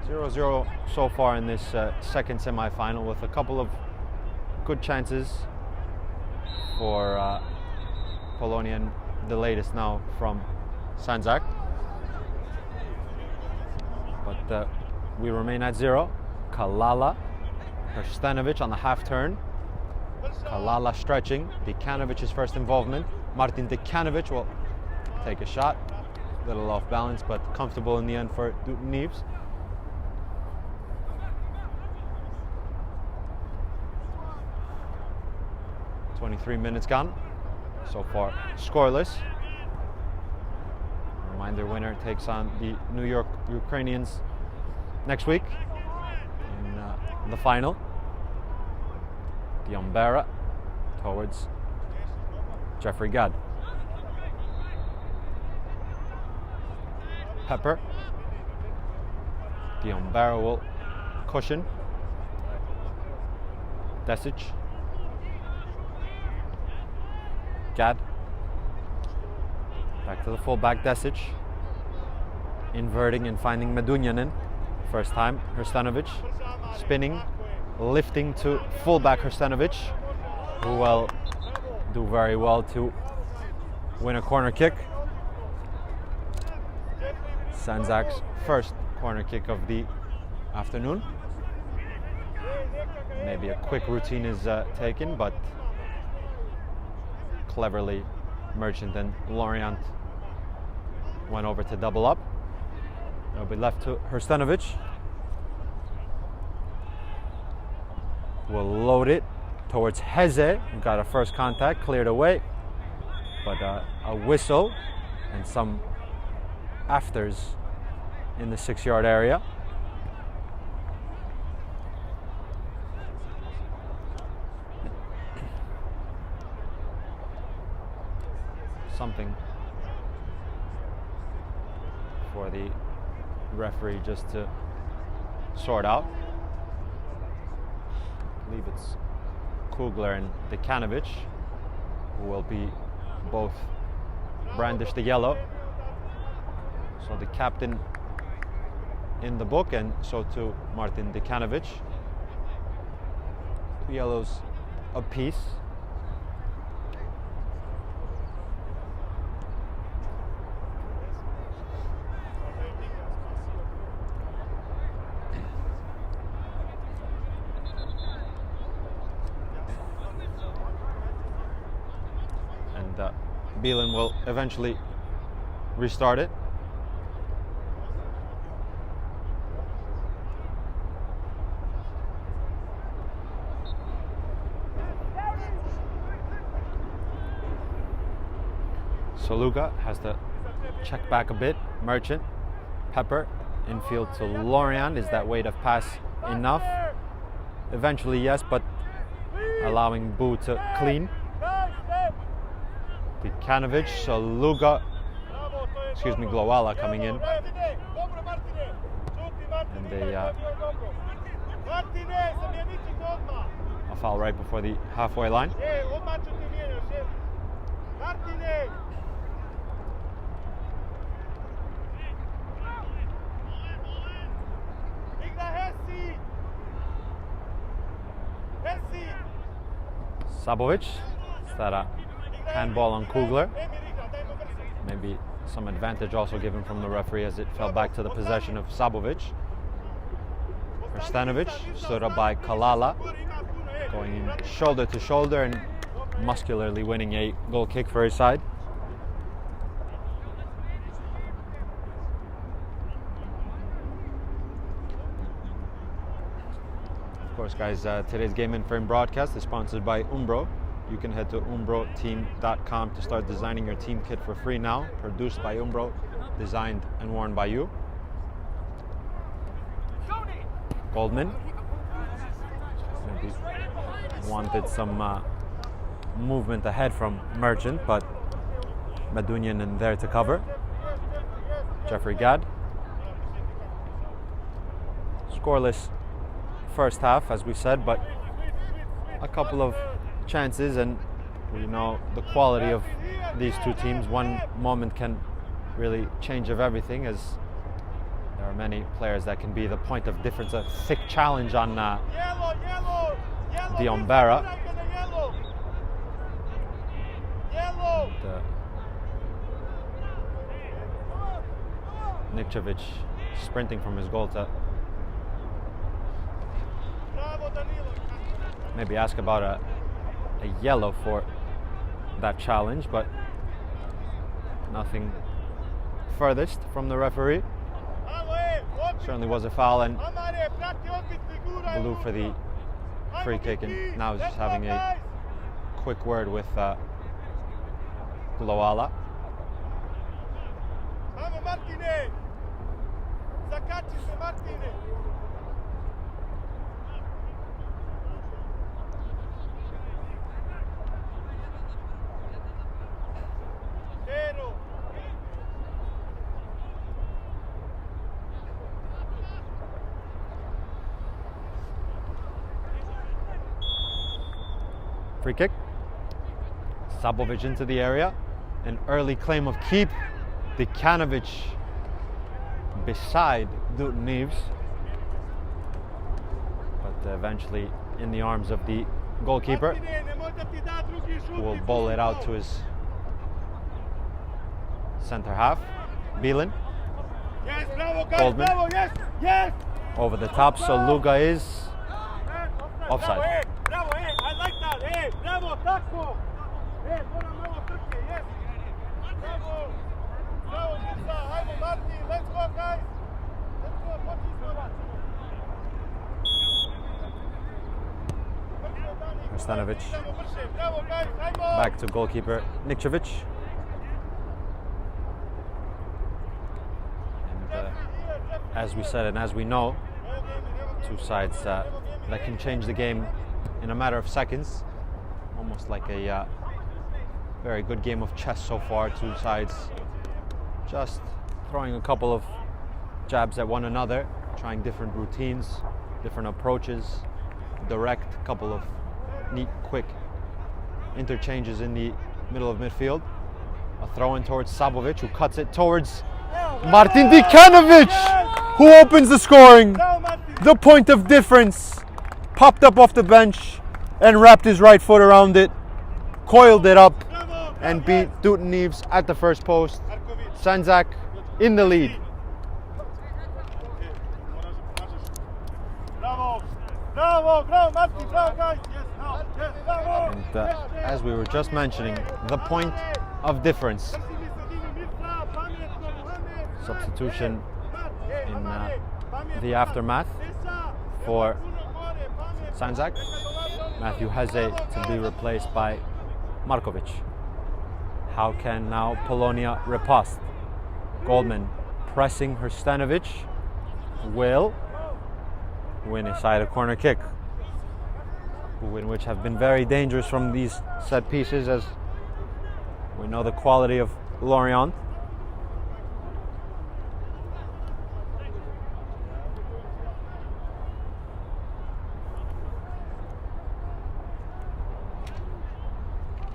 0-0 so far in this second semi-final, with a couple of good chances for Polonia, and the latest now from Sandzak. But we remain at 0. Kalala. Hrstenovic on the half turn. Kalala stretching. Dekanovic's first involvement. Martin Dekanovic will take a shot. A little off balance, but comfortable in the end for Neves. "23 minutes gone. So far scoreless. Reminder, winner takes on the New York Ukrainians next week in the final. Diombera towards Jeffrey Gadd. Pepper. Diombera will cushion. Desic. Gadd. Back to the fullback, Desic. Inverting and finding Medunjanin. First time, Hrstenovic. Spinning, lifting to fullback Hrstenovic, who will do very well to win a corner kick. Sandzak's first corner kick of the afternoon. Maybe a quick routine is taken, but cleverly Merchant and Lorient went over to double up. It'll be left to Hrstenovic. Will load it towards Heze, who got a first contact, cleared away, but a whistle and some afters in the 6-yard area. Something for the referee just to sort out. I believe it's Kugler and Dekanovic who will be both brandish the yellow. So the captain in the book, and so too Martin Dekanovic. 2 yellows apiece. And Bielan will eventually restart it. So Luka has to check back a bit. Merchant, Pepper, infield to Lorian. Is that weight of pass enough? Eventually, yes, but allowing Boo to clean. Dekanovic, so Luka, Glowala coming in. And a foul right before the halfway line. Sabovic, is that a handball on Kugler? Maybe some advantage also given from the referee as it fell back to the possession of Sabovic. Stanovic, stood up by Kalala, going in shoulder to shoulder and muscularly winning a goal kick for his side. Of course, guys, today's Game and Frame broadcast is sponsored by Umbro. You can head to umbroteam.com to start designing your team kit for free now. Produced by Umbro, designed and worn by you. Goldman maybe wanted some movement ahead from Merchant, but Medunian in there to cover. Jeffrey Gadd. Scoreless first half, as we said, but a couple of chances, and we know the quality of these two teams. One moment can really change of everything, as there are many players that can be the point of difference. A thick challenge on Diombera. Nikčević sprinting from his goal to maybe ask about a yellow for that challenge, but nothing furthest from the referee. Certainly was a foul, and blue for the free kick, and now he's just having a quick word with Glowala. Free kick. Sabovic into the area. An early claim of keep. Dekanovic beside Neves. But eventually in the arms of the goalkeeper, who will bowl it out to his center half. Bielan. Goldman. Over the top, so Luga is offside. I like that. Hey, bravo, taco. Hey, bravo, Turkey. Yes. Bravo. Bravo, Nisa. Ivo, Martin. Let's go, guys. Let's go. What is that? Stanovic. Back to goalkeeper Nikčević. And as we said and as we know, two sides that can change the game in a matter of seconds. Almost like a very good game of chess so far. Two sides just throwing a couple of jabs at one another, trying different routines, different approaches, direct, couple of neat, quick interchanges in the middle of midfield. A throw in towards Sabovic, who cuts it towards Martin Dekanovic. who opens the scoring. The point of difference. Popped up off the bench and wrapped his right foot around it, coiled it up, and beat Dutton Neves at the first post. Sandzak in the lead. And as we were just mentioning, the point of difference. Substitution in the aftermath for Sandzak. Matthew Heze to be replaced by Markovic. How can now Polonia riposte? Goldman pressing Hrstanovic will win inside a corner kick, which have been very dangerous from these set pieces, as we know the quality of Lorient.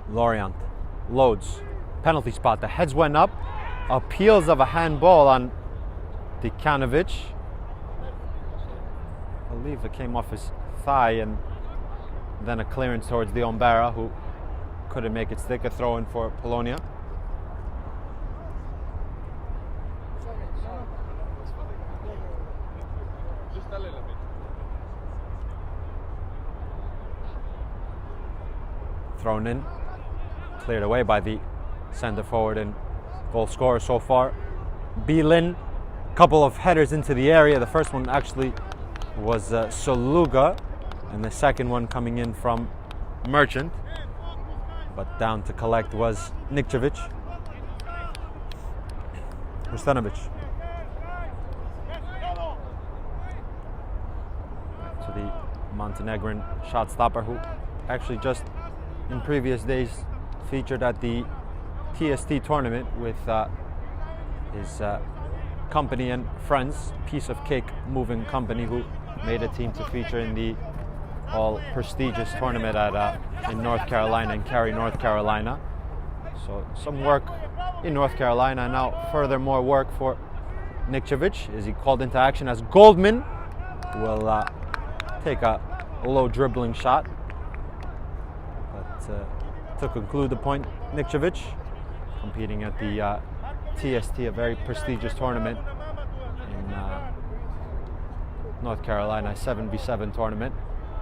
Lorient loads, penalty spot, the heads went up, appeals of a handball on Dikanovic. I believe it came off his thigh, and then a clearance towards the Ombera, who couldn't make it stick. A throw in for Polonia. Thrown in, cleared away by the centre forward and goal scorer so far, Bilin. Couple of headers into the area. The first one actually was Soluga, and the second one coming in from Merchant, but down to collect was Nikčević. Hrstanovic to the Montenegrin shot stopper, who actually just in previous days featured at the TST tournament with his company and friends, Piece of Cake Moving Company, who made a team to feature in the all prestigious tournament at in North Carolina, in Cary, North Carolina. So some work in North Carolina. Now furthermore work for Nikčević. Is he called into action as Goldman will take a low dribbling shot. But to conclude the point, Nikčević competing at the TST, a very prestigious tournament in North Carolina, 7v7 tournament.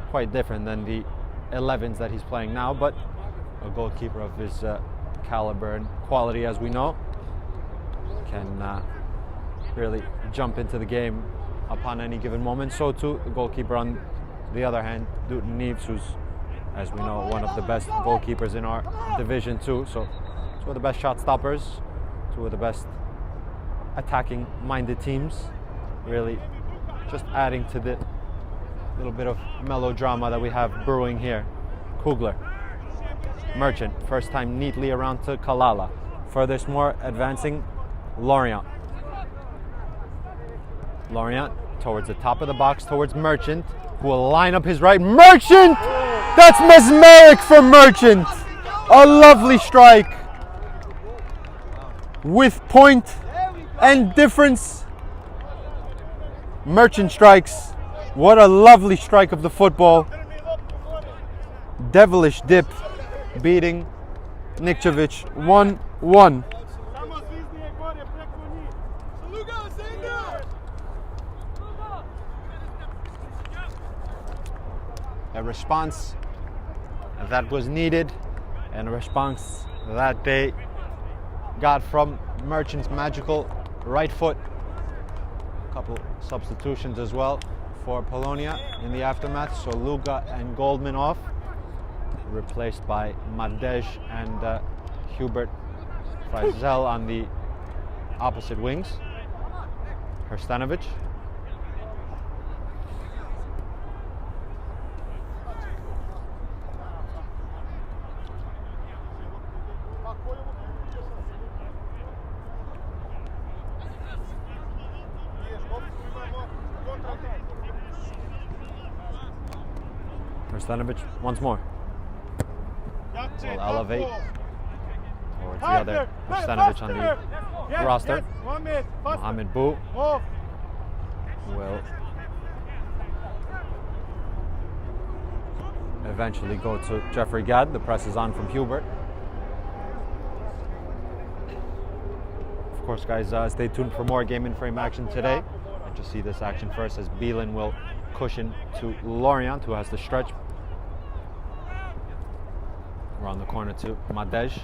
Quite different than the 11s that he's playing now, but a goalkeeper of his caliber and quality, as we know, can really jump into the game upon any given moment. So too the goalkeeper on the other hand, Dutton Neves, who's, as we know, one of the best goalkeepers in our Division 2. So two of the best shot stoppers, two of the best attacking minded teams, really just adding to the little bit of melodrama that we have brewing here. Kugler, Merchant, first time neatly around to Kalala. Furthermore, advancing Lorient. Lorient towards the top of the box, towards Merchant, who will line up his right. Merchant! That's mesmeric for Merchant! A lovely strike with point and difference. Merchant strikes. What a lovely strike of the football. Devilish dip, beating Nikčević 1-1. A response that was needed, and a response that they got from Merchant's magical right foot. A couple substitutions as well for Polonia in the aftermath. So Luga and Goldman off, replaced by Madej and Hubert Frizel on the opposite wings. Hrstanovic. Hrstanovic once more. Will elevate towards the other Hrstanovic on the roster. Mohamed Bou. will eventually go to Jeffrey Gadd. The press is on from Hubert. Of course, guys, stay tuned for more game in frame action today. And just see this action first as Beelan will cushion to Lorient, who has the stretch. Around the corner to Madej.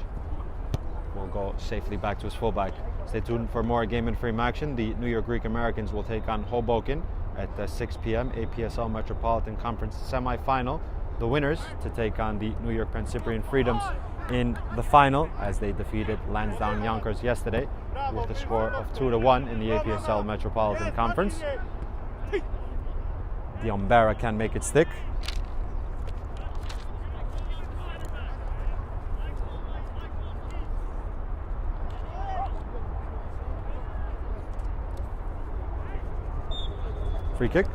Will go safely back to his fullback. Stay tuned for more game in frame action. The New York Greek Americans will take on Hoboken at 6 p.m. APSL Metropolitan Conference semi-final. The winners to take on the New York Penn Cyprian Freedoms in the final, as they defeated Lansdowne Yonkers yesterday with a score of 2-1 in the APSL Metropolitan Conference. The Umbera can make it stick. Free kick.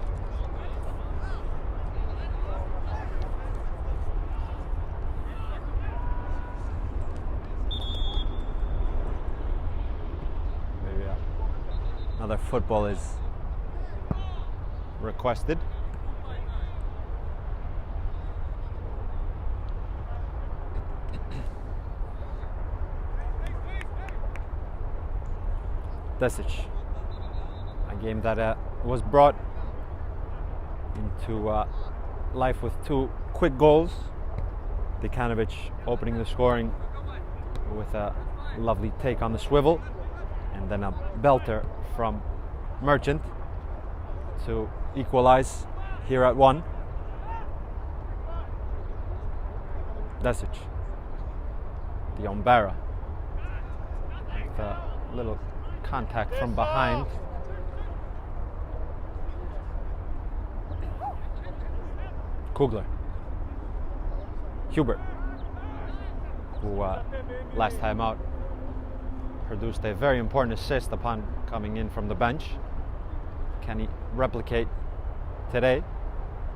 Another football is requested. Desic. A game that was brought into life with two quick goals. Dekanovic opening the scoring with a lovely take on the swivel, and then a belter from Merchant to equalize here at 1. Desic. The Umbera. With a little contact from behind. Kugler. Hubert, who last time out produced a very important assist upon coming in from the bench. Can he replicate today?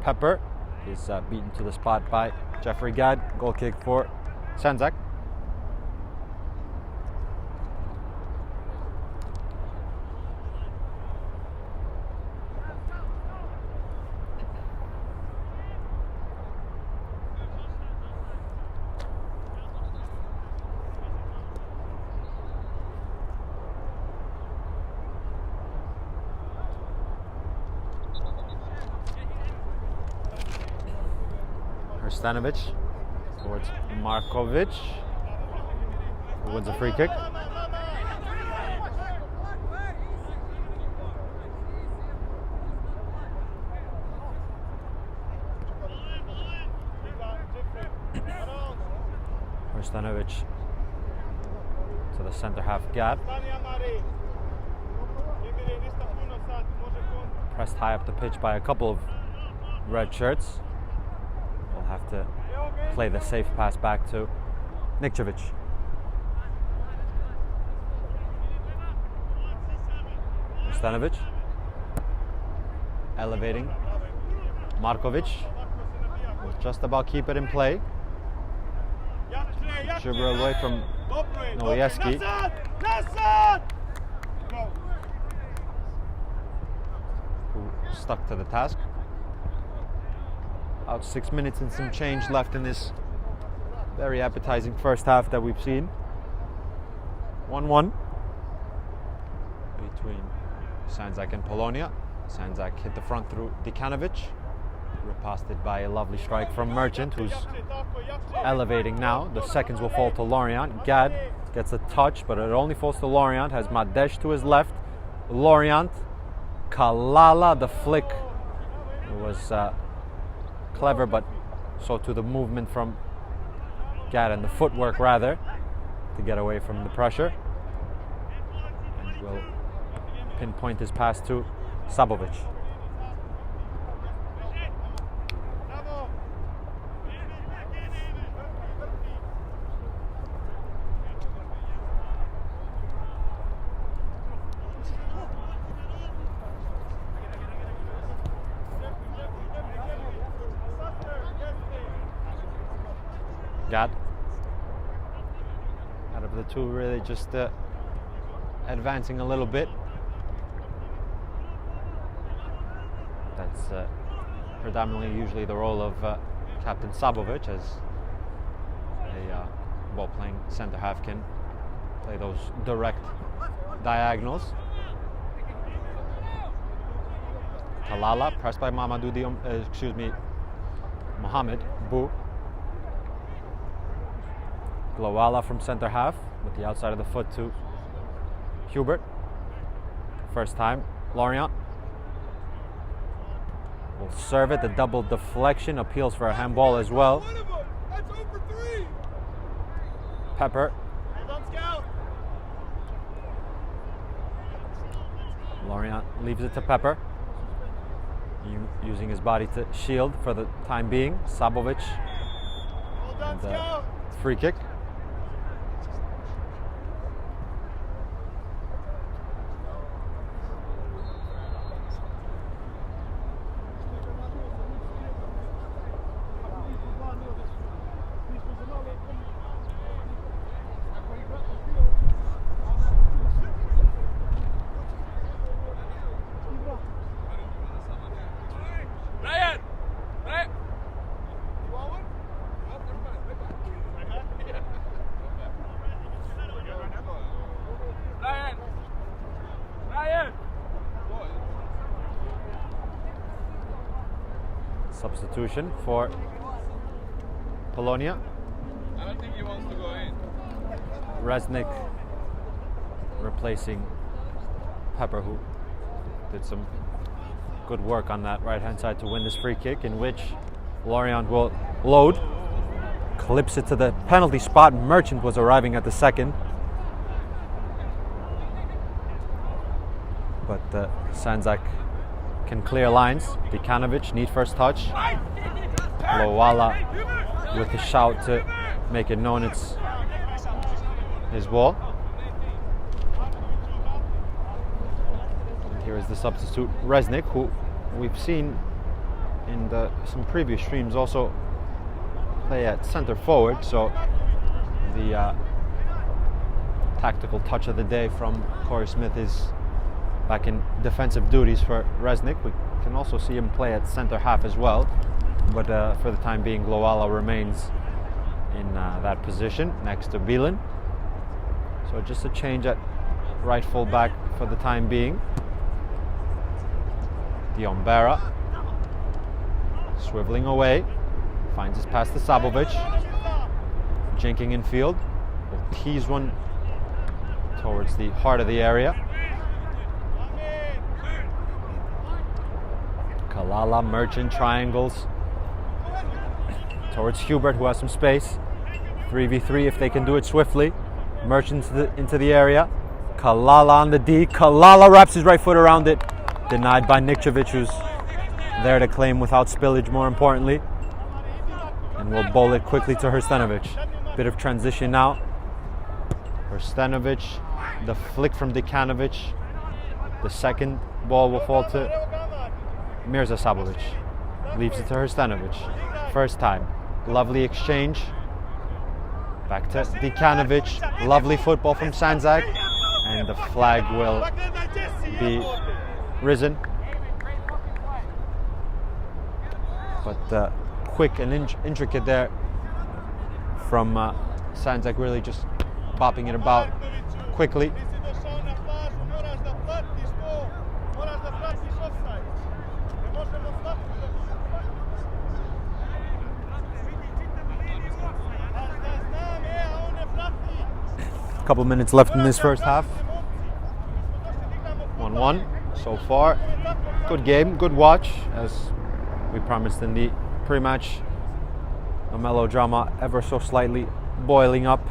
Pepper is beaten to the spot by Jeffrey Gadd. Goal kick for Sandzak. Stanovic towards Markovic, who wins a free kick. Stanovic to the centre half Gadd. Pressed high up the pitch by a couple of red shirts. Have to play the safe pass back to Nikčević. Stanovic elevating. Markovic will just about keep it in play. Dribble away from Nowieski. Who stuck to the task. About 6 minutes and some change left in this very appetizing first half that we've seen. 1-1 between Sandzak and Polonia. Sandzak hit the front through Dekanovic, riposted by a lovely strike from Merchant, who's elevating now. The seconds will fall to Lorient. Gadd gets a touch, but it only falls to Lorient. Has Madej to his left. Lorient, Kalala, the flick. It was clever, but so to the movement from Gadd and the footwork rather to get away from the pressure, and will pinpoint his pass to Sabovic. Gadd, out of the two, really just advancing a little bit. That's predominantly usually the role of Captain Sabovic, as a ball-playing centre half can play those direct diagonals. Kalala, pressed by Mohamed Bu. Glowala from centre half with the outside of the foot to Hubert. First time, Lorient will serve it. The double deflection appeals for a handball as well. Pepper. Lorient leaves it to Pepper, using his body to shield for the time being. Sabovic, and the free kick. Substitution for Polonia. I don't think he wants to go in. Resnick replacing Pepper, who did some good work on that right-hand side to win this free kick, in which Lorient will load, clips it to the penalty spot. Merchant was arriving at the second, but Sandzak can clear lines. Dekanovic need first touch. Glowala with the shout to make it known it's his ball. And here is the substitute Resnick, who we've seen in some previous streams also play at centre forward. So the tactical touch of the day from Corey Smith is back in defensive duties for Resnick. We can also see him play at centre half as well, but for the time being, Glowala remains in that position next to Bielin. So just a change at right full back for the time being. Diombera swiveling away, finds his pass to Sabovic. Jinking in field, will tease one towards the heart of the area. Kalala, Merchant, triangles towards Hubert, who has some space. 3v3 if they can do it swiftly. Merchant into the area. Kalala on the D. Kalala wraps his right foot around it. Denied by Nikčević, who's there to claim without spillage, more importantly. And will bowl it quickly to Hrstanovic. Bit of transition now. Hrstanovic, the flick from Dekanovic. The second ball will fall to Mirza Sabovic. Leaves it to Hrstanovic. First time. Lovely exchange. Back to Dekanovic. Lovely football from Sandzak. And the flag will be risen. But quick and intricate there from Sandzak, really just bopping it about quickly. Couple minutes left in this first half. 1-1 so far. Good game, good watch, as we promised in the pre-match. A melodrama ever so slightly boiling up,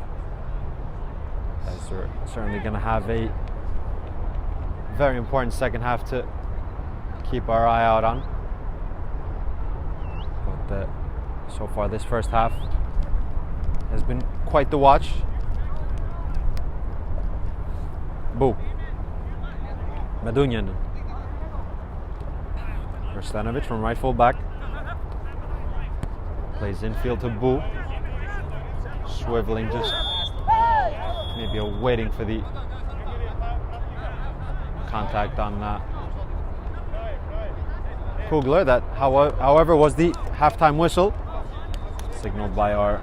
as we're certainly going to have a very important second half to keep our eye out on. But so far this first half has been quite the watch. Bu. Medunjan. Hrstanovic from right full back. Plays infield to Bu. Swiveling, just maybe waiting for the Kugler. That, however, was the halftime whistle, signaled by our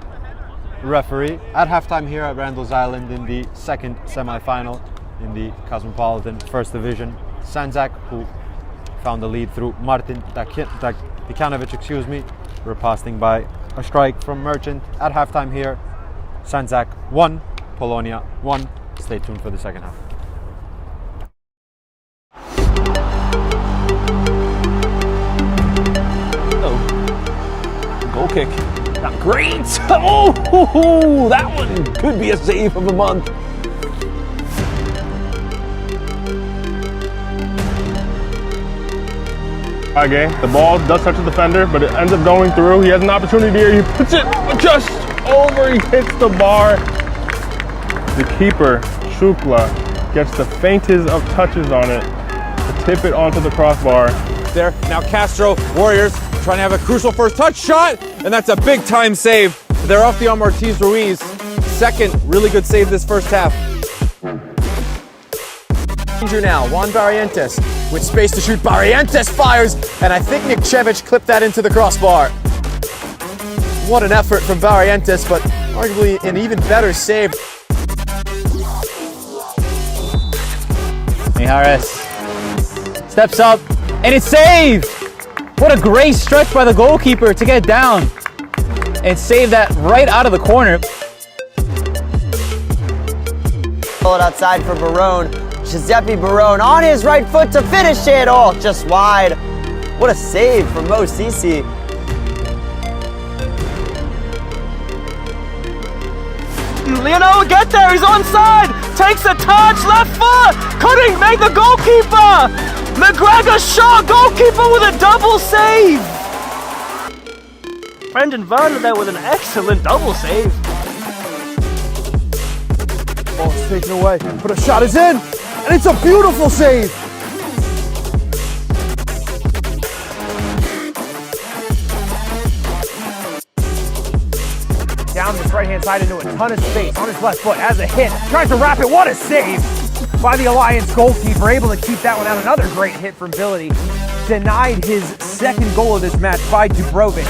referee. At halftime here at Randall's Island in the second semi-final in the Cosmopolitan First Division, Sandzak, who found the lead through Martin Dikanovic, riposting by a strike from Merchant. At halftime here, Sandzak 1, Polonia 1. Stay tuned for the second half. Goal kick. Not great. Oh, that one could be a save of the month. Okay, the ball does touch the defender, but it ends up going through. He has an opportunity here. He puts it just over. He hits the bar. The keeper, Shukla, gets the faintest of touches on it to tip it onto the crossbar. There, now Castro, Warriors, trying to have a crucial first touch shot, and that's a big time save. They're off the arm Ortiz Ruiz. Second, really good save this first half. Danger now, Juan Barrientos with space to shoot. Barrientos fires, and I think Nikchevich clipped that into the crossbar. What an effort from Barrientos, but arguably an even better save. Mijares steps up, and it's saved! What a great stretch by the goalkeeper to get down and save that right out of the corner. Pull it outside for Barone. Giuseppe Barone on his right foot to finish it. Oh, just wide. What a save from Mo Sisi. Leno will get there, he's onside, takes a touch, left foot, couldn't make the goalkeeper. McGregor Shaw, goalkeeper with a double save. Brendan Werner there with an excellent double save. Ball's taken away, but a shot is in, and it's a beautiful save. Down this right-hand side into a ton of space on his left foot, has a hit, tries to wrap it, what a save by the Alliance goalkeeper, able to keep that one out. Another great hit from Bility, denied his second goal of this match by Dubrovic.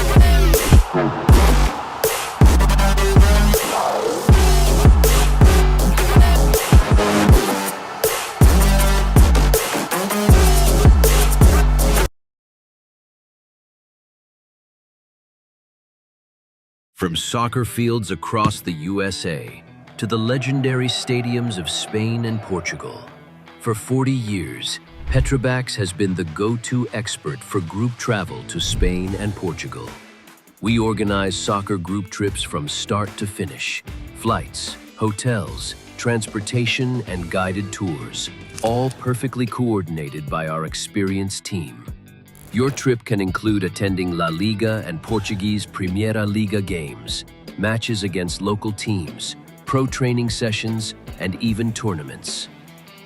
From soccer fields across the USA to the legendary stadiums of Spain and Portugal, for 40 years, Petrobax has been the go-to expert for group travel to Spain and Portugal. We organize soccer group trips from start to finish, flights, hotels, transportation, and guided tours, all perfectly coordinated by our experienced team. Your trip can include attending La Liga and Portuguese Primeira Liga games, matches against local teams, pro training sessions, and even tournaments.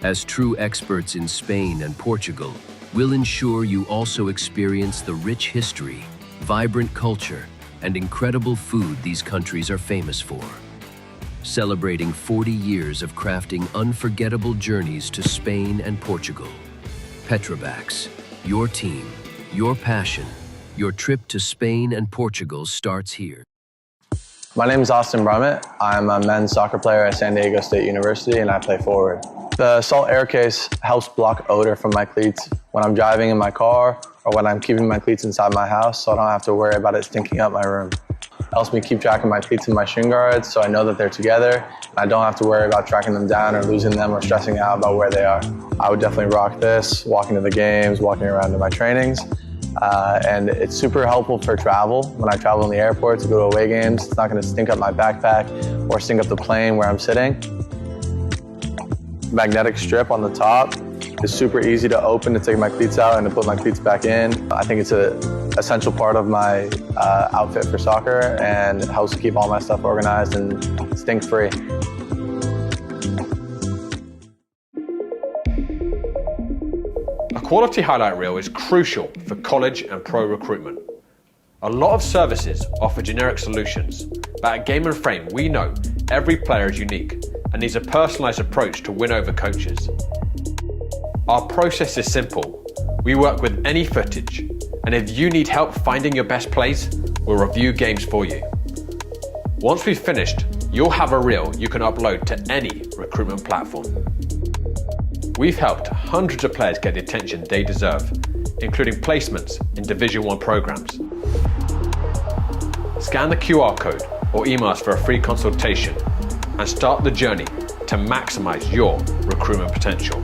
As true experts in Spain and Portugal, we'll ensure you also experience the rich history, vibrant culture, and incredible food these countries are famous for. Celebrating 40 years of crafting unforgettable journeys to Spain and Portugal. Petrobax, your team, your passion, your trip to Spain and Portugal starts here. My name is Austin Brummett. I'm a men's soccer player at San Diego State University and I play forward. The salt air case helps block odor from my cleats when I'm driving in my car or when I'm keeping my cleats inside my house, so I don't have to worry about it stinking up my room. It helps me keep track of my cleats and my shin guards so I know that they're together and I don't have to worry about tracking them down or losing them or stressing out about where they are. I would definitely rock this, walking to the games, walking around to my trainings. And it's super helpful for travel. When I travel in the airport to go to away games, it's not going to stink up my backpack or stink up the plane where I'm sitting. Magnetic strip on the top is super easy to open to take my cleats out and to put my cleats back in. I think it's an essential part of my outfit for soccer and it helps keep all my stuff organized and stink-free. A quality highlight reel is crucial for college and pro recruitment. A lot of services offer generic solutions, but at Game & Frame we know every player is unique and needs a personalised approach to win over coaches. Our process is simple. We work with any footage And if you need help finding your best plays, we'll review games for you. Once we've finished, you'll have a reel you can upload to any recruitment platform. We've helped hundreds of players get the attention they deserve, including placements in Division 1 programs. Scan the QR code or email us for a free consultation and start the journey to maximize your recruitment potential.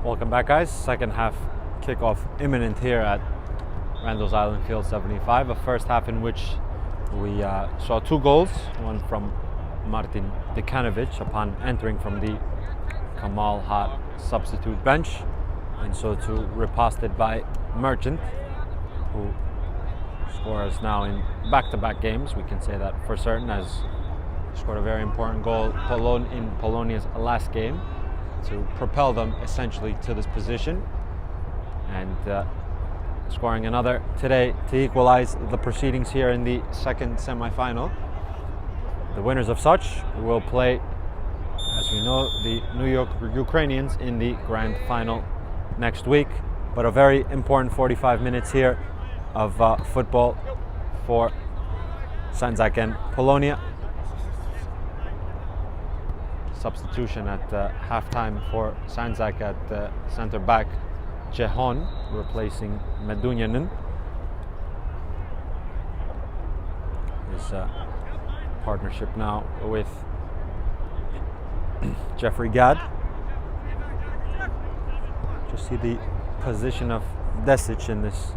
Welcome back, guys. Second half kickoff imminent here at Randall's Island Field 75. A first half in which we saw 2 goals, one from Martin Dekanovic upon entering from the Kamal Hot substitute bench, and so too riposted by Merchant, who scores now in back-to-back games. We can say that for certain, as scored a very important goal in Polonia's last game to propel them essentially to this position, and scoring another today to equalize the proceedings here in the second semi-final. The winners of such will play, as we know, the New York Ukrainians in the grand final next week. But a very important 45 minutes here of football for Sandzak and Polonia. Substitution at halftime for Sandzak at center back. Jehon replacing Medunjanin. His partnership now with Jeffrey Gadd. Just see the position of Desic in this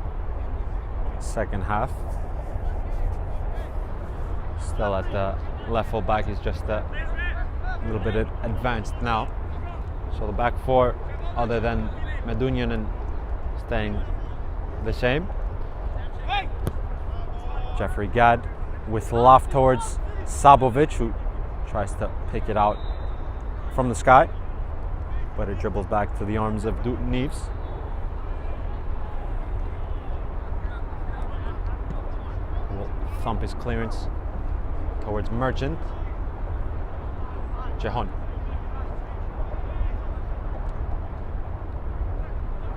second half. Still at the left full back, he's just a little bit advanced now. So the back four, other than Medunjanin, staying the same. Jeffrey Gadd with loft towards Sabovic, who tries to pick it out from the sky, but it dribbles back to the arms of Neves. Will thump his clearance towards Merchant. Jehon.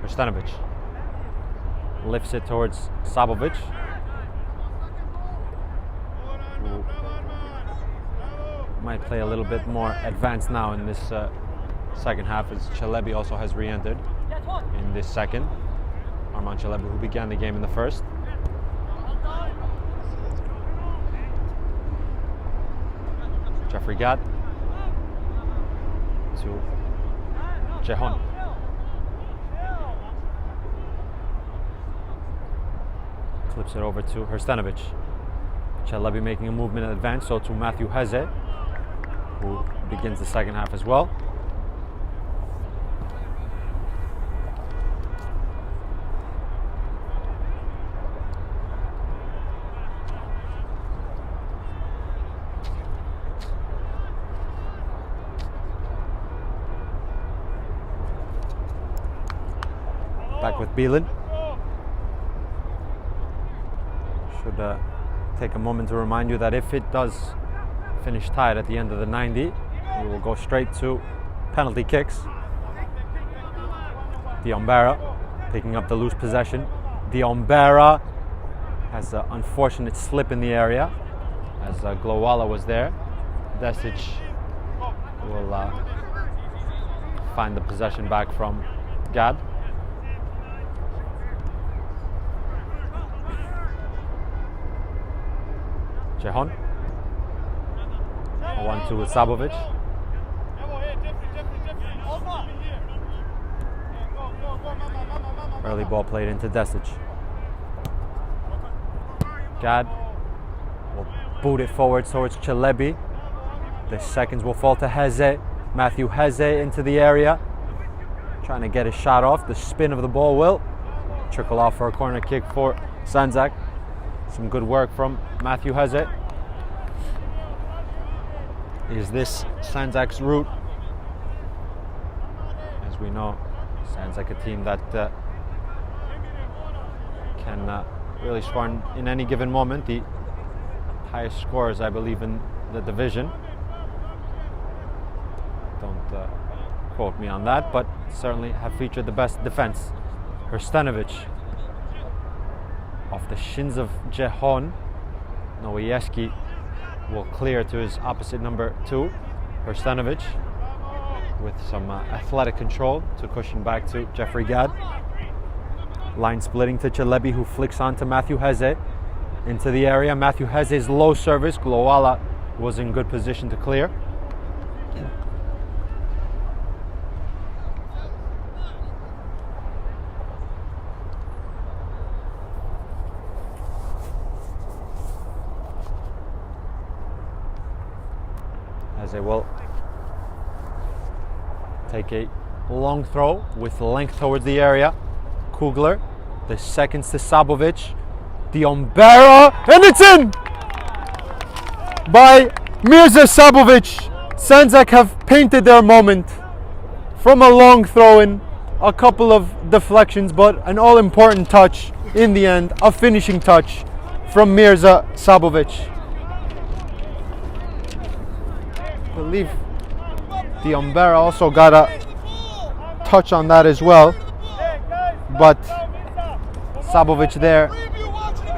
Krstanovic lifts it towards Sabovic. Who might play a little bit more advanced now in this second half, as Celebi also has re-entered in this second. Armand Celebi, who began the game in the first. Jeffrey Gadd to Jehon. Clips it over to Krstanovic. Celebi making a movement in advance, so to Matthew Heze, who begins the second half as well. Back with Bielin. Should take a moment to remind you that if it does finish tied at the end of the 90, we will go straight to penalty kicks. Diombera picking up the loose possession. Diombera has an unfortunate slip in the area as Glowala was there. Desic will find the possession back from Gadd. Jehon. 1-2 with Sabovic. Early ball played into Desic. Gadd will boot it forward towards Celebi. The seconds will fall to Heze. Matthew Heze into the area. Trying to get his shot off. The spin of the ball will trickle off for a corner kick for Sandzak. Some good work from Matthew Heze. Is this Sandzak's route? As we know, Sandzak a team that can really score in any given moment. The highest scorers, I believe, in the division. Don't quote me on that, but certainly have featured the best defense. Krstanovic off the shins of Jehon. Nowieski will clear to his opposite number 2. Krstanovic with some athletic control to cushion back to Jeffrey Gadd. Line splitting to Celebi, who flicks on to Matthew Heze into the area. Matthew Heze's low service. Glowala was in good position to clear. As they will take a long throw with length towards the area. Kugler, the seconds to Sabovic. Diombera, and it's in! By Mirza Sabovic. Sandzak have painted their moment from a long throw in, a couple of deflections, but an all-important touch in the end, a finishing touch from Mirza Sabovic. I believe Diombera also got a touch on that as well, but Sabovic there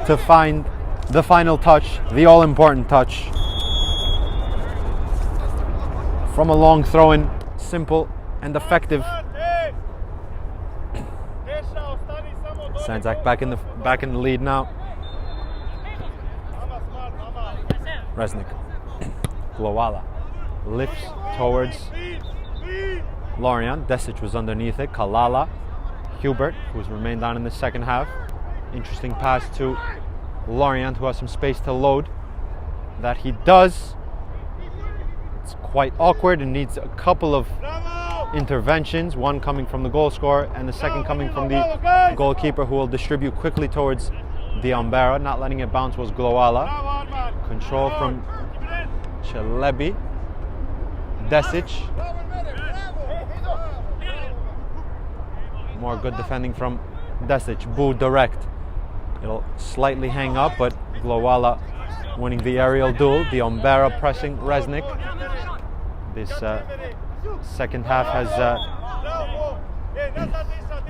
to find the final touch, the all-important touch. From a long throw-in, simple and effective. Sandzak back in the lead now. Resnick. Glowala lifts towards Lorian. Desic was underneath it. Kalala. Hubert, who's remained on in the second half. Interesting pass to Lorian, who has some space to load. That he does. It's quite awkward and needs a couple of interventions. One coming from the goal scorer and the second coming from the goalkeeper, who will distribute quickly towards Diombera. Not letting it bounce was Glowala. Control from Chelebi. Desic. More good defending from Desic. Boo direct. It'll slightly hang up, but Glowala winning the aerial duel. Diombera pressing Resnick. This second half has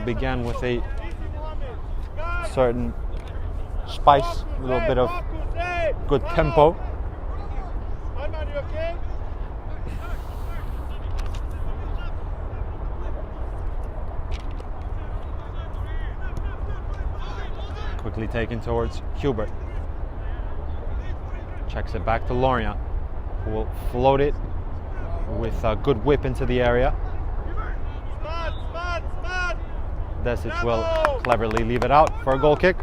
began with a certain spice, a little bit of good tempo. Quickly taken towards Hubert. Checks it back to Lorian, who will float it with a good whip into the area. Desic will cleverly leave it out for a goal kick.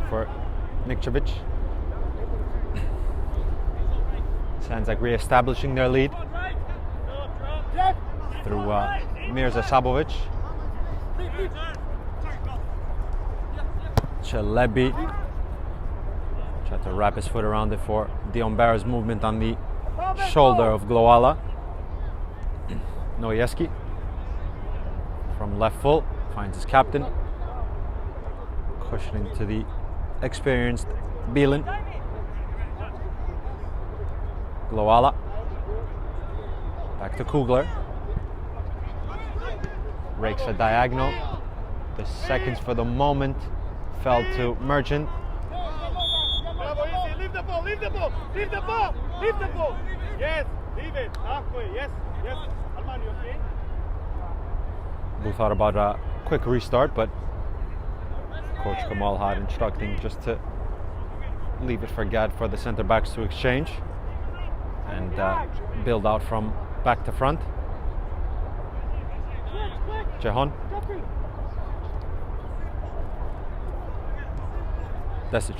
For Nikčević. Sandzak re-establishing their lead through Mirza Sabovic. Chelebi tried to wrap his foot around it for Diombera's movement on the shoulder of Glowala. Noyeski from left full finds his captain, cushioning to the experienced Bielin. Glowala back to Kugler. Rakes a diagonal. The seconds for the moment fell to Merchant. Leave the ball, leave the ball, leave the ball, leave the ball. Yes, leave it. Halfway, yes, yes. Alman, you okay? Who thought about a quick restart, but Coach Kamal had instructing just to leave it for Gad for the centre backs to exchange and build out from back to front. Jehan. Desic.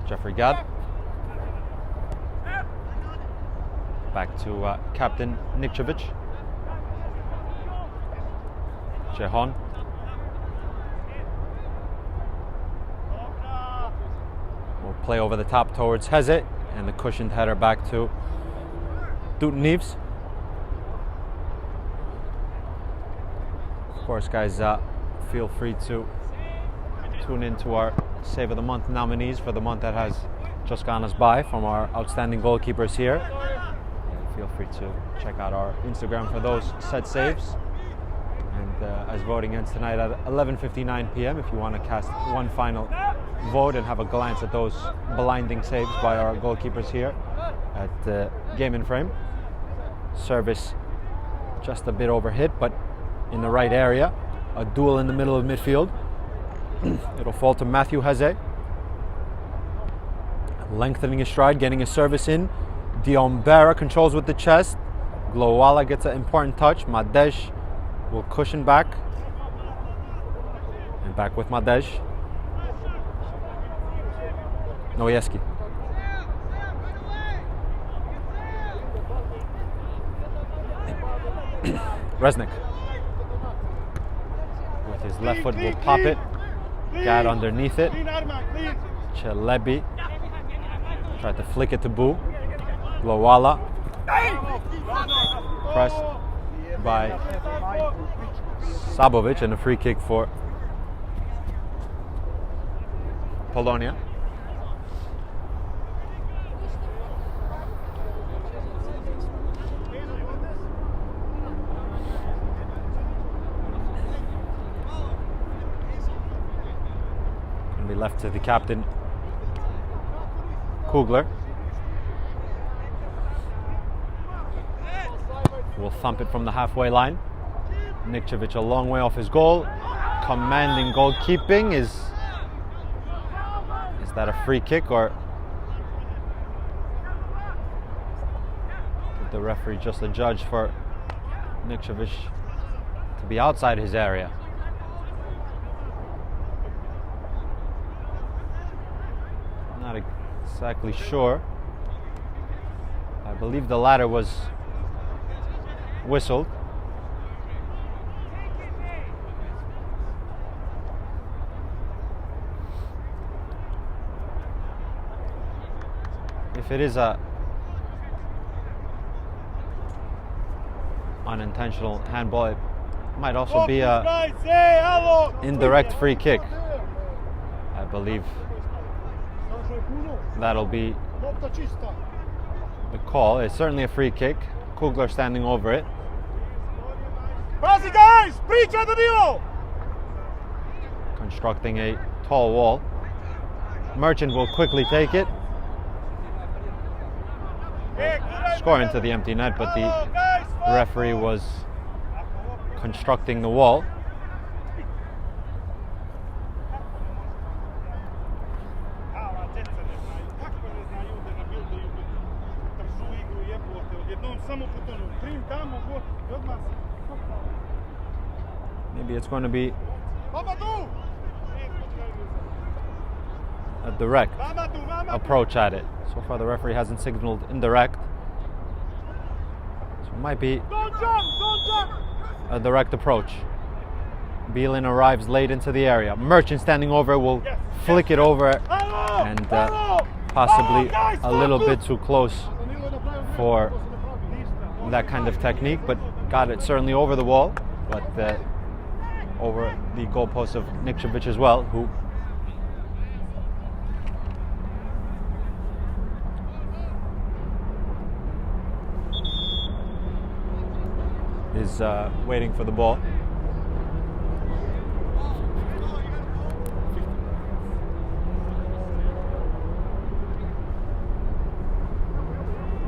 Jeffrey Gad. Back to captain Nikčević. Jehan. Will play over the top towards Heze, and the cushioned header back to Dutton-Neves. Of course, guys, feel free to tune into our Save of the Month nominees for the month that has just gone us by from our outstanding goalkeepers here. And feel free to check out our Instagram for those set saves. And as voting ends tonight at 11:59 p.m. if you want to cast one final vote and have a glance at those blinding saves by our goalkeepers here at Game in Frame. Service just a bit overhit, but in the right area. A duel in the middle of midfield. It'll fall to Matthew Heze. Lengthening his stride, getting a service in. Diombera controls with the chest. Glowala gets an important touch. Madej will cushion back. And back with Madej. Noyeski. Resnick. With his left foot will pop it. Gad underneath it. Chelebi tried to flick it to Boo. Glowala. Pressed by Sabovic, and a free kick for Polonia. Going to be left to the captain, Kugler. Will thump it from the halfway line. Nikčević a long way off his goal. Commanding goalkeeping. Is that a free kick, or did the referee just adjudge for Nikčević to be outside his area? Not exactly sure. I believe the latter was whistled. If it is a unintentional handball, it might also be a indirect free kick. I believe that'll be the call. It's certainly a free kick. Kugler standing over it. Constructing a tall wall. Merchant will quickly take it. Score into the empty net, but the referee was constructing the wall. Maybe it's going to be a direct approach at it. So far the referee hasn't signaled indirect. So it might be a direct approach. Beelin arrives late into the area. Merchant standing over will flick it over, and possibly a little bit too close for that kind of technique, but got it certainly over the wall, but over the goalpost of Nikčević as well, who is waiting for the ball.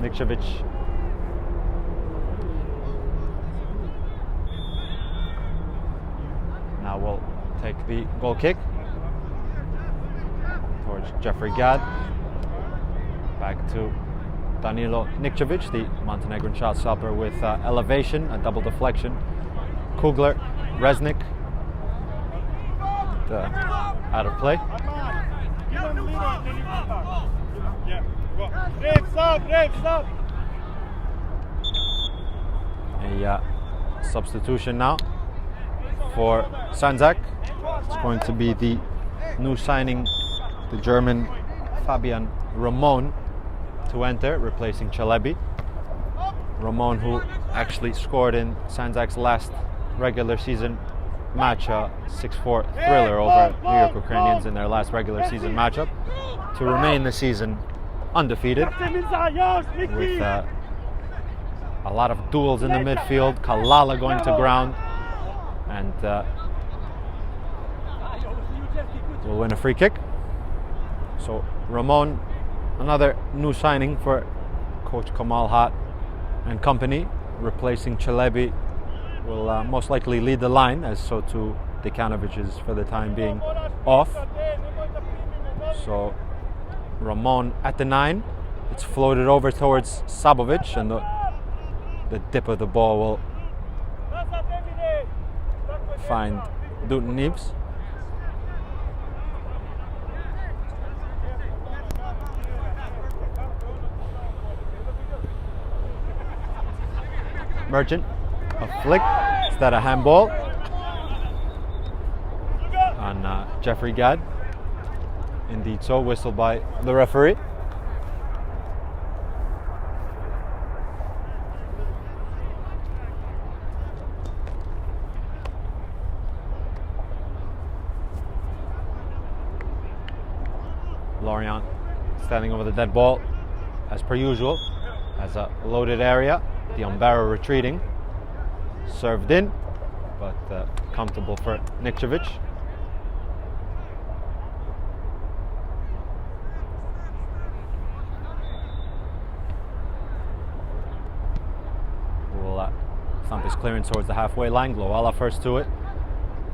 Nikčević now will take the goal kick towards Jeffrey Gadd. Back to Danilo Nikčević, the Montenegrin shot stopper, with elevation, a double deflection. Kugler, Resnik, out of play. A substitution now for Sandzak. It's going to be the new signing, the German Fabian Ramon, to enter, replacing Čelebi. Ramon, who actually scored in Sandzak's last regular season match, a 6-4 thriller over New York Ukrainians in their last regular season matchup, to remain the season undefeated, with a lot of duels in the midfield. Kalala going to ground, and will win a free kick. So Ramon, another new signing for coach Kamal Hat and company, replacing Čelebi, will most likely lead the line, as so too Dekanovic is for the time being off. So Ramon at the 9. It's floated over towards Sabovic, and the dip of the ball will find Dutton Neves. Merchant, a flick. Is that a handball on Jeffrey Gadd? Indeed so, whistled by the referee. Lorient standing over the dead ball, as per usual. Has a loaded area. The Umbera retreating. Served in, but comfortable for Nikčević. Will thump his clearance towards the halfway line. Glowala first to it.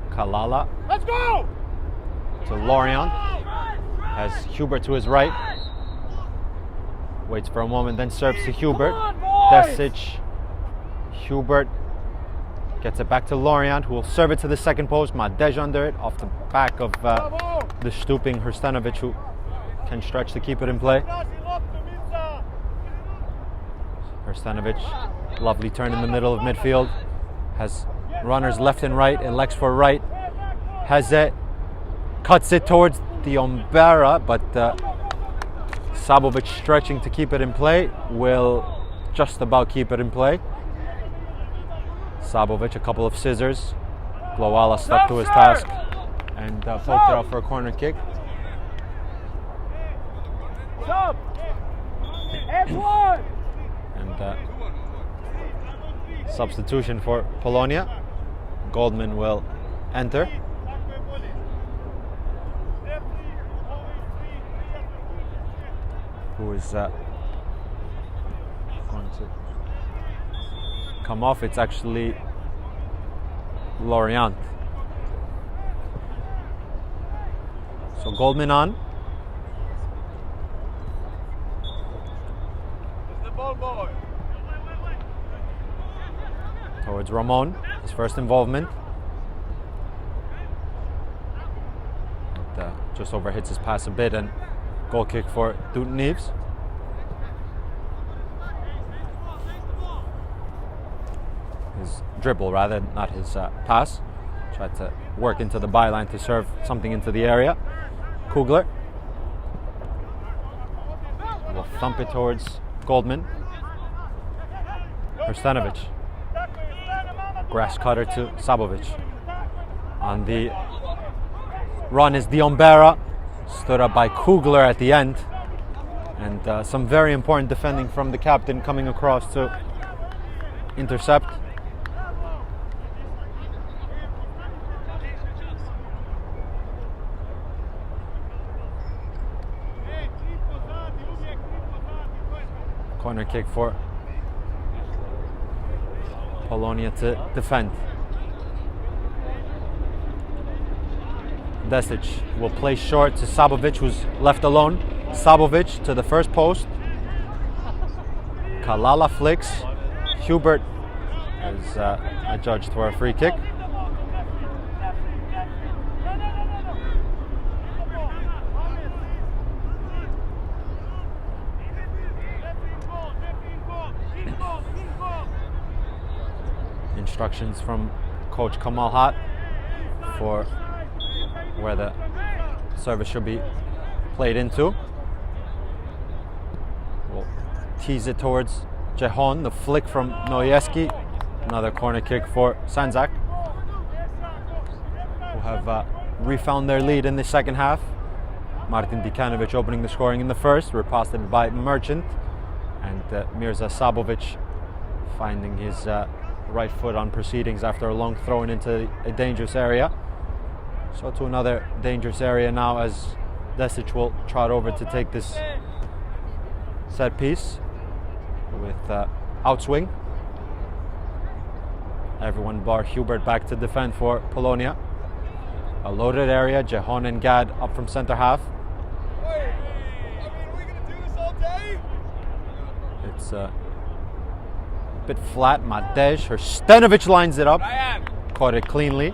Kalala. Let's go! To Lorient. Has Hubert to his right. Waits for a moment, then serves to Hubert. Desic. Hubert gets it back to Lorient, who will serve it to the second post. Madej under it, off the back of the stooping Hrstanovic, who can stretch to keep it in play. Hrstanovic, lovely turn in the middle of midfield. Has runners left and right, elects for right. Has it, cuts it towards the Umbera, but Sabovic stretching to keep it in play, will just about keep it in play. Sabovic, a couple of scissors. Glowala stuck to his task and poked it out for a corner kick. And substitution for Polonia. Goldman will enter. Who is going to come off? It's actually Lorient. So Goldman on. Towards Ramon, his first involvement. And, just overhits his pass a bit, and goal kick for Dutton-Neves. His dribble, rather, not his pass. Tried to work into the byline to serve something into the area. Kugler will thump it towards Goldman. Hrstanovic. Grass cutter to Sabovic. On the run is the Umbera. Stood up by Kugler at the end. And some very important defending from the captain coming across to intercept. Corner kick for Polonia to defend. Desic will play short to Sabovic, who's left alone. Sabovic to the first post. Kalala flicks. Hubert is adjudged for a free kick. Instructions from coach Kamal Hat for where the service should be played into. We'll tease it towards Jehon, the flick from Noyeski. Another corner kick for Sandzak, who have refound their lead in the second half. Martin Dikanovic opening the scoring in the first, reposted by Merchant, and Mirza Sabovic finding his right foot on proceedings after a long throw into a dangerous area. So to another dangerous area now, as Desic will trot over to take this set piece with outswing. Everyone bar Hubert back to defend for Polonia. A loaded area, Jehon and Gad up from center half. It's a bit flat. Madej, Hrstanovic lines it up. Caught it cleanly.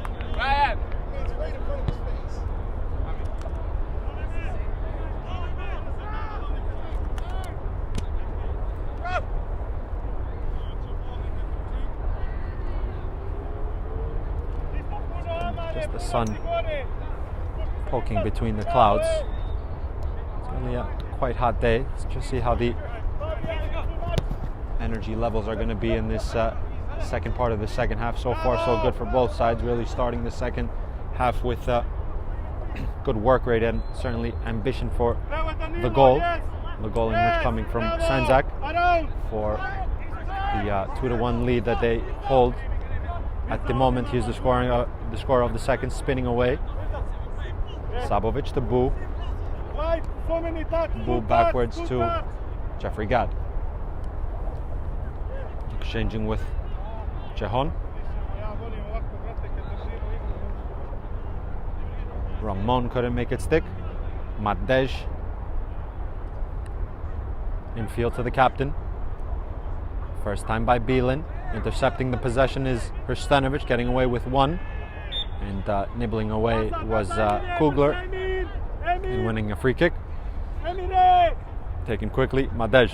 Just the sun poking between the clouds. It's only a quite hot day. Let's just see how the energy levels are going to be in this second part of the second half. So far so good for both sides, really starting the second half with good work rate and certainly ambition for the goal in which coming from Sandzak for the 2-1 lead that they hold. At the moment, he's the scorer of the second, spinning away. Sabovic to Boo. Boo backwards to Jeffrey Gadd. Exchanging with Chehon. Ramon couldn't make it stick. Madej. Infield to the captain. First time by Bielin. Intercepting the possession is Hrstanovic, getting away with one. And nibbling away was Kugler in winning a free kick. Taken quickly, Madej.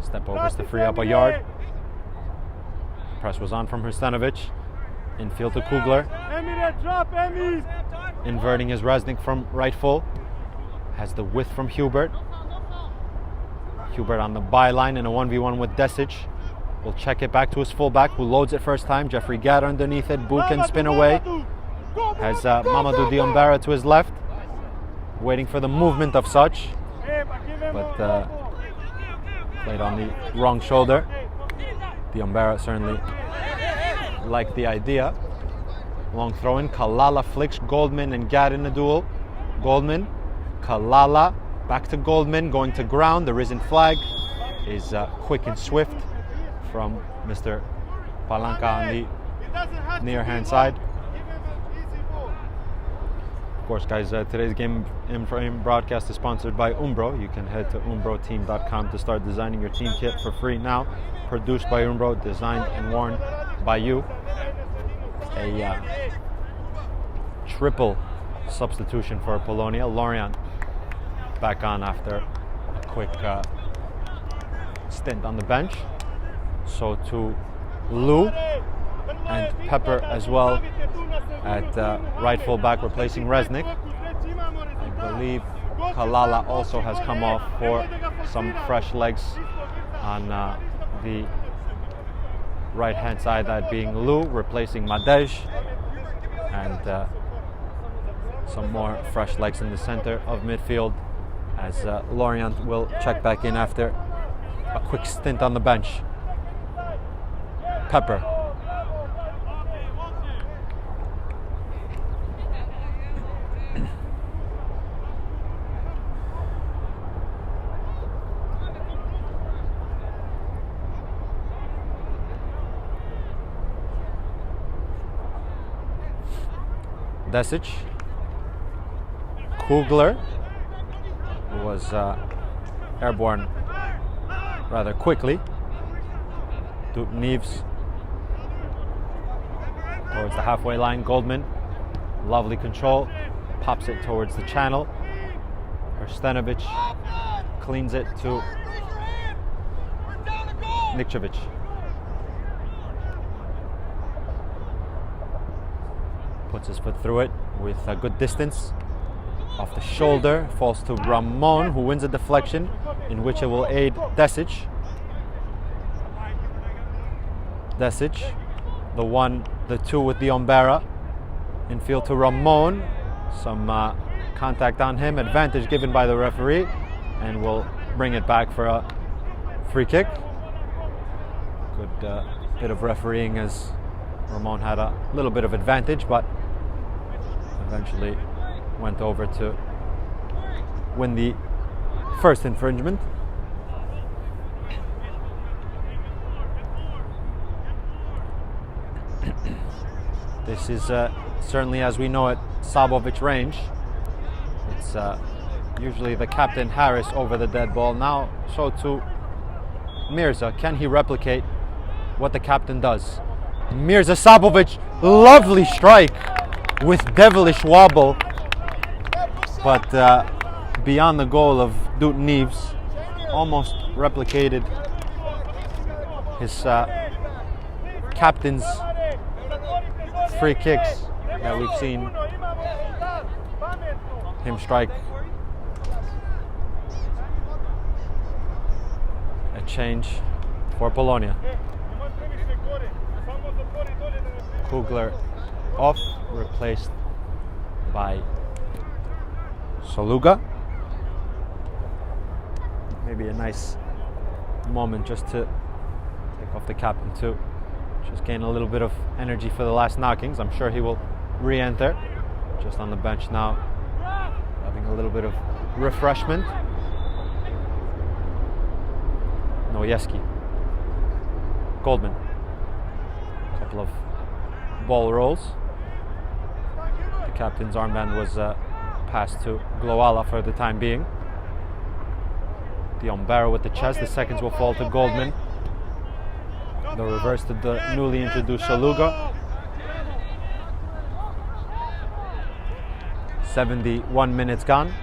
Step overs to free up a yard. Press was on from Hrstanovic. Infield to Kugler. Inverting his Resnick from right full. Has the width from Hubert. Hubert on the byline in a 1v1 with Desic. Will check it back to his fullback, who loads it first time. Jeffrey Gadd underneath it. Boo can spin away. Has Mamadou Diambara to his left. Waiting for the movement of such. But played on the wrong shoulder. Diambara certainly liked the idea. Long throw in. Kalala flicks Goldman and Gadd in a duel. Goldman. Kalala. Back to Goldman, going to ground. The risen flag is quick and swift from Mr. Palanca on the near hand side. Of course, guys, today's Game in Frame broadcast is sponsored by Umbro. You can head to umbroteam.com to start designing your team kit for free now. Produced by Umbro, designed and worn by you. A triple substitution for Polonia. Lorient back on after a quick stint on the bench. So to Lou and Pepper as well at right full back, replacing Resnick. I believe Kalala also has come off for some fresh legs on the right hand side, that being Lou replacing Madej, and some more fresh legs in the center of midfield as Lorient will check back in after a quick stint on the bench. Pepper. Desic. Kugler was airborne rather quickly. Neves towards the halfway line. Goldman, lovely control, pops it towards the channel. Hrstanovic cleans it to Nikčević. Puts his foot through it with a good distance. Off the shoulder, falls to Ramon, who wins a deflection, in which it will aid Desic. Desic, the 1-2 with Diambara. Infield to Ramon. Some contact on him. Advantage given by the referee, and will bring it back for a free kick. Good bit of refereeing, as Ramon had a little bit of advantage, but eventually went over to win the first infringement. This is certainly, as we know it, Sabovic range. It's usually the captain Harris over the dead ball. Now so to Mirza. Can he replicate what the captain does? Mirza Sabovic, lovely strike with devilish wobble, but beyond the goal of Dut Neves. Almost replicated his captain's free kicks that we've seen him strike. A change for Polonia. Kugler off, replaced by Soluga. Maybe a nice moment just to take off the captain too. Just gain a little bit of energy for the last knockings. I'm sure he will re-enter. Just on the bench now, having a little bit of refreshment. Noyeski. Goldman. A couple of ball rolls. The captain's armband was passed to Gloala for the time being. Diombero with the chest. The seconds will fall to Goldman. The reverse to the newly introduced Soluga. 71 minutes gone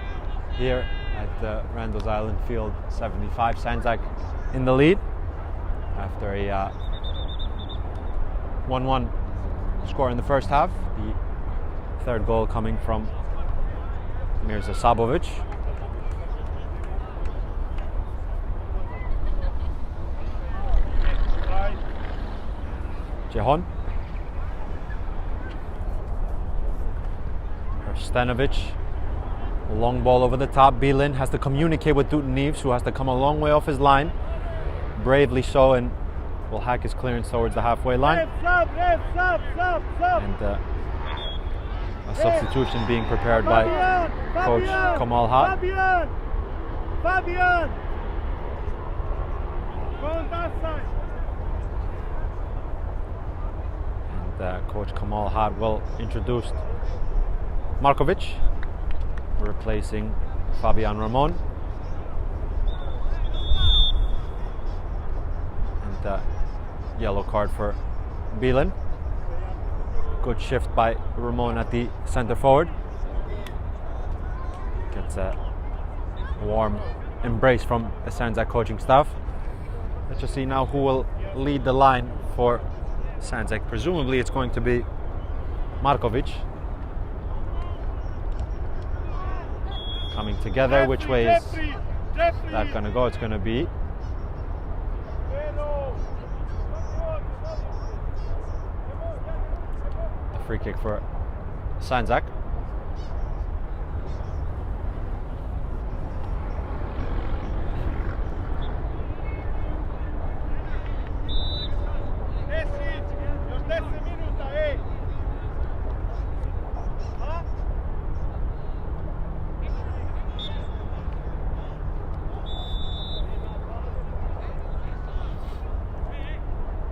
here at Randall's Island Field 75. Sandzak in the lead after a 1-1 score in the first half. The third goal coming from Mirza Sabovic. Jehon. Stanovic. A long ball over the top. Bilin has to communicate with Dutton Neves, who has to come a long way off his line. Bravely so, and will hack his clearance towards the halfway line. And a substitution being prepared by coach Kamal Hat. Fabian! Go on that side. And coach Kamal Hat will introduce Markovic, replacing Fabian Ramon. And yellow card for Bilin. Good shift by Ramon at the center forward. Gets a warm embrace from the Sandzak coaching staff. Let's just see now who will lead the line for Sandzak. Presumably it's going to be Markovic. Coming together. Which way is that going to go? It's going to be a free kick for Sandzak.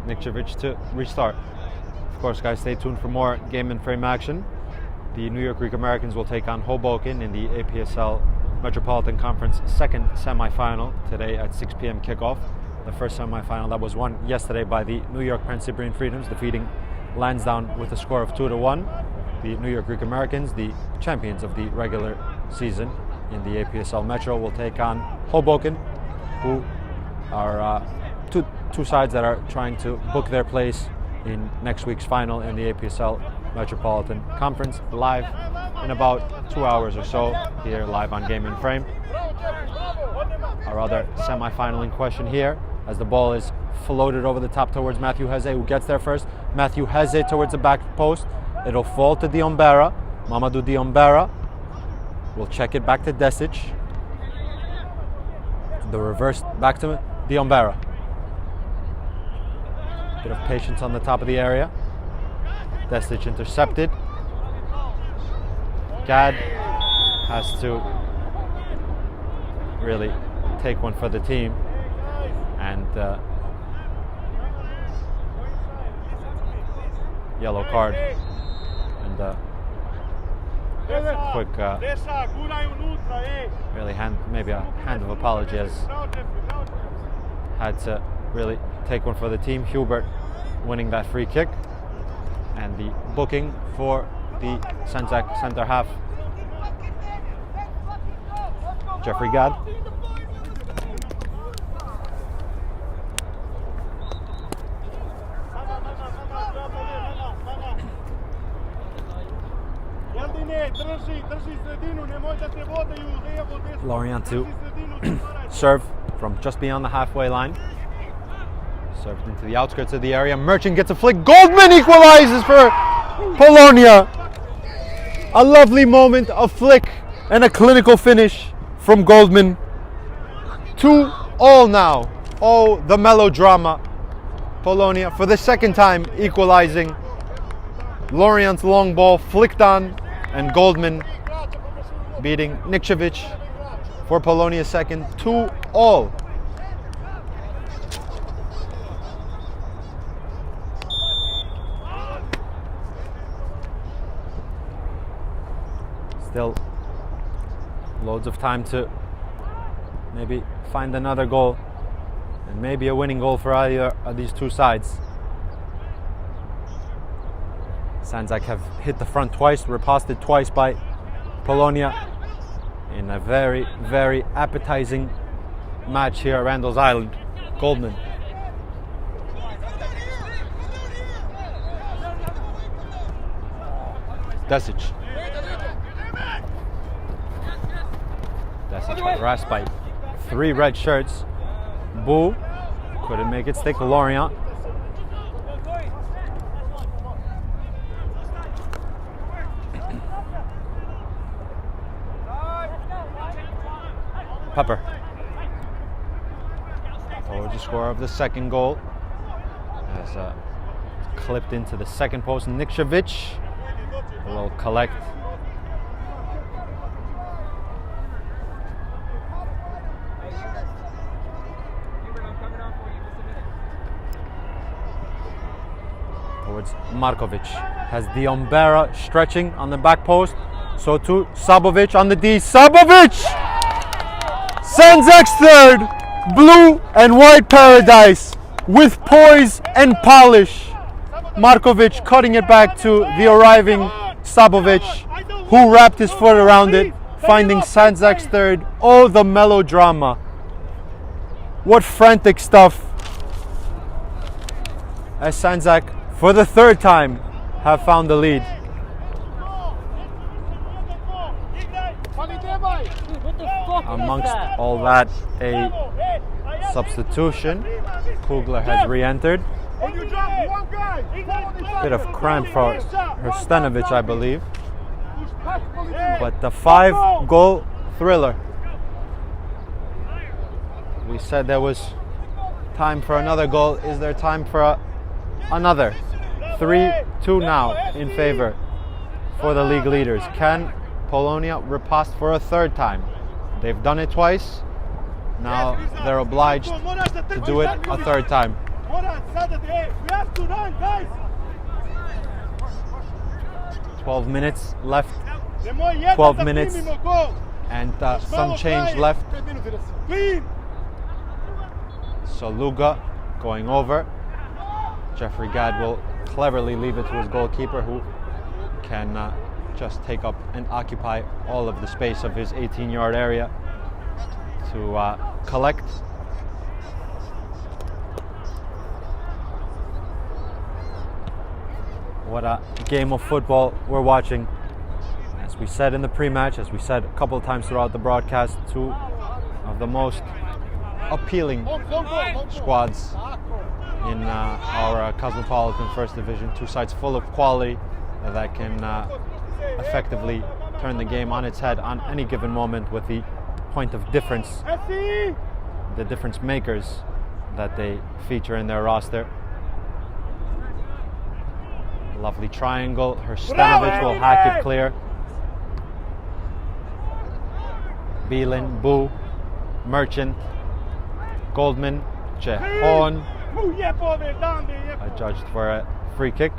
Nikčević to restart. Of course, guys, stay tuned for more game and frame action. The New York Greek Americans will take on Hoboken in the APSL Metropolitan Conference second semifinal today at 6 p.m. kickoff. The first semifinal that was won yesterday by the New York Prince Cyprian Freedoms, defeating Lansdowne with a score of 2-1. The New York Greek Americans, the champions of the regular season in the APSL Metro, will take on Hoboken, who are two sides that are trying to book their place in next week's final in the APSL Metropolitan Conference, live in about 2 hours or so here live on Game and Frame. Our other semi-final in question here, as the ball is floated over the top towards Matthew Heze, who gets there first. Matthew Heze towards the back post. It'll fall to Diombera. Mamadou Diombera will check it back to Desic. The reverse back to Diombera. Bit of patience on the top of the area. Desic intercepted. Gad has to really take one for the team, and yellow card and quick really maybe a hand of apology, as had to really take one for the team. Hubert winning that free kick, and the booking for the Sandzak centre half, Jeffrey Gad. Lorient to serve from just beyond the halfway line. Served into the outskirts of the area. Merchant gets a flick. Goldman equalizes for Polonia. A lovely moment, a flick and a clinical finish from Goldman. 2-2 now. Oh, the melodrama. Polonia for the second time equalizing. Lorient's long ball flicked on, and Goldman beating Nikčević for Polonia's second. 2-2. Still loads of time to maybe find another goal, and maybe a winning goal for either of these two sides. Sandzak have hit the front twice, riposted twice by Polonia in a very, very appetizing match here at Randall's Island. Goldman. Desic. Harassed by 3 red shirts. Boo couldn't make it stick. Lorient. Pepper. Towards the score of the second goal. As clipped into the second post. Nikčević will collect. Towards Markovic. Has Diombera stretching on the back post. So too Sabovic on the D. Sabovic! Sandzak's third. Blue and white paradise with poise and polish. Markovic cutting it back to the arriving Sabovic, who wrapped his foot around it, finding Sandzak's third. Oh, the melodrama. What frantic stuff. As Sandzak, for the third time, have found the lead. Amongst all that, a substitution. Kugler has re-entered. Bit of cramp for Hrstanovic, I believe. But the 5-goal thriller. We said there was time for another goal. Is there time for another? 3-2 now in favor for the league leaders. Can Polonia riposte for a third time? They've done it twice. Now they're obliged to do it a third time. 12 minutes left. 12 minutes and some change left. So Luga going over. Jeffrey Gadd will cleverly leave it to his goalkeeper, who can just take up and occupy all of the space of his 18-yard area to collect. What a game of football we're watching. As we said in the pre-match, as we said a couple of times throughout the broadcast, two of the most appealing squads in our Cosmopolitan First Division. Two sides full of quality that can effectively turn the game on its head on any given moment with the point of difference, the difference makers that they feature in their roster. Lovely triangle. Hrstanovic will hack it clear. Bielin, Boo, Merchant, Goldman, Chehon, adjudged for a free kick.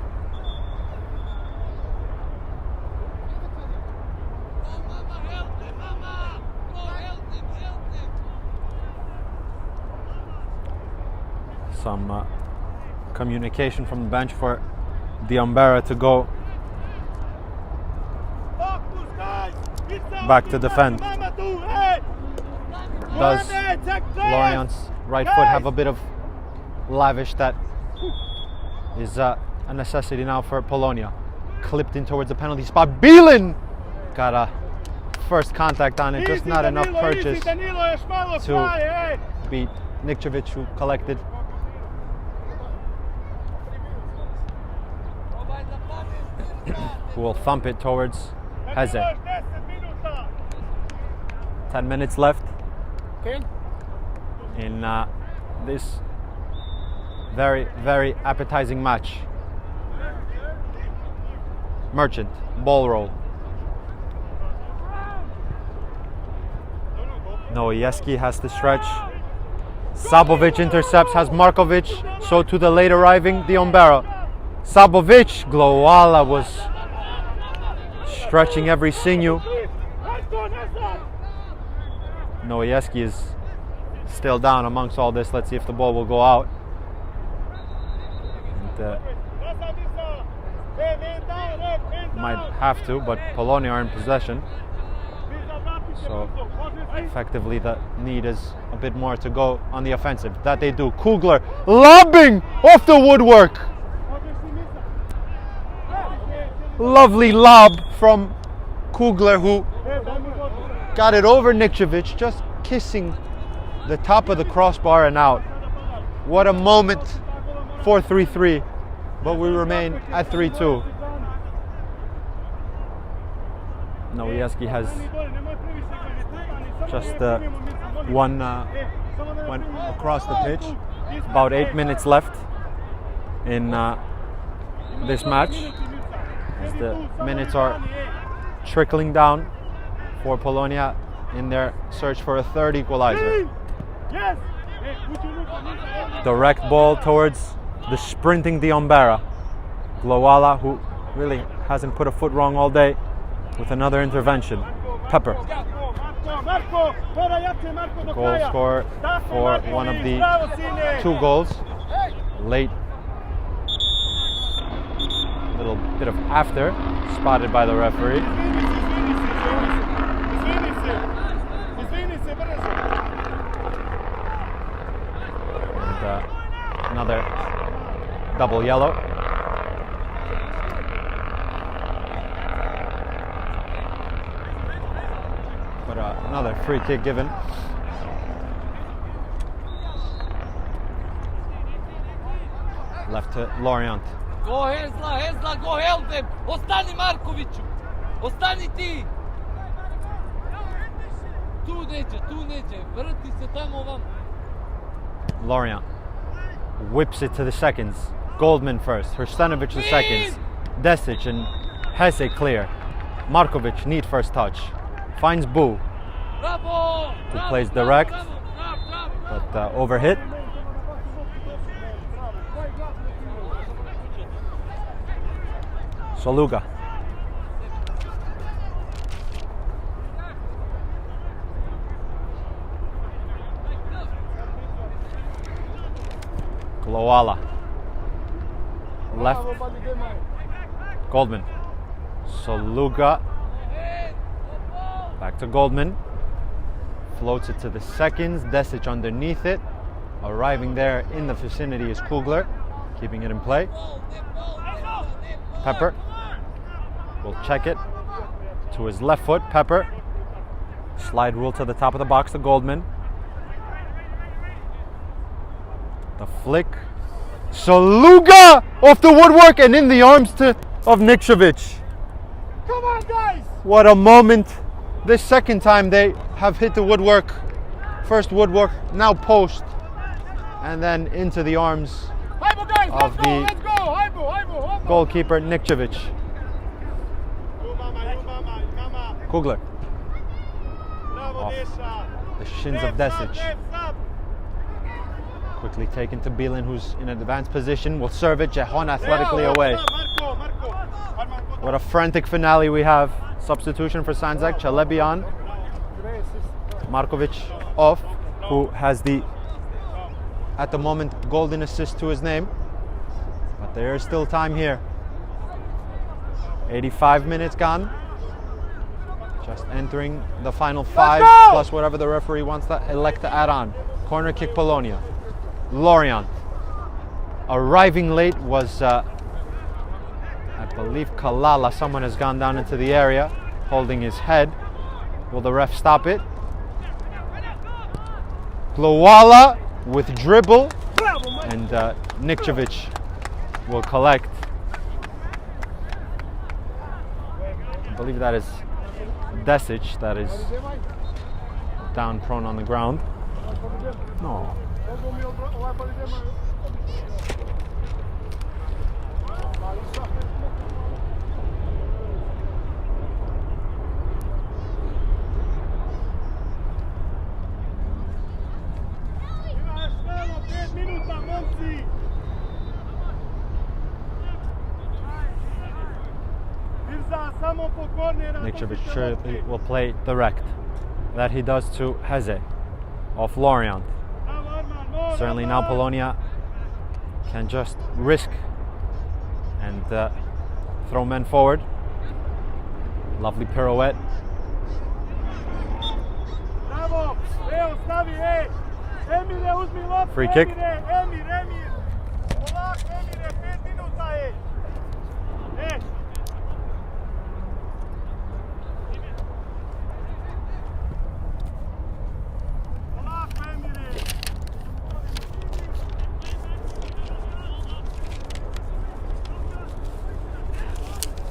Some communication from the bench for Diombera to go back to defend. Does Lorient's right foot have a bit of lavish that is a necessity now for Polonia? Clipped in towards the penalty spot. Bielin got a first contact on it, just not enough purchase to beat Nikčević, who collected. Who will thump it towards Heze. 10 minutes left in this very, very appetizing match. Merchant, ball roll. Noyeski has to stretch. Sabovic intercepts, has Markovic, so to the late arriving Diombera. Sabovic, Glowala was stretching every sinew. Noyeski is still down amongst all this. Let's see if the ball will go out. And, might have to, but Polonia are in possession. So effectively the need is a bit more to go on the offensive. That they do. Kugler lobbing off the woodwork. Lovely lob from Kugler, who got it over Nikčević, just kissing the top of the crossbar and out. What a moment for 3-3, but we remain at 3-2. Noyeski has just one went across the pitch. About 8 minutes left in this match, as the minutes are trickling down for Polonia in their search for a third equalizer. Direct ball towards the sprinting Diombera. Glowala, who really hasn't put a foot wrong all day, with another intervention. Pepper, goal scorer for one of the 2 goals. Late, little bit of after, spotted by the referee. And another double yellow. Another free kick given. Left to Lorient. Go Hezla, go help them! Ostani Markoviću! Ostani ti! Tu neđe, vrti se tamo vam. Lorient whips it to the seconds. Goldman first, Hrstanović the seconds. Desic and Hesse clear. Marković need first touch. Finds Boo, who plays direct, but overhit. Soluga. Glowala. Left. Goldman. Soluga. Back to Goldman. Floats it to the seconds. Desic underneath it. Arriving there in the vicinity is Kugler, keeping it in play. Pepper will check it to his left foot. Pepper. Slide rule to the top of the box to Goldman. The flick. Soluga off the woodwork and in the arms of Nikčević. Come on, guys! What a moment. This second time they have hit the woodwork. First woodwork, now post. And then into the arms of the goalkeeper Nikčević. Kugler. Off the shins of Desic. Quickly taken to Bielin, who's in an advanced position. Will serve it. Jehon athletically away. What a frantic finale we have. Substitution for Sandzak. Chalebi on. Marković off, who has the, at the moment, golden assist to his name. But there is still time here. 85 minutes gone. Just entering the final 5, plus whatever the referee wants to elect to add on. Corner kick Polonia. Lorient. Arriving late was, I believe, Kalala. Someone has gone down into the area, holding his head. Will the ref stop it? Glowala with dribble, and Nikčević will collect. I believe that is Desic that is down prone on the ground. No. Nikčević will play direct. That he does to Heze of Lorient. Certainly now Polonia can just risk and throw men forward. Lovely pirouette. Free kick.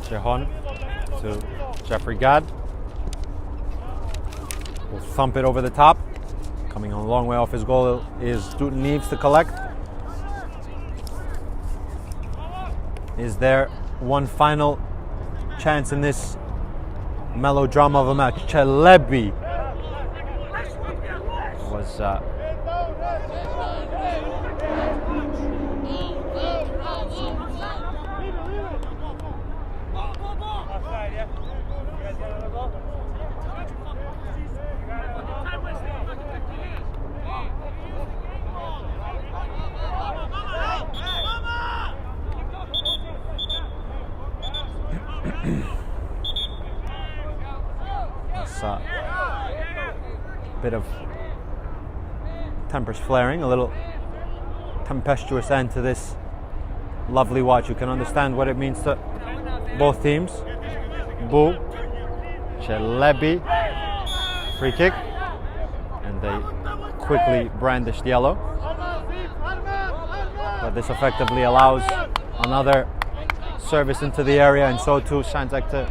Chehon to Jeffrey Gadd. Will thump it over the top. Coming a long way off his goal is Dutton Neves to collect. Is there one final chance in this melodrama of a match? Chelebi was bit of tempers flaring, a little tempestuous end to this lovely watch. You can understand what it means to both teams. Bu, Chelebi, free kick, and they quickly brandished yellow. But this effectively allows another service into the area, and so too Sandzak to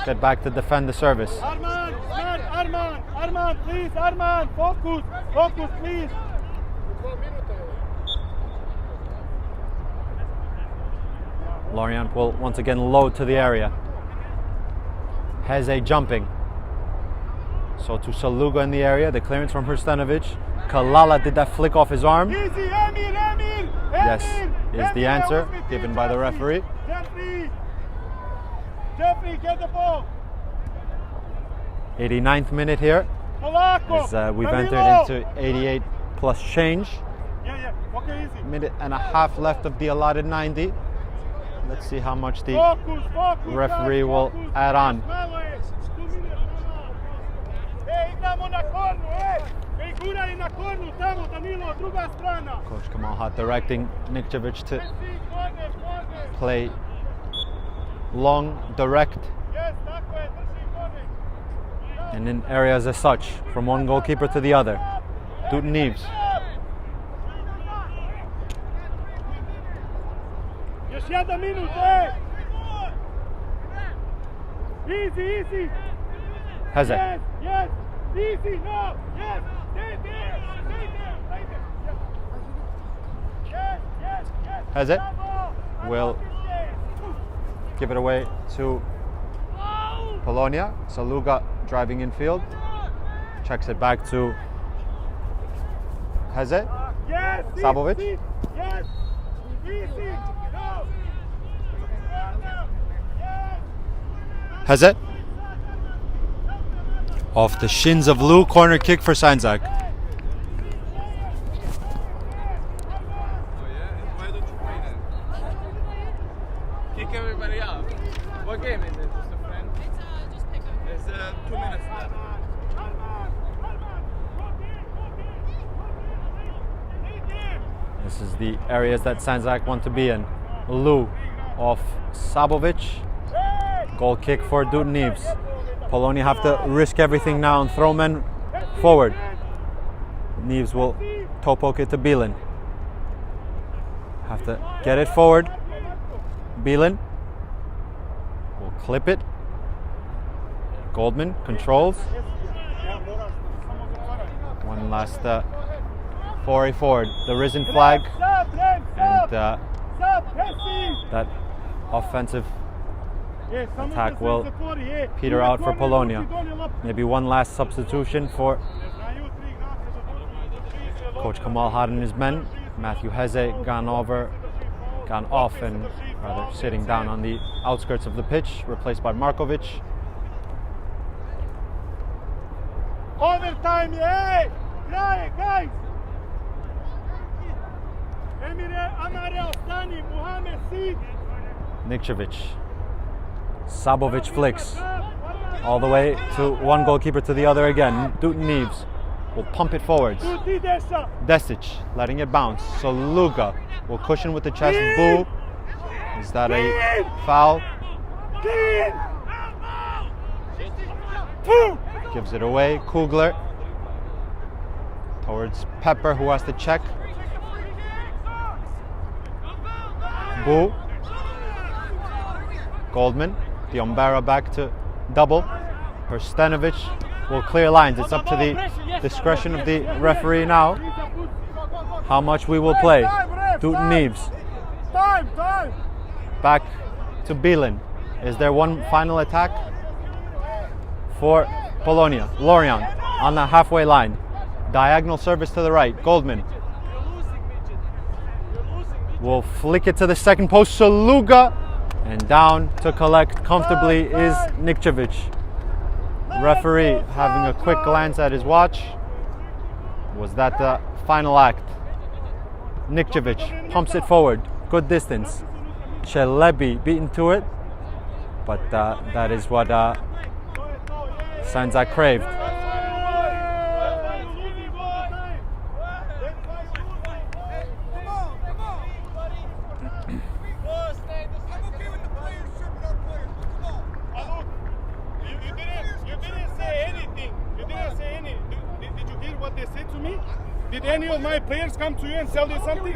get back to defend the service. Arman, please, Arman, focus, please. Lorient will once again load to the area. Heze jumping. So to Saluga in the area, the clearance from Hrstanovic. Kalala did that flick off his arm. Easy, Emir. Yes, is the answer given by the referee. Jeffrey, get the ball. 89th minute here, as we've entered into 88 plus change. Okay, easy. Minute and a half left of the allotted 90. Let's see how much the referee will add on. Coach Kamal Hat directing Nikčević to play long, direct, and in areas as such, from one goalkeeper to the other. Dutton Neves. Easy. Heze. Yes. Easy. No. Yes. Stay there. Yes. Heze will give it away to Polonia. Saluga driving infield. Checks it back to Heze. Yes. Sabovic. Yes. Easy. No. Heze. Off the shins of Lou, corner kick for Sandzak. Kick everybody out. What game is it? Just a friend? Just pick up. There's 2 minutes left. This is the areas that Sandzak want to be in. Lou off Sabovic. Goal kick for Dutton Neves. Polonia have to risk everything now and throw men forward. Neves will toe poke it to Bielin. Have to get it forward. Bielin will clip it. Goldman controls. One last foray forward. The risen flag and that offensive attack will peter out for Polonia. Maybe one last substitution for Coach Kamal Had and his men. Matthew Heze gone off and rather sitting down on the outskirts of the pitch, replaced by Markovic. Overtime, yeah! Guys! Emire, Amare, Ostani, Muhammed, Seed. Nikčević. Sabovic flicks all the way to one goalkeeper to the other again. Dutin Neves will pump it forwards. Desic letting it bounce. So Luga will cushion with the chest. Boo. Is that a foul? Gives it away. Kugler towards Pepper, who has to check. Boo. Goldman. Diombera back to double. Prstenovic will clear lines. It's up to the discretion of the referee now how much we will play. Dutin Neves. Back to Bilin. Is there one final attack for Polonia? Lorient on the halfway line. Diagonal service to the right. Goldman will flick it to the second post. Saluga. And down to collect comfortably is Nikčević. Referee having a quick glance at his watch. Was that the final act? Nikčević pumps it forward. Good distance. Chelebi beaten to it. But that is what Sandzak craved. Did any of my players come to you and tell you something?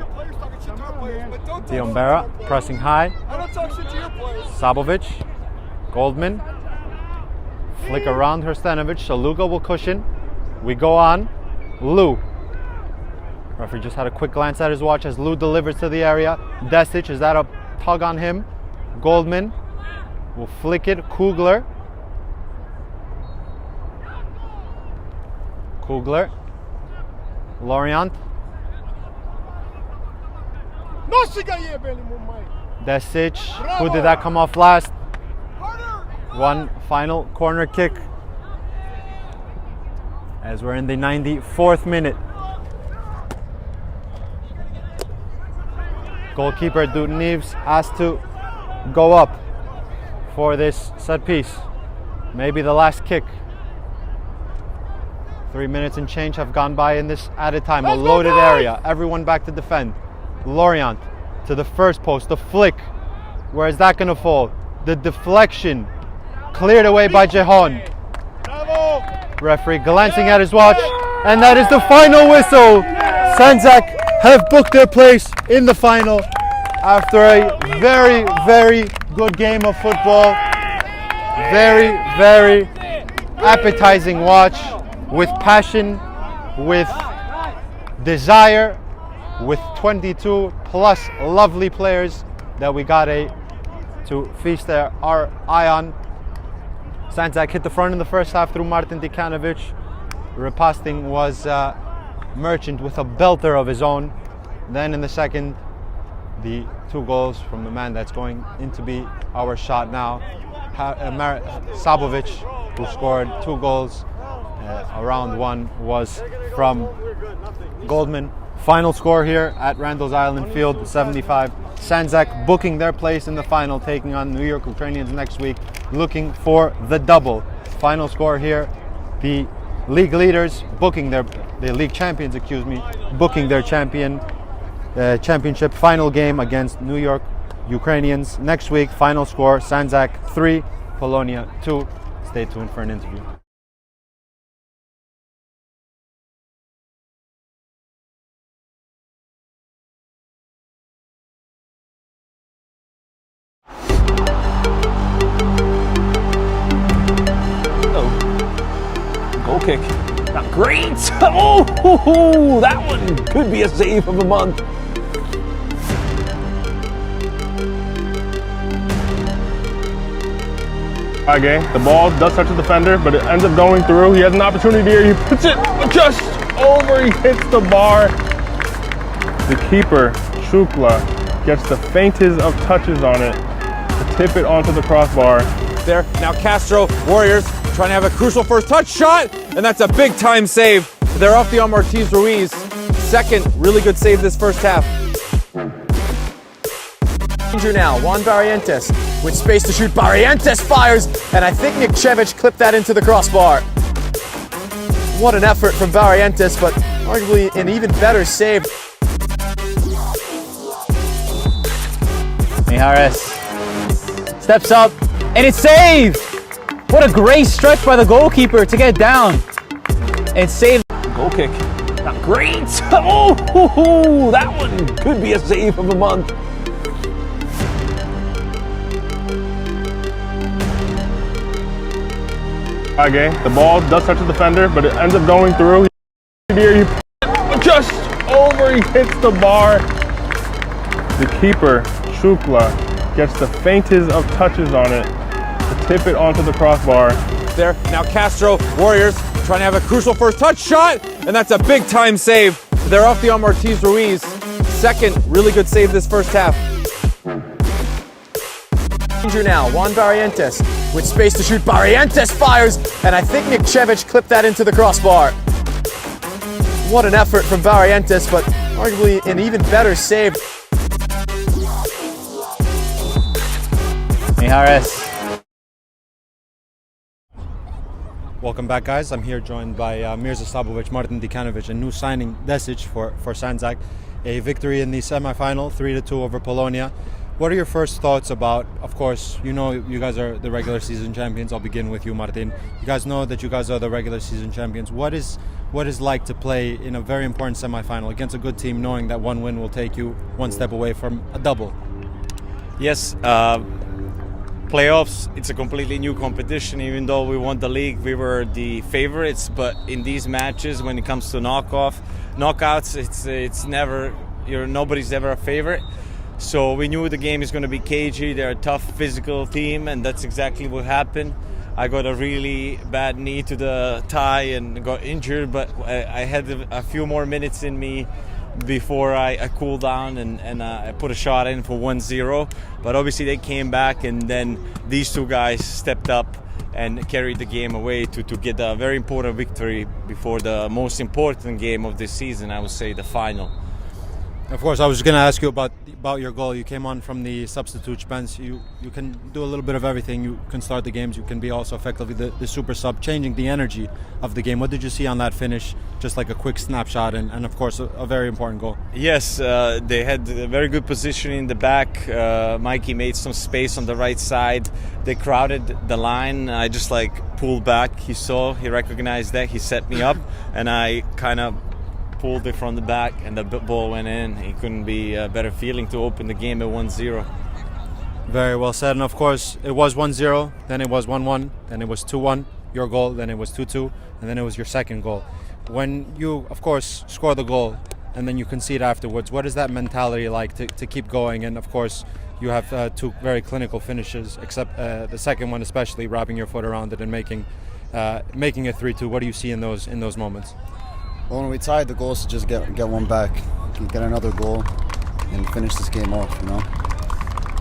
Diombera pressing high. I don't talk shit to your players. Sabovic. Goldman. Flick around Hrstenovic. Saluga will cushion. We go on. Lou. Referee just had a quick glance at his watch as Lou delivers to the area. Desic, is that a tug on him? Goldman will flick it. Kugler. Lorient. Desic. Who did that come off last? One final corner kick as we're in the 94th minute. Goalkeeper Dutin Neves has to go up for this set piece. Maybe the last kick. 3 minutes and change have gone by in this added time. A loaded area. Everyone back to defend. Lorient to the first post. The flick. Where is that going to fall? The deflection. Cleared away by Jehan. Referee glancing at his watch. And that is the final whistle. Sandzak have booked their place in the final after a very, very good game of football. Very, very appetizing watch. With passion, with desire, with 22 plus lovely players that we got to feast our eye on. Sandzak hit the front in the first half through Martin Dikanovic. Repasting was Merchant with a belter of his own. Then in the second, the 2 goals from the man that's going in to be our shot now. Sabovic, who scored 2 goals. Around 1 was from Goldman. Final score here at Randall's Island Field, 75. Sandzak booking their place in the final, taking on New York Ukrainians next week, looking for the double. Final score here, the league leaders booking the league champions, booking their championship final game against New York Ukrainians next week. Final score, Sandzak 3, Polonia 2. Stay tuned for an interview. Goal kick. Great! Oh, that one could be a save of the month. Okay, the ball does touch the defender, but it ends up going through. He has an opportunity here. He puts it just over. He hits the bar. The keeper, Shukla, gets the faintest of touches on it to tip it onto the crossbar. There, now Castro, Warriors, trying to have a crucial first touch shot, and that's a big time save. They're off the arm Ortiz Ruiz. Second, really good save this first half. Danger now, Juan Barrientos with space to shoot. Barrientos fires, and I think Nikčević clipped that into the crossbar. What an effort from Barrientos, but arguably an even better save. Mijares steps up, and it's saved! What a great stretch by the goalkeeper to get down and save. Goal kick. Not great! Oh, that one could be a save of the month. Okay, the ball does touch the defender, but it ends up going through. Here, he puts it just over. He hits the bar. The keeper, Shukla, gets the faintest of touches on it to tip it onto the crossbar. There, now Castro, Warriors, trying to have a crucial first touch shot, and that's a big time save. They're off the arm Ortiz Ruiz. Second, really good save this first half. Danger now, Juan Barrientos with space to shoot. Barrientos fires, and I think Nikčević clipped that into the crossbar. What an effort from Barrientos, but arguably an even better save. Mijares. Welcome back, guys. I'm here joined by Mirza Slabovic, Martin Dikanovic, and new signing Desic for Sandzak. A victory in the semi-final, 3-2 over Polonia. What are your first thoughts about, of course, you know you guys are the regular season champions. I'll begin with you, Martin. You guys know that you guys are the regular season champions. What is like to play in a very important semi-final against a good team, knowing that one win will take you one step away from a double? Yes, playoffs, it's a completely new competition. Even though we won the league, we were the favorites, but in these matches, when it comes to knockouts, it's never, nobody's ever a favorite. So we knew the game is going to be cagey. They're a tough physical team, and that's exactly what happened. I got a really bad knee to the thigh and got injured, but I had a few more minutes in me before I cooled down and I put a shot in for 1-0. But obviously they came back, and then these two guys stepped up and carried the game away to get a very important victory before the most important game of this season, I would say, the final. Of course, I was going to ask you about your goal. You came on from the substitute bench. You can do a little bit of everything. You can start the games. You can be also effectively the super sub, changing the energy of the game. What did you see on that finish? Just like a quick snapshot and of course, a very important goal. Yes, they had a very good position in the back. Mikey made some space on the right side. They crowded the line. I just pulled back. He recognized that. He set me up, and I kind of pulled it from the back, and the ball went in. It couldn't be a better feeling to open the game at 1-0. Very well said. And of course, it was 1-0, then it was 1-1, then it was 2-1, your goal, then it was 2-2, and then it was your second goal. When you, of course, score the goal and then you concede afterwards, what is that mentality like to keep going? And of course, you have two very clinical finishes, except the second one especially, wrapping your foot around it and making it 3-2. What do you see in those moments? Well, when we tied, the goal is to just get one back, get another goal, and finish this game off, you know?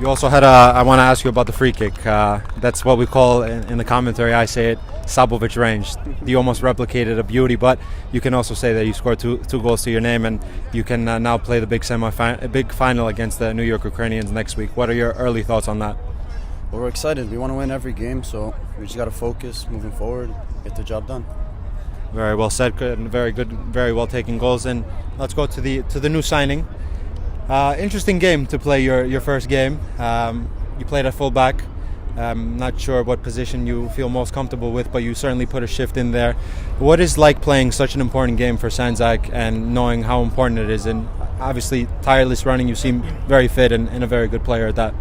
You also had I want to ask you about the free kick. That's what we call, in the commentary, I say it, Sabovic range. You almost replicated a beauty, but you can also say that you scored two goals to your name, and you can now play the big final against the New York Ukrainians next week. What are your early thoughts on that? Well, we're excited. We want to win every game, so we just got to focus moving forward, get the job done. Very well said, very good, very well taken goals. And let's go to the new signing. Interesting game to play your first game. You played at fullback. Not sure what position you feel most comfortable with, but you certainly put a shift in there. What is like playing such an important game for Sandzak and knowing how important it is? And obviously, tireless running. You seem very fit and a very good player at that.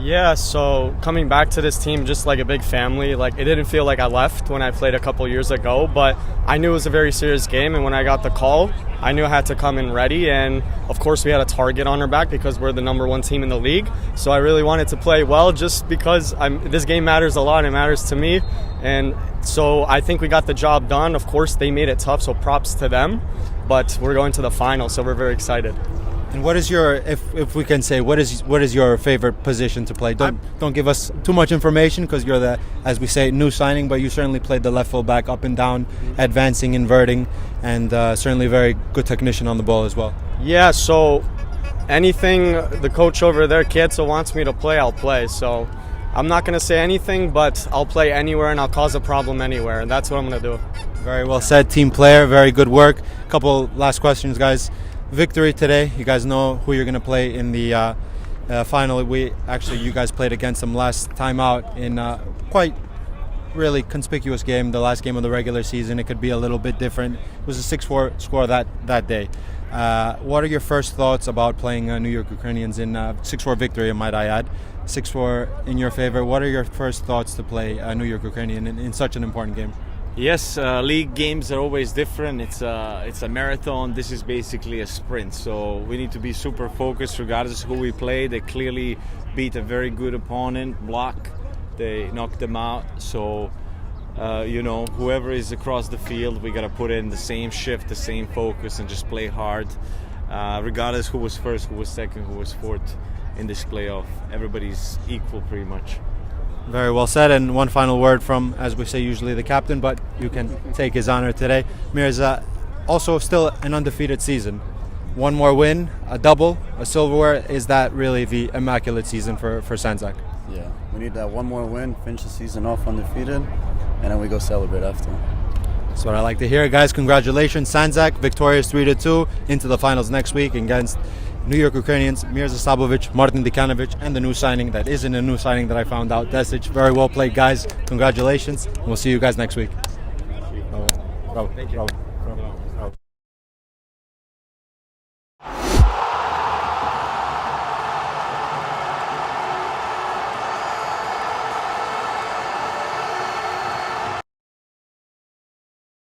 Yeah, so coming back to this team just like a big family. Like, it didn't feel like I left when I played a couple years ago, but I knew it was a very serious game, and when I got the call, I knew I had to come in ready, and of course we had a target on our back because we're the #1 team in the league. So I really wanted to play well just because this game matters a lot, and it matters to me. And so I think we got the job done. Of course they made it tough, so props to them, but we're going to the final, so we're very excited. And what is your, if we can say, what is your favorite position to play? Don't give us too much information because you're the, as we say, new signing, but you certainly played the left full back, up and down, advancing, inverting, and certainly very good technician on the ball as well. Yeah, so anything the coach over there, Kietza, wants me to play, I'll play. So I'm not going to say anything, but I'll play anywhere and I'll cause a problem anywhere, and that's what I'm going to do. Very well said, team player, very good work. Couple last questions, guys. Victory today. You guys know who you're going to play in the final. You guys played against them last time out in quite really conspicuous game, the last game of the regular season. It could be a little bit different. It was a 6-4 score that day. What are your first thoughts about playing New York Ukrainians in 6-4 victory, might I add? 6-4 in your favor. What are your first thoughts to play New York Ukrainian in such an important game? Yes, league games are always different. It's a marathon. This is basically a sprint. So we need to be super focused regardless of who we play. They clearly beat a very good opponent, Block. They knocked them out. So, whoever is across the field, we got to put in the same shift, the same focus, and just play hard. Regardless who was first, who was second, who was fourth in this playoff. Everybody's equal pretty much. Very well said. And one final word from, as we say, usually the captain, but you can take his honor today. Mirza, also still an undefeated season. One more win, a double, a silverware. Is that really the immaculate season for Sandzak? Yeah, we need that one more win, finish the season off undefeated, and then we go celebrate after. That's what I like to hear, guys. Congratulations, Sandzak, victorious 3-2 into the finals next week against New York Ukrainians, Mirza Sabovic, Martin Dikanovic, and the new signing that isn't a new signing that I found out, Desic. Very well played, guys. Congratulations, and we'll see you guys next week. Bravo. Bravo. Thank you. Bravo.